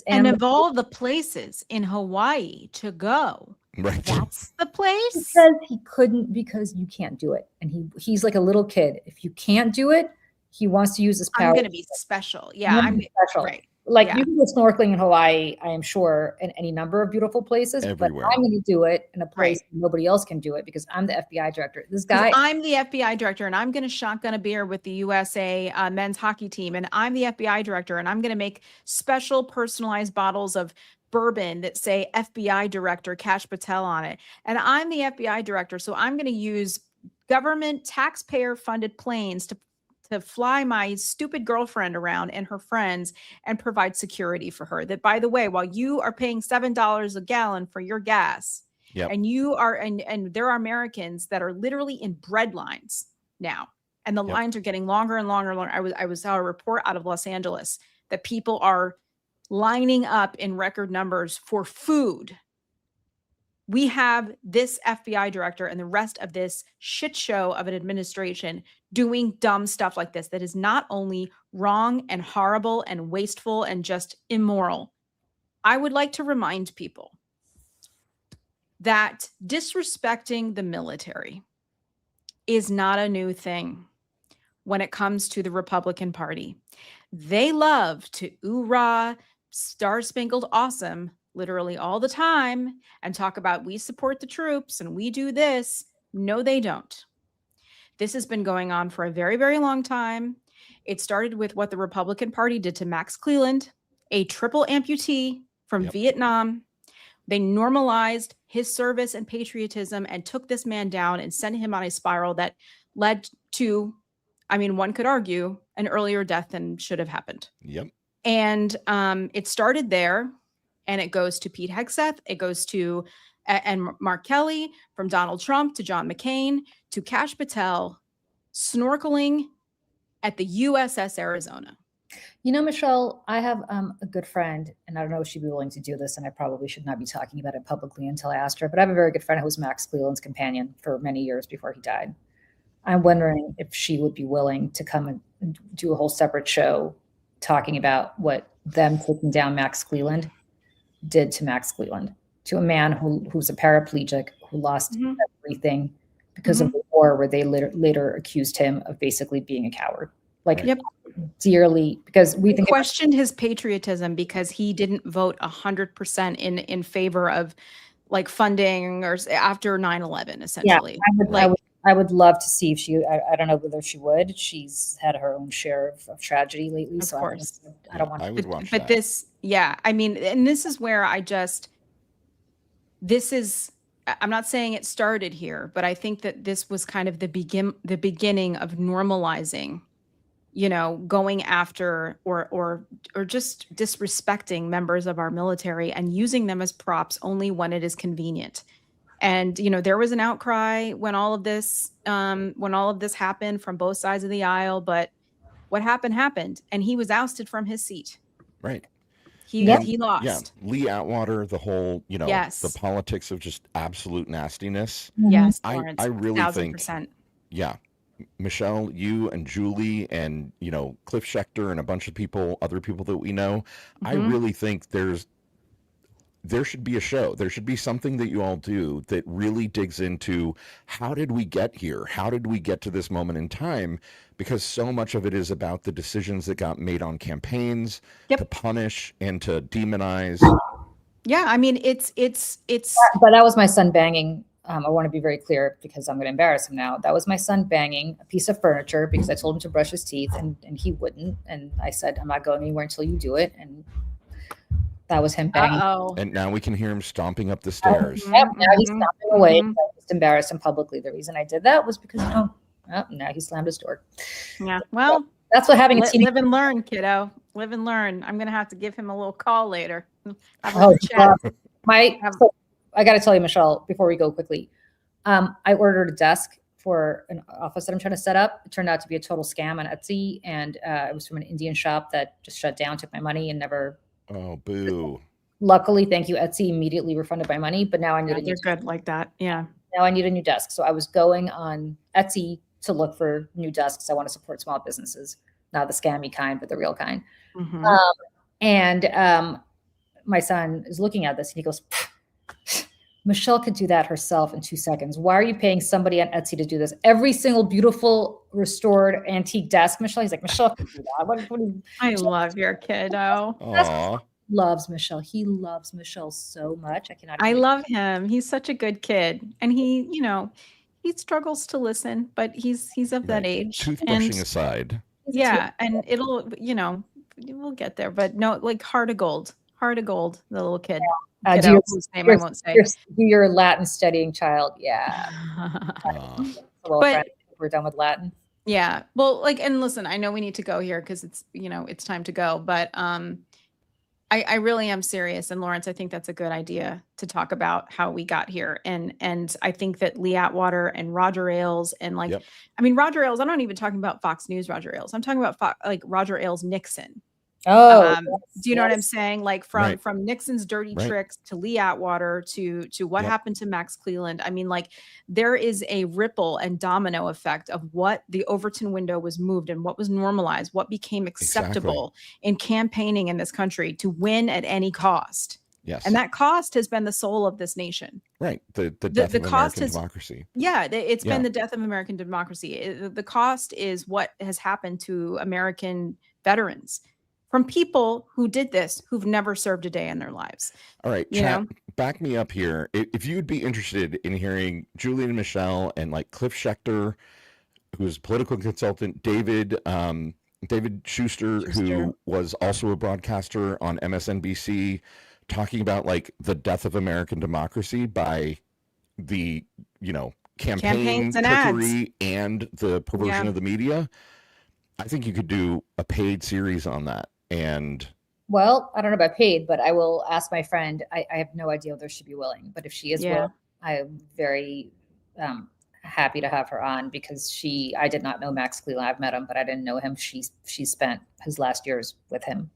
and of all the places in Hawaii to go, right? That's the place. Because he couldn't, because you can't do it, and he's like a little kid. If you can't do it, he wants to use his power. I'm going to be special. Yeah, I'm special. Right. Like you can go snorkeling in Hawaii, I am sure, in any number of beautiful places. Everywhere. But I'm going to do it in a place nobody else can do it because I'm the FBI director. This guy, I'm the FBI director, and I'm going to shotgun a beer with the USA men's hockey team, and I'm the FBI director, and I'm going to make special personalized bottles of bourbon that say FBI director Kash Patel on it. And I'm the FBI director, so I'm going to use government taxpayer funded planes to to fly my stupid girlfriend around and her friends and provide security for her. That, by the way, while you are paying $7 a gallon for your gas, Yep. and you are, and there are Americans that are literally in bread lines now, and the Yep. lines are getting longer and longer and longer. I saw a report out of Los Angeles that people are lining up in record numbers for food. We have this FBI director and the rest of this shit show of an administration doing dumb stuff like this that is not only wrong and horrible and wasteful and just immoral. I would like to remind people that disrespecting the military is not a new thing when it comes to the Republican Party. They love to oorah, star-spangled awesome literally all the time and talk about we support the troops and we do this. No, they don't. This has been going on for a very, very long time. It started with what the Republican Party did to Max Cleland, a triple amputee from Yep. Vietnam. They normalized his service and patriotism and took this man down and sent him on a spiral that led to, I mean, one could argue, an earlier death than should have happened. Yep. And it started there, and it goes to Pete Hegseth. It goes to and Mark Kelly, from Donald Trump to John McCain to Kash Patel snorkeling at the USS Arizona. You know, Michelle, I have a good friend, and I don't know if she'd be willing to do this, and I probably should not be talking about it publicly until I asked her, but I have a very good friend who was Max Cleland's companion for many years before he died. I'm wondering if she would be willing to come and do a whole separate show talking about what them taking down Max Cleland did to Max Cleland, to a man who's a paraplegic, who lost everything because of the war, where they later accused him of basically being a coward. Like, Yep. dearly, because we think questioned his patriotism because he didn't vote 100% in favor of like funding or after 9/11, essentially. Yeah, I would love to see if she, I don't know whether she would. She's had her own share of tragedy lately. Of So course. I don't want I to. would watch But that. this, yeah, I mean, and this is where this is, I'm not saying it started here, but I think that this was kind of the beginning of normalizing, you know, going after or just disrespecting members of our military and using them as props only when it is convenient. And, you know, there was an outcry when all of this happened from both sides of the aisle, but what happened, and he was ousted from his seat. Right. He lost. Yeah. Lee Atwater, the whole, you know, Yes. the politics of just absolute nastiness. Yes, I Lawrence, really think, 1000%. yeah, Michelle, you and Julie and, you know, Cliff Schechter and a bunch of people, other people that we know, I really think there should be a show. There should be something that you all do that really digs into how did we get here? How did we get to this moment in time? Because so much of it is about the decisions that got made on campaigns to punish and to demonize. Yeah, I mean, it's. But that was my son banging. I want to be very clear because I'm going to embarrass him now. That was my son banging a piece of furniture because I told him to brush his teeth and he wouldn't. And I said, I'm not going anywhere until you do it. And that was him banging. And now we can hear him stomping up the stairs. Yep, now he's stomping away. I just embarrassed him publicly. The reason I did that was because, you know, now he slammed his door. Yeah, well, that's what having a teenage. Live and learn, kiddo. Live and learn. I'm going to have to give him a little call later. Have a Oh, chat. so I got to tell you, Michelle, before we go quickly, I ordered a desk for an office that I'm trying to set up. It turned out to be a total scam on Etsy, and it was from an Indian shop that just shut down, took my money, and never. Oh, boo! Luckily, thank you, Etsy immediately refunded my money. But now I need. They're good like that. Yeah. Now I need a new desk, so I was going on Etsy to look for new desks. I want to support small businesses, not the scammy kind, but the real kind. My son is looking at this, and he goes, Michelle could do that herself in 2 seconds. Why are you paying somebody on Etsy to do this? Every single beautiful restored antique desk, Michelle. He's like, Michelle could do that. I love your kiddo. Aw. Loves Michelle. He loves Michelle so much. I love him. He's such a good kid, and he, you know, he struggles to listen, but he's of that age. Toothbrushing aside. Yeah, and it'll, you know, we'll get there. But no, like heart of gold, the little kid. Do whose name I won't say. Your Latin studying child. Yeah. But we're done with Latin. Yeah. Well, like, and listen, I know we need to go here because it's, it's time to go, but I really am serious. And Lawrence, I think that's a good idea to talk about how we got here. And I think that Lee Atwater and Roger Ailes and like, Yep. I mean, Roger Ailes, I'm not even talking about Fox News Roger Ailes. I'm talking about like Roger Ailes Nixon. Oh, Do you know what I'm saying? Like Right. from Nixon's dirty Right. tricks to Lee Atwater to what Yep. happened to Max Cleland. I mean, like there is a ripple and domino effect of what the Overton window was moved and what was normalized, what became acceptable in campaigning in this country to win at any cost. Yes. And that cost has been the soul of this nation. Right. The death of cost American has- democracy. Yeah, it's Yeah. been the death of American democracy. The cost is what has happened to American veterans from people who did this, who've never served a day in their lives. All right, You chat, know? back me up here. If you'd be interested in hearing Julian and Michelle and like Cliff Schechter, who's a political consultant, David Schuster, who was also a broadcaster on MSNBC, talking about like the death of American democracy by the, campaign Campaigns and ads. trickery and the perversion of the media. I think you could do a paid series on that. And well, I don't know about paid, but I will ask my friend. I have no idea whether she be willing, but if she is willing, I am very happy to have her on because I did not know Max Cleland. I've met him, but I didn't know him. She spent his last years with him.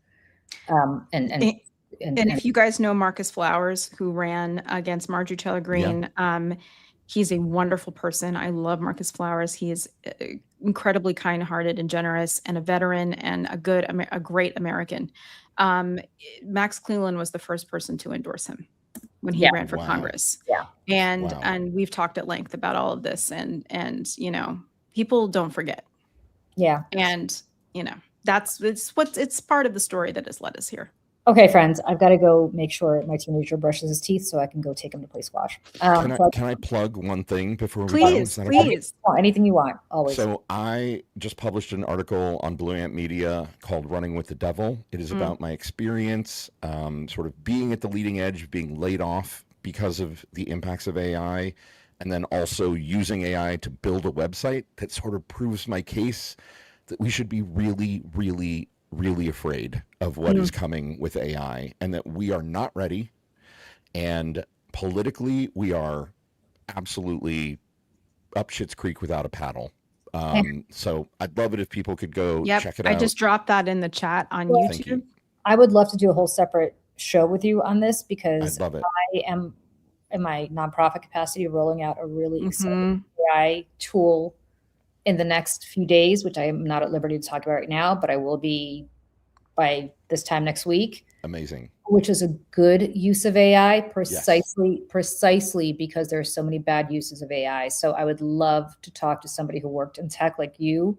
And if you guys know Marcus Flowers, who ran against Marjorie Taylor Greene, he's a wonderful person. I love Marcus Flowers. He is incredibly kind-hearted and generous, and a veteran, and a great American. Max Cleland was the first person to endorse him when he ran for Congress. Yeah, and we've talked at length about all of this, and people don't forget. Yeah, and it's part of the story that has led us here. Okay, friends, I've got to go make sure my teenager brushes his teeth so I can go take him to play squash. Can I plug one thing before we go? Please. Anything you want, always. So I just published an article on Blue Ant Media called Running with the Devil. It is about my experience sort of being at the leading edge, being laid off because of the impacts of AI, and then also using AI to build a website that sort of proves my case that we should be really, really, really afraid of what is coming with AI, and that we are not ready. And politically, we are absolutely up Schitt's Creek without a paddle. So I'd love it if people could go check it out. I just dropped that in the chat on YouTube. I would love to do a whole separate show with you on this because I'd love it. I am in my nonprofit capacity rolling out a really exciting AI tool in the next few days, which I am not at liberty to talk about right now, but I will be by this time next week. Amazing. Which is a good use of AI, precisely because there are so many bad uses of AI. So I would love to talk to somebody who worked in tech like you,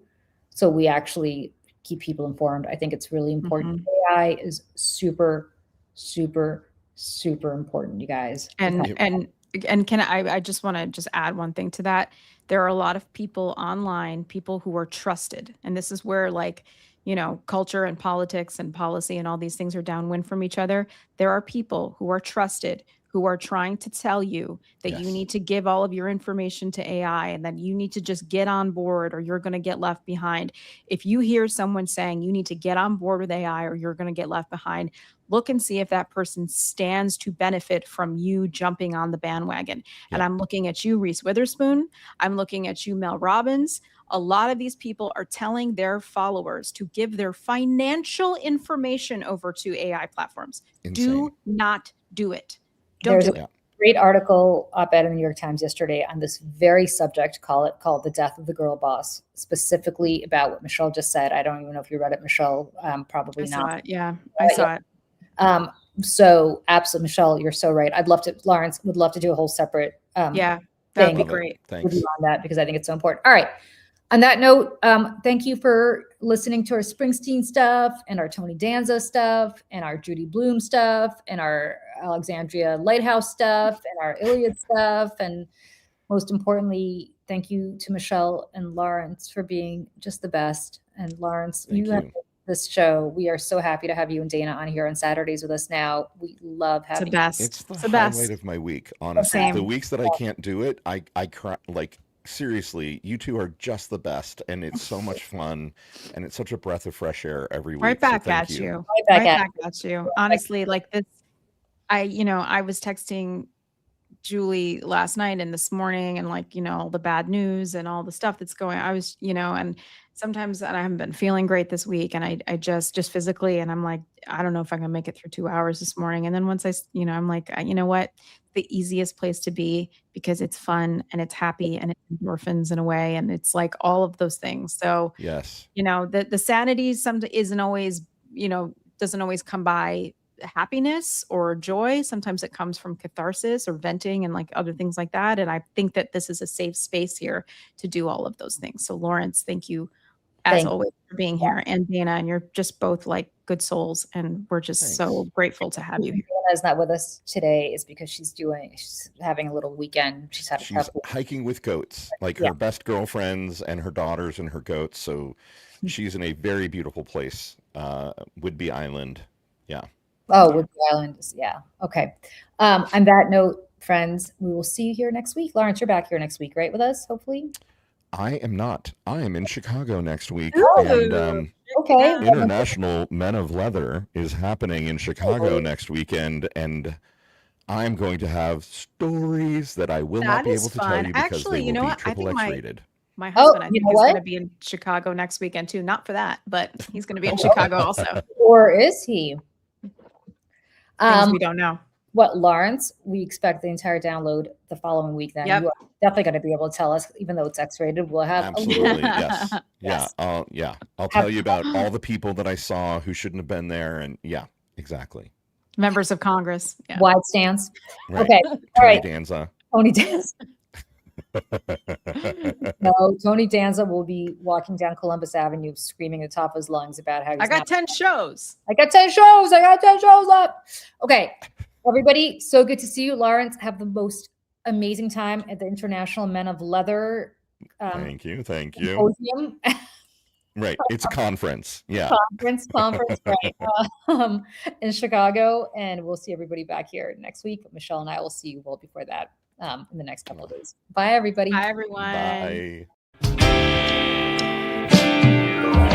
so we actually keep people informed. I think it's really important. AI is super, super, super important, you guys. And can I just want to just add one thing to that. There are a lot of people online, people who are trusted. And this is where culture and politics and policy and all these things are downwind from each other. There are people who are trusted, who are trying to tell you that you need to give all of your information to AI and that you need to just get on board or you're going to get left behind. If you hear someone saying you need to get on board with AI or you're going to get left behind, look and see if that person stands to benefit from you jumping on the bandwagon. And I'm looking at you, Reese Witherspoon. I'm looking at you, Mel Robbins. A lot of these people are telling their followers to give their financial information over to AI platforms. Insane. Do not do it. Don't do it. Great article op-ed in the New York Times yesterday on this very subject, called The Death of the Girl Boss, specifically about what Michelle just said. I don't even know if you read it, Michelle. Probably not. Saw it. Yeah, I saw it. So absolutely, Michelle, you're so right. Lawrence would love to do a whole separate that would be great. Thanks. On that, because I think it's so important. All right. On that note, thank you for listening to our Springsteen stuff and our Tony Danza stuff and our Judy Blume stuff and our Alexandria Lighthouse stuff and our Iliad stuff. And most importantly, thank you to Michelle and Lawrence for being just the best. And Lawrence, you have this show. We are so happy to have you and Dana on here on Saturdays with us now. We love having you. It's the highlight of my week, honestly. Same. The weeks that I can't do it, I cry, like seriously, you two are just the best, and it's so much fun, and it's such a breath of fresh air every week. Right so back thank at you. Right Right back back at you. Honestly, like this, I was texting Julie last night and this morning and like, all the bad news and all the stuff that's going, I was, and sometimes and I haven't been feeling great this week and I just physically, and I'm like, I don't know if I can make it through 2 hours this morning. And then once I'm like, you know what, the easiest place to be because it's fun and it's happy and it's endorphins in a way. And it's like all of those things. So, Yes. the sanity isn't always, doesn't always come by happiness or joy. Sometimes it comes from catharsis or venting and like other things like that. And I think that this is a safe space here to do all of those things. So Lawrence, thank you as Thank always for being here, and Dana, and you're just both like good souls, and we're just so Thanks. grateful to have you here. Dana's not with us today is because she's having a little weekend. She's had a She's tough week. hiking with goats, like Yeah. her best girlfriends and her daughters and her goats. So she's in a very beautiful place, Whidbey Island. Yeah. Oh, Woodby Island. Yeah. Okay. On that note, friends, we will see you here next week. Lawrence, you're back here next week, right, with us, hopefully? I am not. I am in Chicago next week, Ooh. and Okay. International Men of Leather is happening in Chicago next weekend, and I'm going to have stories that I will not That be is able to tell fun. you because Actually, they you will know be what? I triple think X rated. My husband, I you think, know is what? going to be in Chicago next weekend too. Not for that, but he's going to be in Chicago also. Or is he? Things we don't know. What, Lawrence? We expect the entire download the following week. Then Yep. you are definitely going to be able to tell us, even though it's X-rated. We'll have Absolutely, yes. Yes. Yeah. I'll tell you about all the people that I saw who shouldn't have been there, and yeah, exactly. Members of Congress. Yeah. wide stance. Right. Okay. All Tony right. Danza. Tony Danza. No, Tony Danza will be walking down Columbus Avenue screaming at the top of his lungs about how he's I got 10 shows. I got 10 shows. I got 10 shows up. Okay. Everybody, so good to see you. Lawrence, have the most amazing time at the International Men of Leather Thank you. Symposium. Right. It's a conference. Yeah. conference, right, in Chicago. And we'll see everybody back here next week. Michelle and I will see you well before that in the next couple of days. Bye, everybody. Bye, everyone. Bye.